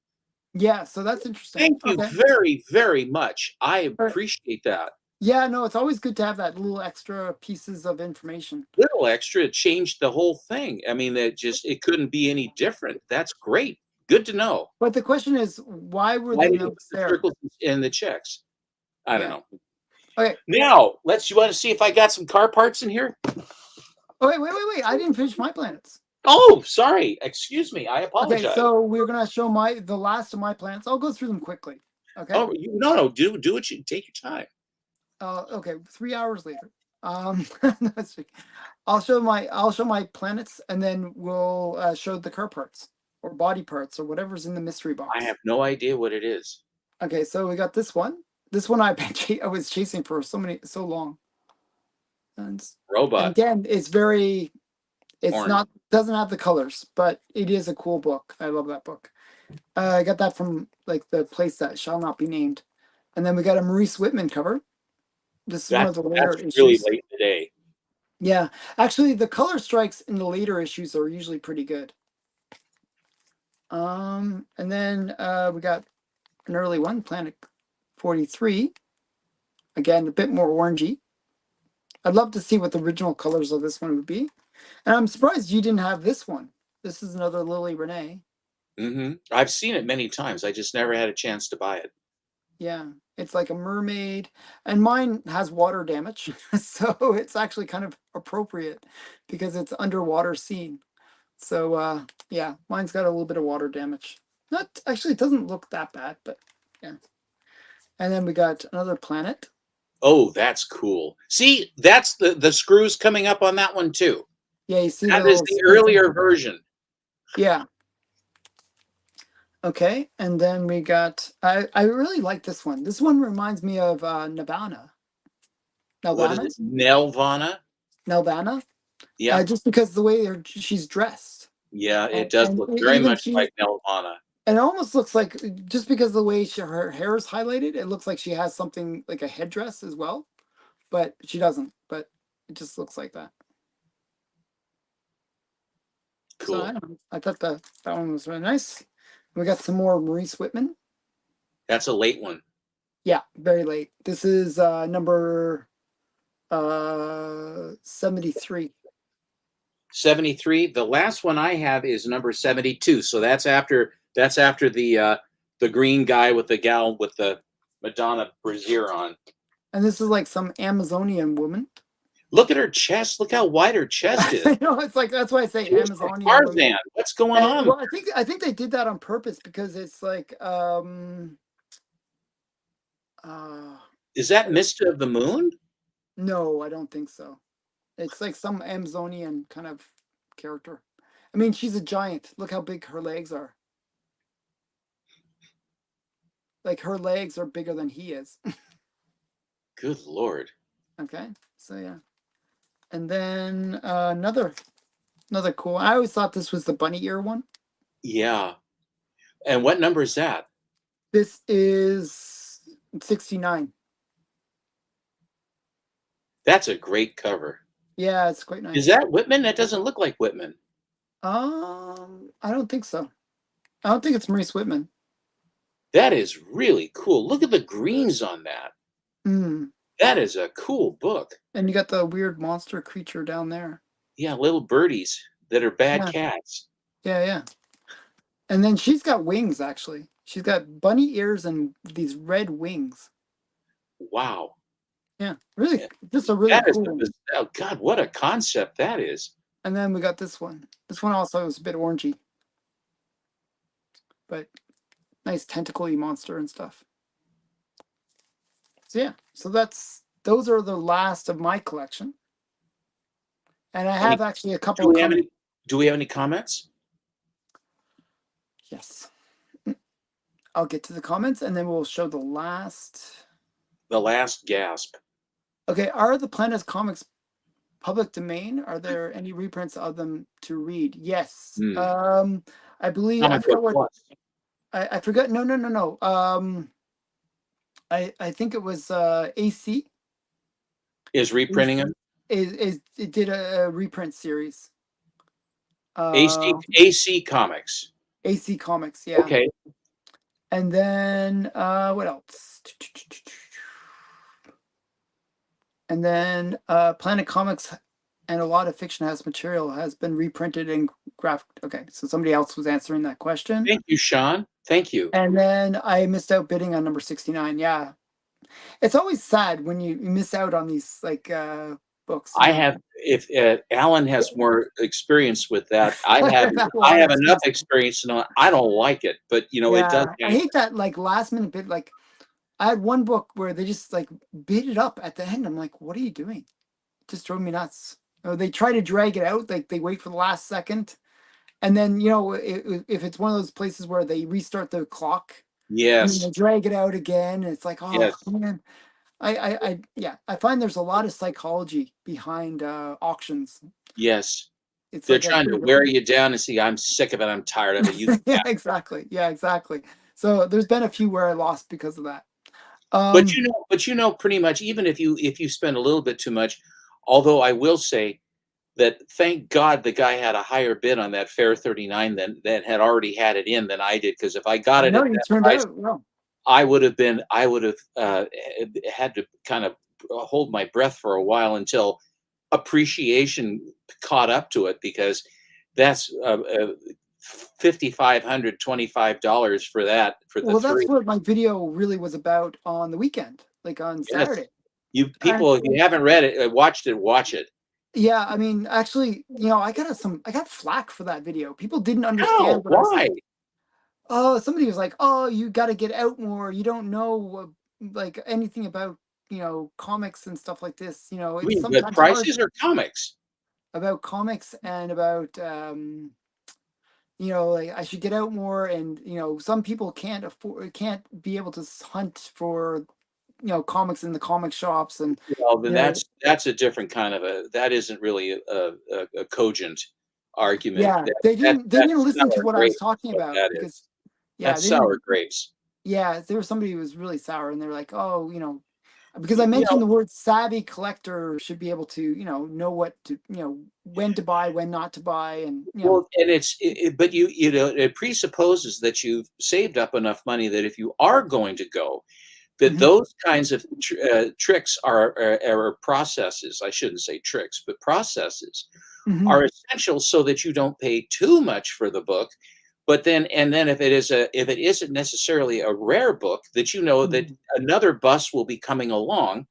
Yeah, so that's interesting. Thank you Okay. very, very much. I All right. appreciate that. Yeah, no, it's always good to have that little extra pieces of information. Little extra, it changed the whole thing. I mean, it couldn't be any different. That's great. Good to know. But the question is, why were Why the did he put notes the there? circles and the checks? I don't Yeah. know. Okay. Now, you want to see if I got some car parts in here? Oh, wait. I didn't finish my planets. Oh, sorry. Excuse me. I Okay, apologize. so we're gonna show the last of my planets. I'll go through them quickly. Okay. Oh, no. Do what you take your time. Okay, 3 hours later. No, I'll show my planets, and then we'll show the car parts or body parts or whatever's in the mystery I box. have no idea what it is. Okay, so we got this one. This one I was chasing for so long, and Robot again, it's orange. not doesn't have the colors, but it is a cool book. I love that book. I got that from like the place that shall not be named, and then we got a Maurice Whitman cover. This is one of the later That's really issues. late today. Yeah, actually, the color strikes in the later issues are usually pretty good. And then we got an early one, Planet 43. Again, a bit more orangey. I'd love to see what the original colors of this one would be. And I'm surprised you didn't have this one. This is another Lily Renee. I've seen it many times. I just never had a chance to buy it. Yeah, it's like a mermaid, and mine has water damage, so it's actually kind of appropriate because it's underwater scene. So yeah, mine's got a little bit of water damage. Not actually, it doesn't look that bad, but yeah. And then we got another planet. Oh, that's cool. See, that's the screws coming up on that one too. Yeah, you see the That is little the skeleton. earlier version. Yeah. Okay, and then we got. I really like this one. This one reminds me of Nirvana. What is Nelvana. it? Nelvana? Nelvana. Yeah. Just because the way she's dressed, Yeah, it and, does and look very even much she like Nelvana. and it almost looks like just because of the way her hair is highlighted, it looks like she has something like a headdress as well, but she doesn't. But it just looks like that. So I Cool. don't know. I thought that one was really nice. We got some more Maurice Whitman. That's a late one. Yeah, very late. This is number 73. 73. The last one I have is number 72. So that's after the green guy with the gal with the Madonna brassiere on. And this is like some Amazonian woman. Look at her chest. Look how wide her chest is. I know it's like that's why I say She looks like Amazonian woman. Tarzan. What's going And on? well, I think they did that on purpose because it's like uh Is that Mista of the Moon? no, I don't think so. It's like some Amazonian kind of character. I mean, she's a giant. Look how big her legs are. Like her legs are bigger than he is. Good Lord. Okay, so yeah, and then another cool. I always thought this was the bunny ear one. Yeah. And what number is that? This is 69. That's a great cover. Yeah, it's quite Is nice. that Whitman? That doesn't look like Whitman. I don't think so. I don't think it's Maurice Whitman. That is really cool. Look at the greens on that. Mm. That is a cool book. And you got the weird monster creature down there. Yeah, little birdies that are bad Yeah, cats. yeah. And then she's got wings. Actually, she's got bunny ears and these red wings. Wow. Yeah, really, just a really That is cool one. oh God, what a concept that is. And then we got this one. This one also is a bit orangey, but nice tentacle-y monster and stuff. So yeah, so those are the last of my collection. And I Any have actually a do couple we have coming. any do we have any comments? Yes. I'll get to the comments and then we'll show the last. The last gasp. Okay, are the Planet's comics public domain? Are there any reprints of them to read? Yes. Hmm. I believe I Comic forgot Book what Plus I forgot. No, no, no, no. I think it was AC is reprinting them. is it did a reprint series. AC Uh, AC Comics. AC Comics, yeah. Okay. And then what else? And then Planet Comics and a lot of Fiction House material has been reprinted in graphic. Okay, so somebody else was answering that question. Thank you, Sean. Thank you. And then I missed out bidding on number 69. Yeah. It's always sad when you miss out on these like books, you I know. have, if Alan has more experience with that, I have I've had a I lot of have enough experience. experience to know I don't like it, but you know it does Yeah. I happen. hate that like last minute bid. Like I had one book where they just like bid it up at the end. I'm like, what are you doing? It just drove me nuts. They try to drag it out, like they wait for the last second. And then, you know, if it's one of those places where they restart the clock and then they Yes, drag it out again, and it's like, oh yes, man. Yeah, I find there's a lot of psychology behind auctions. yes. It's They're like a trying bit to of wear a you down and see, I'm sick of it. I'm tired of it. You, yeah, exactly. Yeah, exactly. So there's been a few where I lost because of that. but Um, pretty much, even if you spend a little bit too much, although I will say that thank God the guy had a higher bid on that Fair 39 than had already had it in than I did. Because if I got I it know at you that turned price, out well. I would have had to kind of hold my breath for a while until appreciation caught up to it, because that's $5,500, $25 for that for the Well, that's three. what my video really was about on the weekend, like on Yes, Saturday. you And people, if you haven't read it, watched it, watch it. yeah, I mean, actually, you know, I got flack for that video. People didn't How? understand what I was Why? saying. Oh, somebody was like, "Oh, you got to get out more. You don't know like anything about, you know, comics and stuff like this. You know, I it's mean, but sometimes hard prices are comics. about comics and about you know, like I should get out more and, you know, some people can't be able to hunt for, you know, comics in the comic shops and Well, then they're that's a different kind of a, that isn't really a cogent argument. yeah, they didn't That's listen to sour what I was grapes is talking what about that because is. yeah, That's they sour didn't grapes. yeah, there was somebody who was really sour and they were like, "Oh, you know, because I You mentioned know, the word savvy collector should be able to, you know what to, you know, when to buy, when not to buy, and you know, well, and but you know, it presupposes that you've saved up enough money that if you are going to go, that hmm those kinds of tricks are processes. I shouldn't say tricks, but processes hmm are essential so that you don't pay too much for the book. But then, and then if it isn't necessarily a rare book, that you know that hmm another bus will be coming along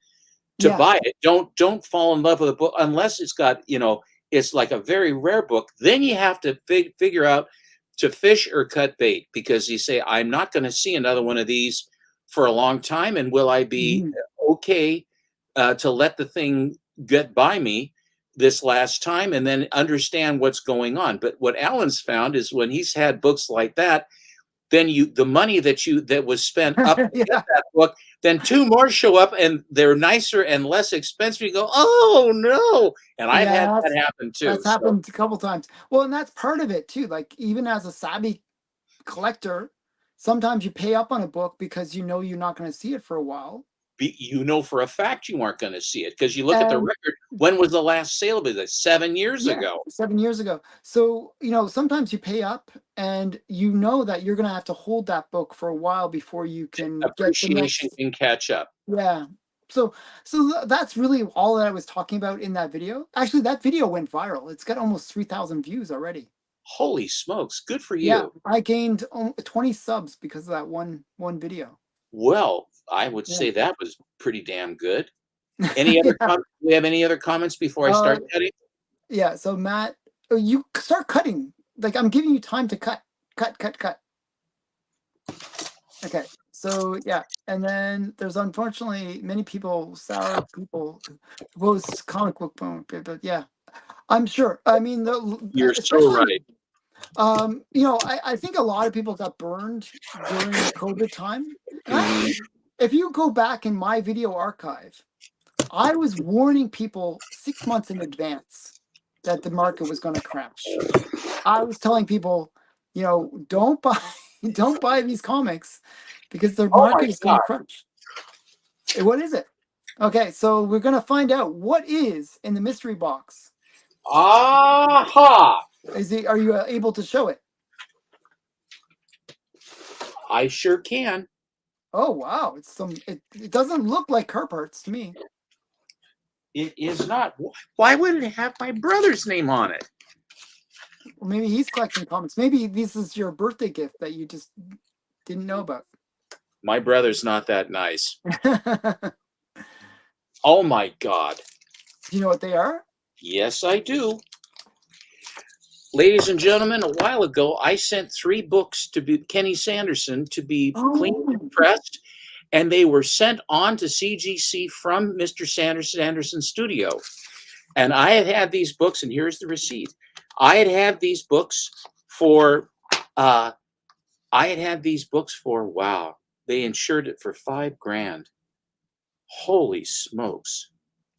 to yeah, buy it. Don't fall in love with a book unless it's got, you know, it's like a very rare book. Then you have to figure out to fish or cut bait, because you say, I'm not going to see another one of these for a long time, and will I be hmm okay to let the thing get by me this last time and then understand what's going on? But what Alan's found is when he's had books like that, then the money that was spent up to get yeah, that book, then two more show up and they're nicer and less expensive. You go, oh no! And I've had yeah, that happen too. that's So happened a couple times. Well, and that's part of it too. Like even as a savvy collector, sometimes you pay up on a book because you know you're not going to see it for a while, you know for a fact you aren't going to see it, because you look at the and record. When was the last sale of it? 7 years yeah, ago. 7 years ago. So, you know, sometimes you pay up and you know that you're going to have to hold that book for a while before you can get the Appreciation next. can catch up. Yeah. So, that's really all that I was talking about in that video. Actually, that video went viral. It's got almost 3,000 views already. Holy smokes! Good for Yeah, you. I gained 20 subs because of that one video. Well, I would Yeah. say that was pretty damn good. Any other Yeah. comments? Do we have any other comments before I Uh, start cutting? yeah. So Matt, you start cutting. Like I'm giving you time to cut, cut, cut, cut. Okay, so yeah, and then there's unfortunately many people, sour people, who propose comic book boom, but yeah, I'm sure. I mean, You're so especially right. I think a lot of people got burned during the COVID time. And if you go back in my video archive, I was warning people 6 months in advance that the market was going to crash. I was telling people, don't buy, don't buy these comics because the Oh my market is going God. to crash. What is it? Okay, so we're going to find out what is in the mystery box. Aha! Are you able to show it? I sure can. Oh wow, it doesn't look like car parts to me. It is not. Why would it have my brother's name on it? Or maybe he's collecting comics. Maybe this is your birthday gift that you just didn't know about. My brother's not that nice. Do Oh my God. you know what they are? Yes, I do. Ladies and gentlemen, a while ago, I sent 3 books to Kenny Sanderson to be cleaned Oh, and pressed, and they were sent on to CGC from Mr. Sanderson's studio. And I had these books, and here's the receipt. I had these books for, wow, they insured it for $5,000. Holy smokes.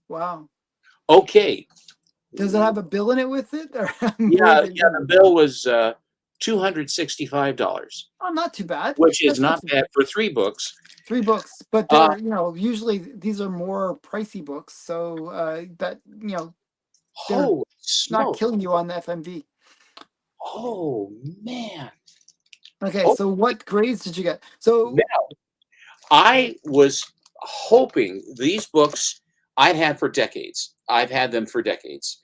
wow. Okay. Does it have a bill in it with it, or more Yeah, than the bill was $265, Oh, not too bad. which is That's not not too bad. bad for 3 books. 3 books, but Uh, they're usually these are more pricey books, so that they're Holy not smoke. killing you on the FMV. Oh, man. Okay, Oh, so what grades did you get? So now, I was hoping these books I'd had for decades. I've had them for decades.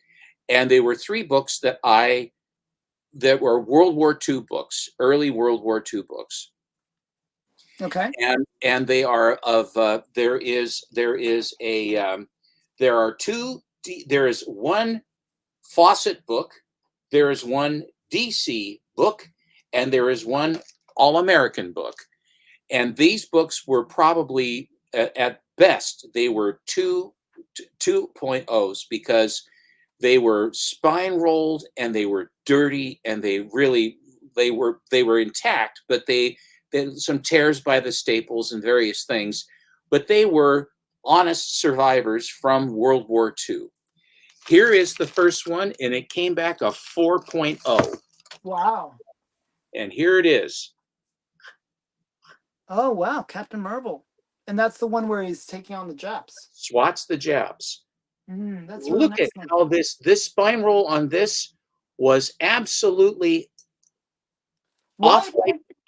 And they were 3 books that were World War II books, early World War II books. okay, And they are of there are there is one Fawcett book, there is one DC book, and there is one All American book. And these books were probably at best they were 2.0s because they were spine rolled and they were dirty and they were intact, but they had some tears by the staples and various things, but they were honest survivors from World War II. Here is the first one, and it came back a 4.0. wow. And here it is. Oh wow, Captain Marvel, and that's the one where he's taking on the Japs. Swats the Japs. That's a really Look at nice one. how this spine roll on this was absolutely Why?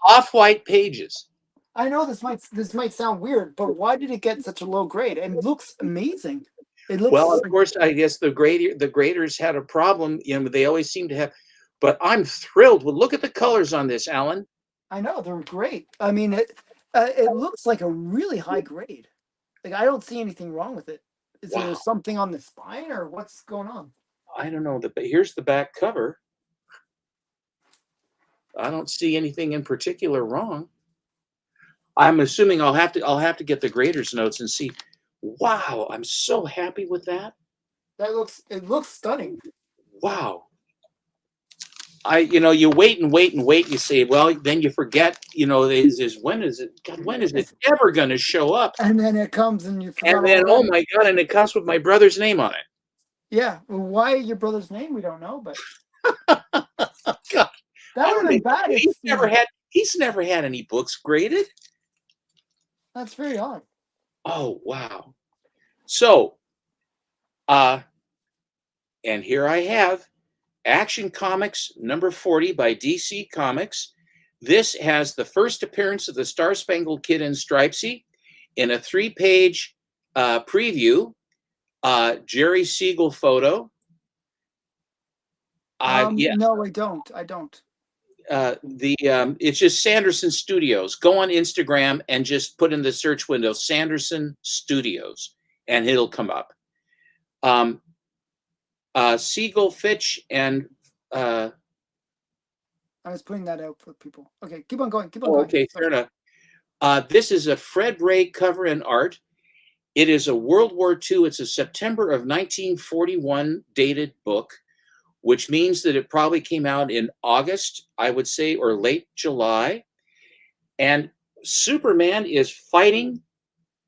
off-white pages. I know this might sound weird, but why did it get such a low grade? And it looks amazing. It Well, looks of course, I guess the graders had a problem. They always seem to have. But I'm thrilled. Well, look at the colors on this, Alan. I know they're great. I mean, it looks like a really high grade. Like I don't see anything wrong with it. Is there Wow. something on the spine or what's going on? I don't know. Here's the back cover. I don't see anything in particular wrong. I'm assuming I'll have to get the graders notes and see. Wow, I'm so happy with that. It looks stunning. Wow. You wait and wait and wait. You say, well, then you forget. When is it? God, when is it ever going to show up? And then it comes and you And forgot all then, oh about it. my God, and it comes with my brother's name on it. Yeah. Well, why your brother's name? We don't know, but God, that I would don't have been think bad if he's never had any books graded. that's very odd. Oh wow. So, and here I have Action Comics number 40 by DC Comics. This has the first appearance of the Star Spangled Kid in Stripesy in a 3-page preview, Jerry Siegel photo. Yeah, No, I don't. I don't. it's just Sanderson Studios. Go on Instagram and just put in the search window Sanderson Studios, and it'll come up. Siegel, Fitch, and I was putting that out for people. Okay, keep on going. Keep on going. okay, fair Sorry. enough. This is a Fred Ray cover and art. It is a World War II. It's a September of 1941 dated book which means that it probably came out in August, I would say, or late July. And Superman is fighting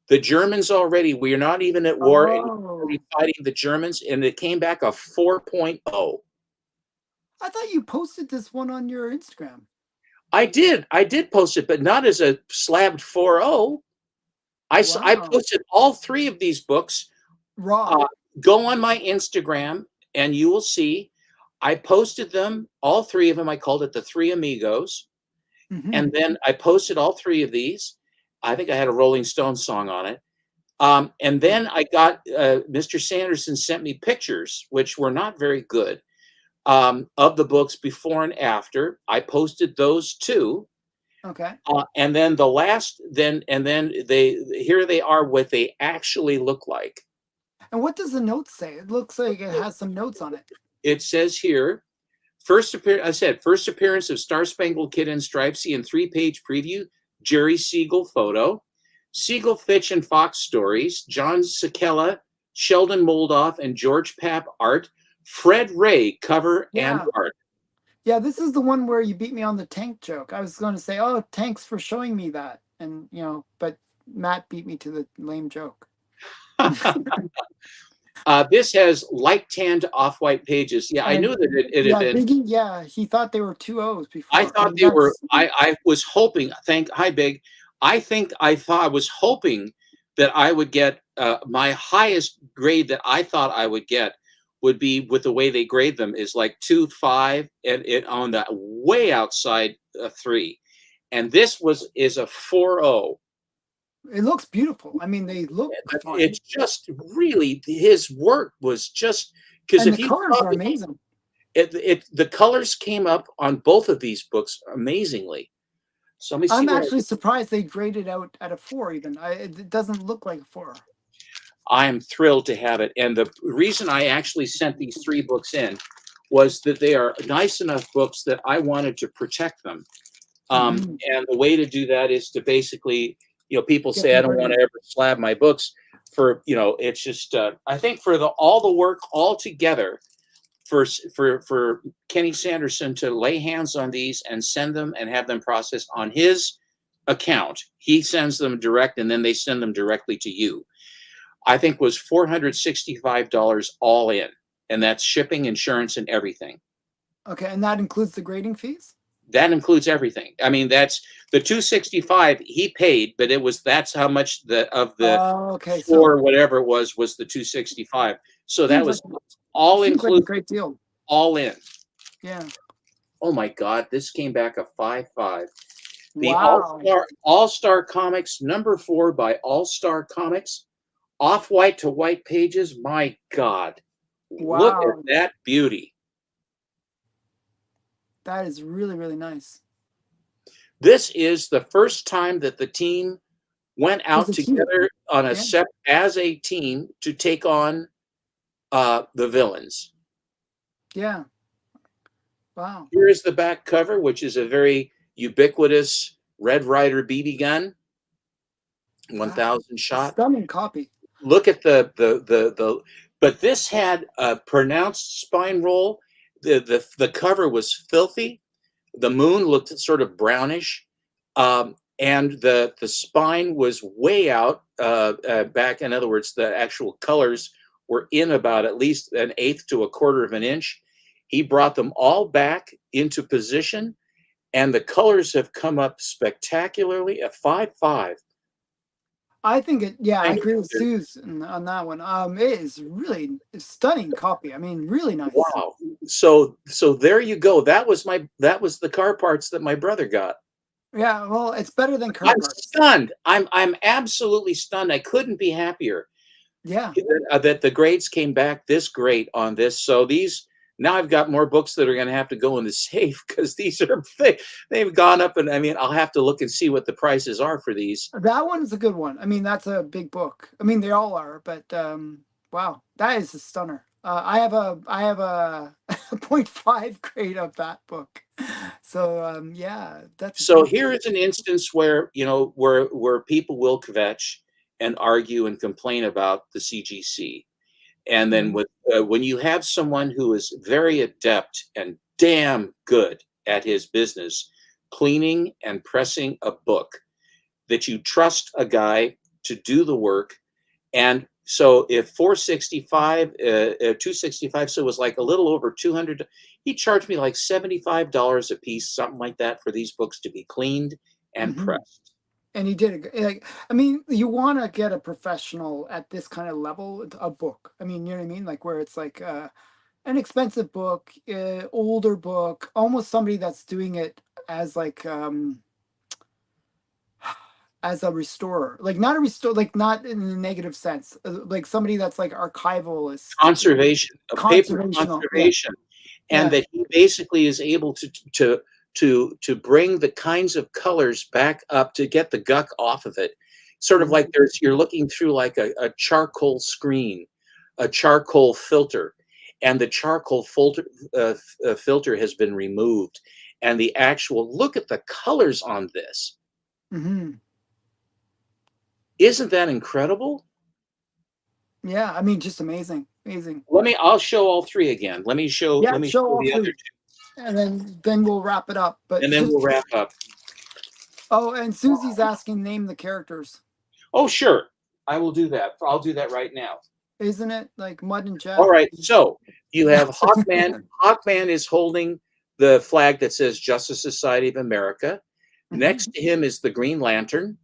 the Germans already. We are not even at war, and he's already Oh, fighting the Germans, and it came back a 4.0. I thought you posted this one on your Instagram. I did post it, but not as a slabbed 4.0. I Wow. posted all three of these books. Raw. Uh, go on my Instagram, and you will see. I posted them, all three of them. I called it the Three Amigos. Hmm. And then I posted all three of these. I think I had a Rolling Stones song on it. And then I got Mr. Sanderson sent me pictures, which were not very good, of the books before and after. I posted those too. Okay. And then then they here they are, what they actually look like. And what does the note say? It looks like it has some notes on it. It says here, first appearance. I said first appearance of Star Spangled Kid and Stripesy in 3-page preview. Jerry Siegel photo. Siegel, Fitch, and Fox stories. John Sakella, Sheldon Moldoff, and George Papp art. Fred Ray cover and Yeah. art. Yeah, this is the one where you beat me on the tank joke. I was going to say, "Oh, thanks for showing me that." And, but Matt beat me to the lame joke. This has light tanned off-white pages. Yeah, I knew And that it had yeah, been. Biggie, yeah, he thought they were two O's I before. I thought mean, they were. that's I was hoping. Hi, Big. I was hoping that I would get my highest grade that I thought I would get would be, with the way they grade them, is like 2.5, and it on the way outside 3, and this is a 4.0. it looks beautiful. I mean, they look It's fine. just really, his work was just, because And the if you colors saw are amazing. the colors came up on both of these books amazingly. So let me see I'm what actually surprised they graded out at a 4 even. It doesn't look like a 4. I am thrilled to have it. And the reason I actually sent these 3 books in was that they are nice enough books that I wanted to protect them. Hmm. And the way to do that is to basically, people Get say I them don't want to printed. ever slab my books for, it's just, I think for all the work all together for Kenny Sanderson to lay hands on these and send them and have them processed on his account. He sends them direct, and then they send them directly to you. I think was $465 all in, and that's shipping, insurance, and everything. Okay, and that includes the grading fees? That includes everything. I mean, that's the 265 he paid, but that's how much of the Oh, okay. So four, whatever it was the 265. So that seems like was all seems like a inclusive, great deal. all in. Yeah. Oh my God, this came back a 5.5. The Wow. All Star Comics #4 by All Star Comics, off white to white pages. My God, look at Wow. that beauty. That is really, really nice. This is the first time that the team went As out a team. together on a Yeah. set as a team to take on the villains. Yeah. Wow. Here is the back cover, which is a very ubiquitous Red Ryder BB gun, Wow. 1000 A shot. stunning copy. Look at but this had a pronounced spine roll. The cover was filthy. The moon looked sort of brownish, and the spine was way out back. In other words, the actual colors were in about at least an eighth to a quarter of an inch. He brought them all back into position, and the colors have come up spectacularly. A 5.5. I think yeah, I Thank agree you, with sir. Suze on that one. It is really a stunning copy. I mean, really nice. Wow. So there you go. That was the car parts that my brother got. Yeah, well, it's better than Car I'm Parts. stunned. I'm absolutely stunned. I couldn't be happier Yeah. that the grades came back this great on this. So these, now I've got more books that are going to have to go in the safe, because these are they've gone up, and I mean, I'll have to look and see what the prices are for these. That one is a good one. I mean, that's a big book. I mean, they all are, but wow, that is a stunner. I have a point 0.5 grade of that book. So yeah, that's a So beautiful. here is an instance where, where people will kvetch and argue and complain about the CGC. And then Mhm. with when you have someone who is very adept and damn good at his business, cleaning and pressing a book, that you trust a guy to do the work. And so if 465, 265, so it was like a little over 200, he charged me like $75 a piece, something like that, for these books to be cleaned and Mhm. pressed. And he did a like, I mean, you wanna get a professional at this kind of level, a book. I mean, you know what I mean? Like, where it's like, an expensive book, older book, almost somebody that's doing it as like, as a restorer. Like, not a restore, like, not in a negative sense, like somebody that's like archivalist, Conservation, a paper conservational. Yeah, conservation, and yeah. that he basically is able to bring the kinds of colors back up to get the guck off of it. Sort of like Mhm, you're looking through like a charcoal screen, a charcoal filter, and the charcoal filter has been removed, and the actual look at the colors on this. mhm. Isn't that incredible? Yeah, I mean, just amazing, amazing. I'll show all three again. Yeah, Let me show show all the other 3, and then we'll wrap it up. two, But and then we'll just wrap up. oh, and Susie's asking name the characters. Oh, sure. I will do that. I'll do that right now. Isn't it like Mud and All Jeff? right. So you have Hawkman. Hawkman is holding the flag that says Justice Society of America. Next Mhm. to him is the Green Lantern.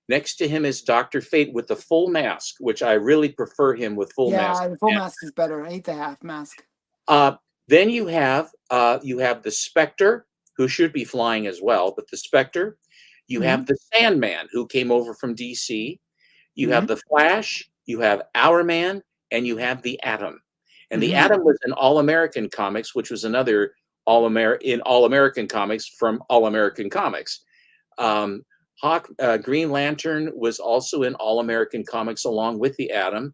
Next to him is Dr. Fate with the full mask, which I really prefer him with full mask. Yeah, the full mask is better. I hate the half mask. Uh, then you have the Spectre, who should be flying as well, but the Spectre. You have Mhm, the Sandman, who came over from DC. You have mhm, the Flash, you have Our Man, and you have the Atom. And the mhm, Atom was in All American Comics, which was another All American Comics from All American Comics. Um, Green Lantern was also in All American Comics along with the Atom.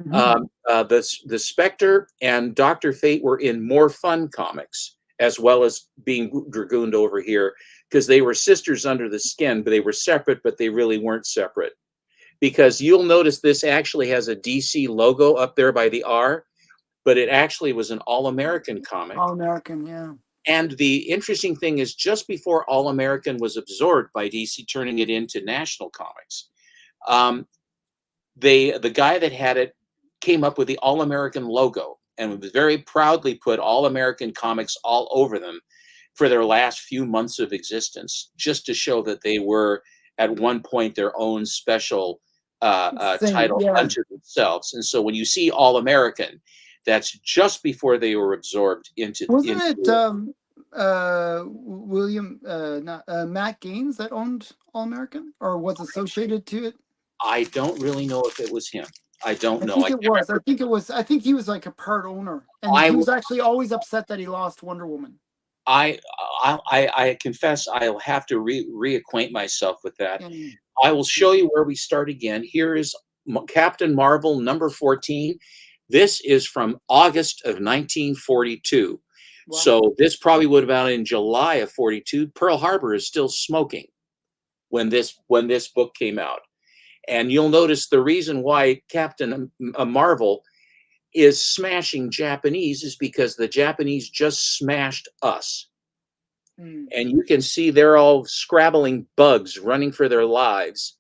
mhm. The Spectre and Doctor Fate were in More Fun Comics, as well as being dragooned over here because they were sisters under the skin, but they were separate, but they really weren't separate, because you'll notice this actually has a DC logo up there by the R, but it actually was an All American comic. All American, yeah. And the interesting thing is, just before All American was absorbed by DC, turning it into National Comics, um, the guy that had it came up with the All American logo and was very proudly put All American Comics all over them for their last few months of existence, just to show that they were at one point their own special Same, title yeah. unto themselves. And so when you see All American, that's just before they were absorbed Wasn't it into. William not Matt Gaines that owned All American or was associated to it? I don't really know if it was him. I don't I know. I think can't it was. I remember. think it was. I think he was like a part owner, and I he will. was actually always upset that he lost Wonder Woman. I I confess I'll have to reacquaint myself with that. And I will show you where we start again. Here is Captain Marvel number 14. This is from August of 1942. wow, So this probably would have been in July of 42. Pearl Harbor is still smoking when this book came out. And you'll notice the reason why Captain Marvel is smashing Japanese is because the Japanese just smashed us. mm, And you can see they're all scrabbling bugs running for their lives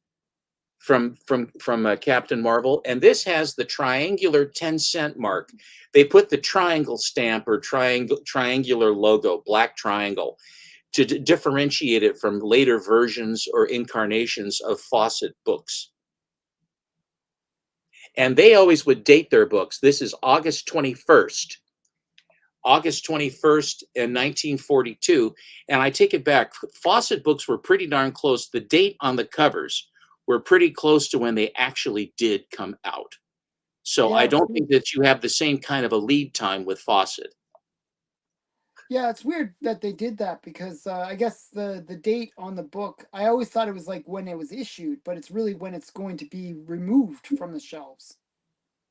from Captain Marvel. And this has the triangular 10-cent mark. They put the triangle stamp or triangular logo, black triangle, to differentiate it from later versions or incarnations of Fawcett books. And they always would date their books. This is August 21st in 1942. And I take it back. Fawcett books were pretty darn close. The date on the covers were pretty close to when they actually did come out. So I yeah, don't think that you have the same kind of a lead time with Fawcett. yeah. It's weird that they did that because I guess the date on the book. I always thought it was like when it was issued, but it's really when it's going to be removed from the shelves,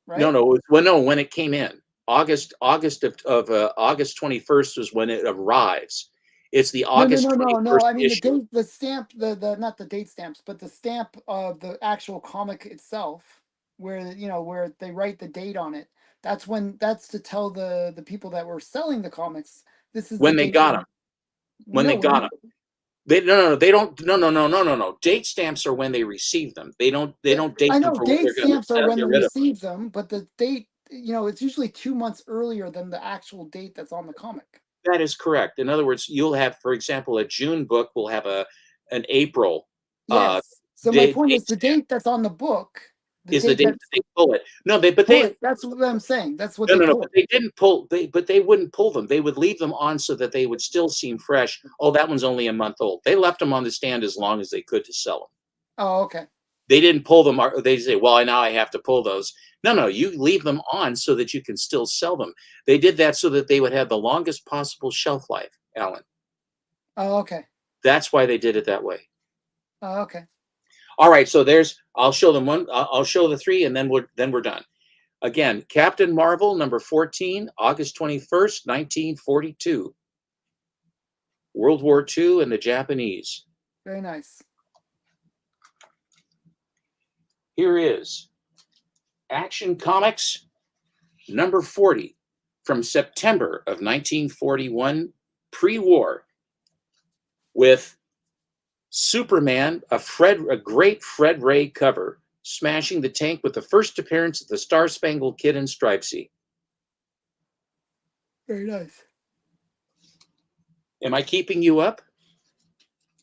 No, right? no, well, no, when it came in. August 21st was when it arrives. It's the No, no, August no, no, no. 21st I mean the issue. date, the stamp, the not the date stamps, but the stamp of the actual comic itself. where where they write the date on it. That's to tell the people that were selling the comics, this is the when they date got them. when. When No, they when got them. They no, they don't. No, no, no, no, no, no. Date stamps are when they receive them. They don't. They Yeah, don't date I them know for when date they're going stamps are to when get they rid of them. receive them, but the date, it's usually 2 months earlier than the actual date that's on the comic. That is correct. In other words, you'll have, for example, a June book will have an April uh, Yes. So my point date is the stamp. date that's on the book, the Is the date date that that's they pull it. No, they but pull they it. That's what I'm saying. That's what no, they no, no, pull. but they didn't pull but they wouldn't pull them. They would leave them on so that they would still seem fresh. Oh, that one's only a month old. They left them on the stand as long as they could to sell them. Oh, okay. They didn't pull them. They say, well, now I have to pull those. No, no, you leave them on so that you can still sell them. They did that so that they would have the longest possible shelf life, Alan. Oh, okay. That's why they did it that way. Oh, okay. All right, so I'll show them one. I'll show the three, and then we're done. Again, Captain Marvel, number 14, August 21st, 1942. World War II and the Japanese. Very nice. Here is Action Comics, number 40, from September of 1941, pre-war, with Superman, a great Fred Ray cover, smashing the tank with the first appearance of the Star-Spangled Kid and Stripesy. Very nice. Am I keeping you up?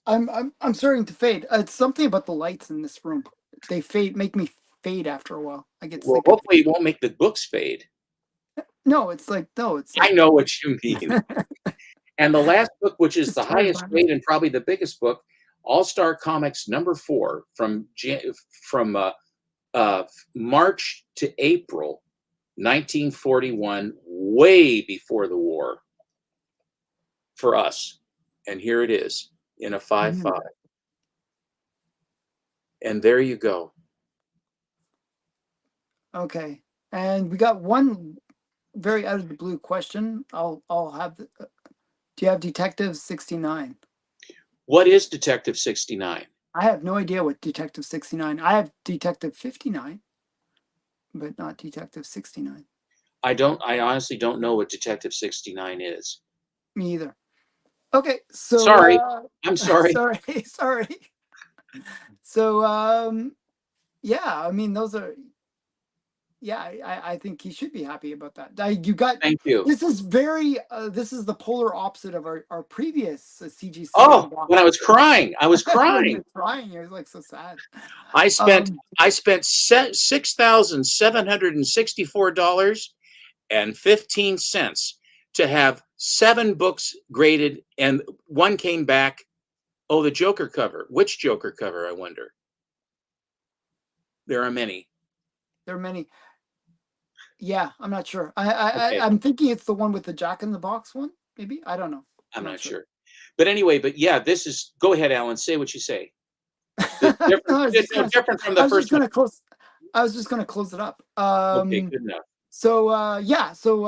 I'm starting to fade. It's something about the lights in this room. They fade, make me fade after a while. I get Well, sleepy. hopefully it won't make the books fade. No, it's I like know what you mean. And the last book, which is just the tired highest by myself. grade and probably the biggest book, All Star Comics number 4, from March to April 1941, way before the war for us. And here it is in a 5.5. Mm. And there you go. Okay, and we got one very out of the blue question. I'll have. Do you have Detective 69? What is Detective 69? I have no idea what Detective 69. I have Detective 59, but not Detective 69. I honestly don't know what Detective 69 is. Me either. Okay, so Sorry. I'm sorry. sorry, sorry. So yeah, I mean those are yeah, I think he should be happy about that. You got Thank you. this is very this is the polar opposite of our previous CGC Oh, when I unboxing. was crying. I was When you're crying. crying, you're like so sad. I spent Um, I spent $6,764.15 to have 7 books graded, and one came back. Oh, the Joker cover. Which Joker cover, I wonder? There are many. there are many. Yeah, I'm not sure. Okay, I'm thinking it's the one with the Jack in the Box one. Maybe I don't know. I'm I'm not not sure. sure. But anyway, but yeah, this is. Go ahead, Alan. Say what you say. It's No, different. It's no different from I the was just first one. gonna close. I was just gonna close it up. Okay, good enough. So yeah, so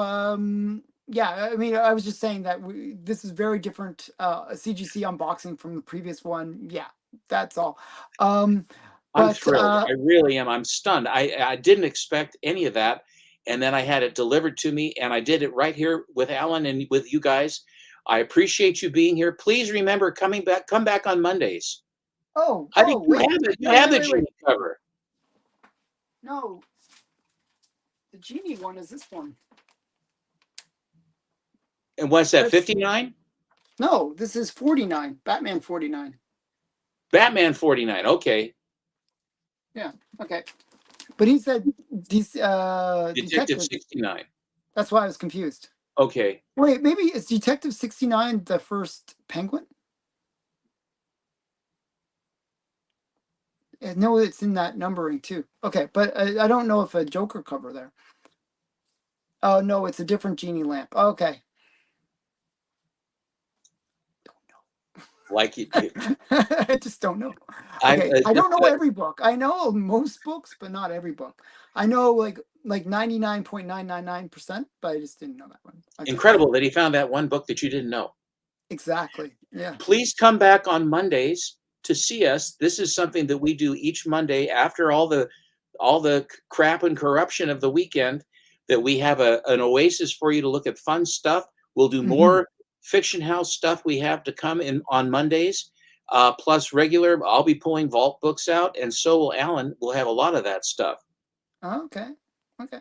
yeah, I mean, I was just saying that this is very different CGC unboxing from the previous one. Yeah, that's all. Um, I'm but thrilled. I really am. I'm stunned. I didn't expect any of that, and then I had it delivered to me, and I did it right here with Alan and with you guys. I appreciate you being here. Please remember come back on Mondays. I think you wait, have it. You wait, have wait, the wait, wait. Genie cover. No, the genie one is this one. And what's that? That's 59? no, this is 49. Batman 49. Batman 49. Okay. Yeah, okay. But he said these Detective detectives. 69. That's why I was confused. Okay. Wait, maybe is Detective 69 the first Penguin? No, it's in that numbering too. Okay, but I don't know if a Joker cover there. Oh no, it's a different genie lamp. Okay. Like it. I just don't know. I Okay, I just don't know every book. I know most books, but not every book. I know like 99.999%, but I just didn't know that one. Okay. incredible that he found that one book that you didn't know. Exactly. Yeah. Please come back on Mondays to see us. This is something that we do each Monday after all the all the crap and corruption of the weekend, that we have an oasis for you to look at fun stuff. We'll do Hmm. more Fiction House stuff we have to come in on Mondays, plus regular. I'll be pulling vault books out, and so will Alan. We'll have a lot of that stuff. Okay. Okay.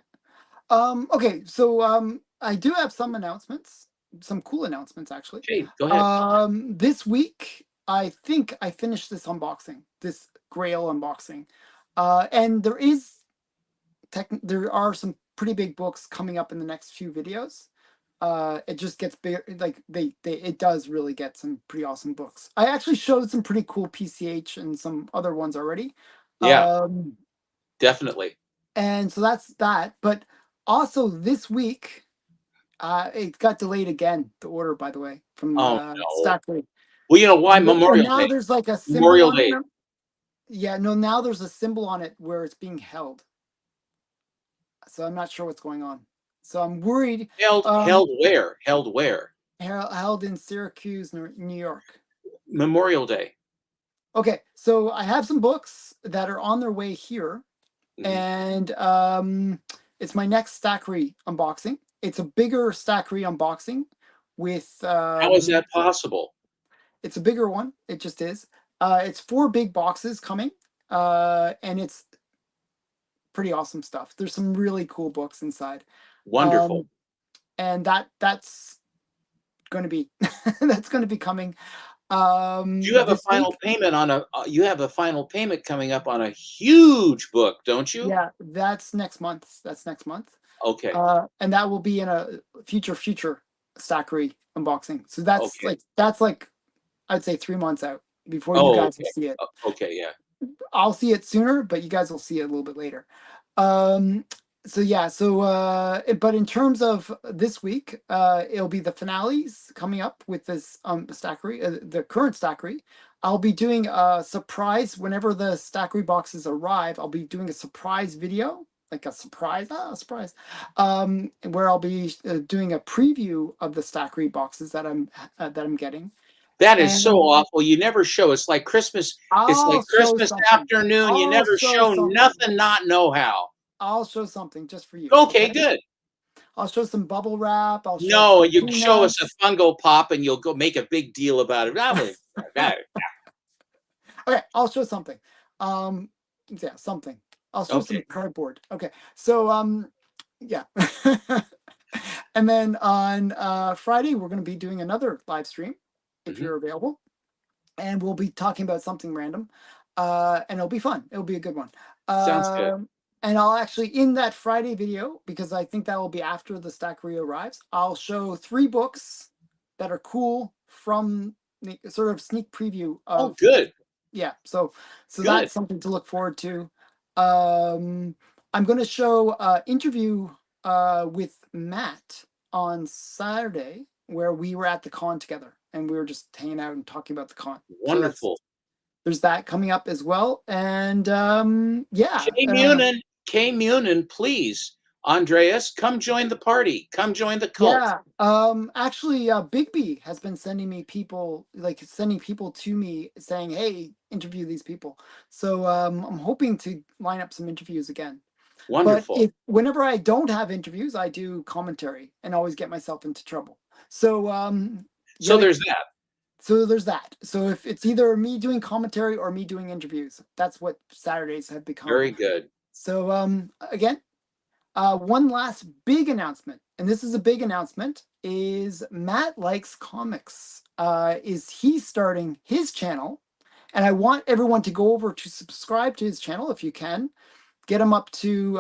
Okay, so I do have some announcements, some cool announcements actually. Okay, go ahead. This week I think I finished this unboxing, this Grail unboxing. And there are some pretty big books coming up in the next few videos. It just gets bigger, like it does really get some pretty awesome books. I actually showed some pretty cool PCH and some other ones already. Yeah, Um, definitely. and so that's that. But also this week, it got delayed again. The order, by the way, from Oh no. Stackley. Well, you know why? And Memorial now Day. there's like a symbol Memorial on it. Day. Yeah, no, now there's a symbol on it where it's being held. So I'm not sure what's going on. So I'm worried. Held where? Held where? Held in Syracuse, New York. Memorial Day. Okay, so I have some books that are on their way here, Mhm. and it's my next Stackery unboxing. It's a bigger Stackery unboxing with How is that possible? it's a bigger one. It just is. It's 4 big boxes coming, and it's pretty awesome stuff. There's some really cool books inside, Wonderful. um, and that's going to be that's going to be coming You have a this final week. payment on a. You have a final payment coming up on a huge book, don't you? Yeah, that's next month. That's next month. Okay. And that will be in a future Stackery unboxing. So Okay. that's like I'd say 3 months out before you Oh, guys will okay. see it. Okay. Yeah. I'll see it sooner, but you guys will see it a little bit later. Um, so yeah, so but in terms of this week, it'll be the finales coming up with this Stackery, the current Stackery. I'll be doing a surprise whenever the Stackery boxes arrive. I'll be doing a surprise video, like a surprise, where I'll be doing a preview of the Stackery boxes that I'm getting, That is so and awful. You never show. It's like Christmas. It's I'll like show Christmas something. afternoon. You I'll never show show something. nothing. Not know how. I'll show something just for you. Okay. Okay. Good. I'll show some bubble wrap. I'll show No, some you show us a peanuts. fungo pop, and you'll go make a big deal about it. Okay, I'll show something. Um, yeah, something. I'll show some Okay. cardboard. Okay, so yeah. And then on Friday, we're going to be doing another live stream if Mhm. you're available, and we'll be talking about something random, and it'll be fun. It'll be a good one. Sounds good. And I'll actually in that Friday video, because I think that will be after the Stackery arrives, I'll show 3 books that are cool from the sort of sneak preview Oh, of good. yeah. So Good. that's something to look forward to. I'm going to show interview with Matt on Saturday where we were at the con together and we were just hanging out and talking about the con. So that's Wonderful. there's that coming up as well. And yeah, K Munin, please. Andreas, come join the party. Come join the cult. yeah. Actually, Bigby has been sending me people, like sending people to me saying, "Hey, interview these people." So I'm hoping to line up some interviews again. But Wonderful. if whenever I don't have interviews, I do commentary and always get myself into trouble. So you So gotta there's that. so there's that. So if it's either me doing commentary or me doing interviews, that's what Saturdays have become. Very good. So again, one last big announcement, and this is a big announcement, is Matt Likes Comics. Is he starting his channel? And I want everyone to go over to subscribe to his channel if you can. Get him up to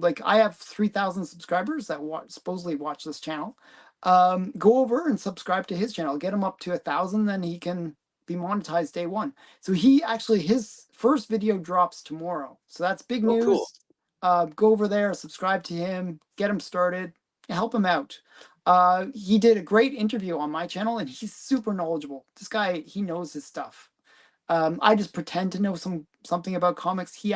like I have 3,000 subscribers that supposedly watch this channel. Go over and subscribe to his channel. Get him up to 1,000, then he can be monetized day one. So he actually his first video drops tomorrow. So that's big Oh, cool. news. Go over there, subscribe to him, get him started, help him out. He did a great interview on my channel, and he's super knowledgeable. This guy, he knows his stuff. I just pretend to know something about comics. He's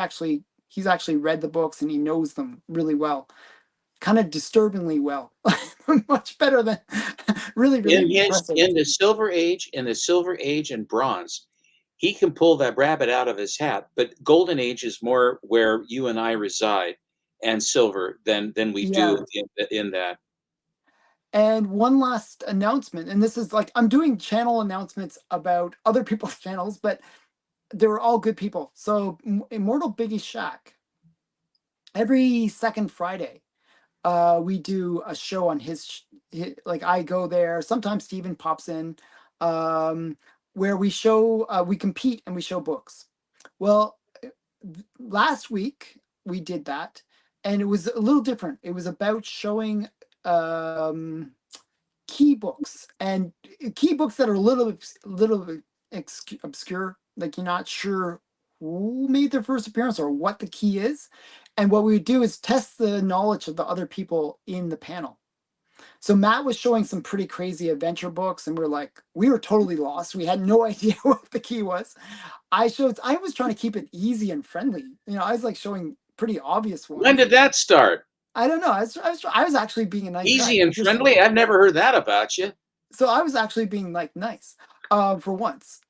actually read the books and he knows them really well, kind of disturbingly well, much better than really In impressive. the Silver Age, and Bronze, he can pull that rabbit out of his hat. But golden age is more where you and I reside, and silver than we Yeah. do in that. And one last announcement, and this is like I'm doing channel announcements about other people's channels, but they were all good people. So Immortal Biggie Shack, every second Friday, we do a show on like I go there. Sometimes Steven pops in, um, where we compete and we show books. Well, last week we did that, and it was a little different. It was about showing um, key books and key books that are a little bit obscure, like you're not sure who made their first appearance or what the key is. And what we would do is test the knowledge of the other people in the panel. So Matt was showing some pretty crazy adventure books, and we were totally lost. We had no idea what the key was. I was trying to keep it easy and friendly. I was like showing pretty obvious When ones. did that start? I don't know. I was actually being a nice guy. Easy and friendly? I've never heard that about you. So I was actually being like nice, for once.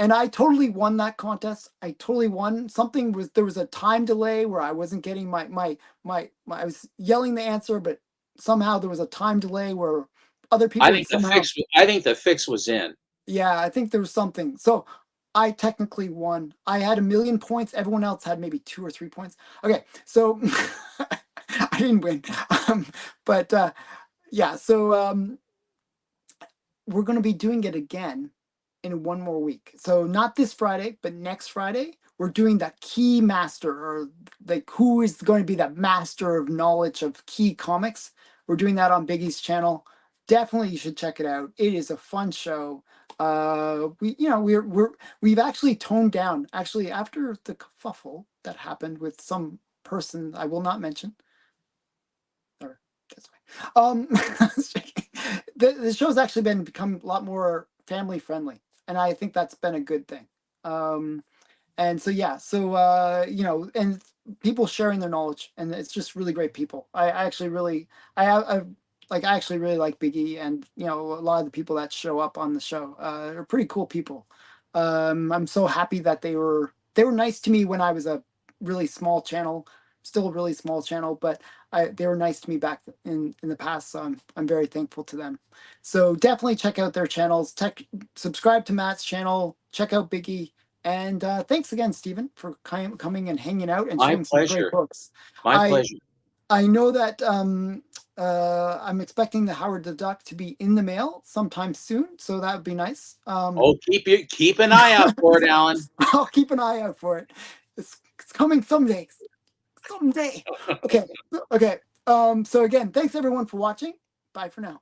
And I totally won that contest. I totally won. There was a time delay where I wasn't getting I was yelling the answer, but somehow there was a time delay where other people would somehow. I think the fix was in. Yeah, I think there was something. So I technically won. I had 1,000,000 points. Everyone else had maybe 2 or 3 points. Okay, so I didn't win. But yeah, so we're going to be doing it again in one more week. So not this Friday, but next Friday, we're doing that key master, or like who is going to be that master of knowledge of key comics. We're doing that on Biggie's channel. Definitely you should check it out. It is a fun show. We've actually toned down, actually, after the kerfuffle that happened with some person I will not mention, or that's way. The show's actually become a lot more family friendly, and I think that's been a good thing. And so yeah, so and people sharing their knowledge, and it's just really great people. I actually really I actually really like Biggie, and a lot of the people that show up on the show are pretty cool people. I'm so happy that they were nice to me when I was a really small channel, still a really small channel, but they were nice to me back in the past, so I'm very thankful to them. So definitely check out their channels. Subscribe to Matt's channel. Check out Biggie. And thanks again, Stephen, for coming and hanging out and My showing some great pleasure. books. My I pleasure. I know that I'm expecting the Howard the Duck to be in the mail sometime soon, so that would be nice. Oh, keep an eye out for it, Alan. I'll keep an eye out for it. It's coming someday. Someday. Okay. Okay. So again, thanks everyone for watching. Bye for now.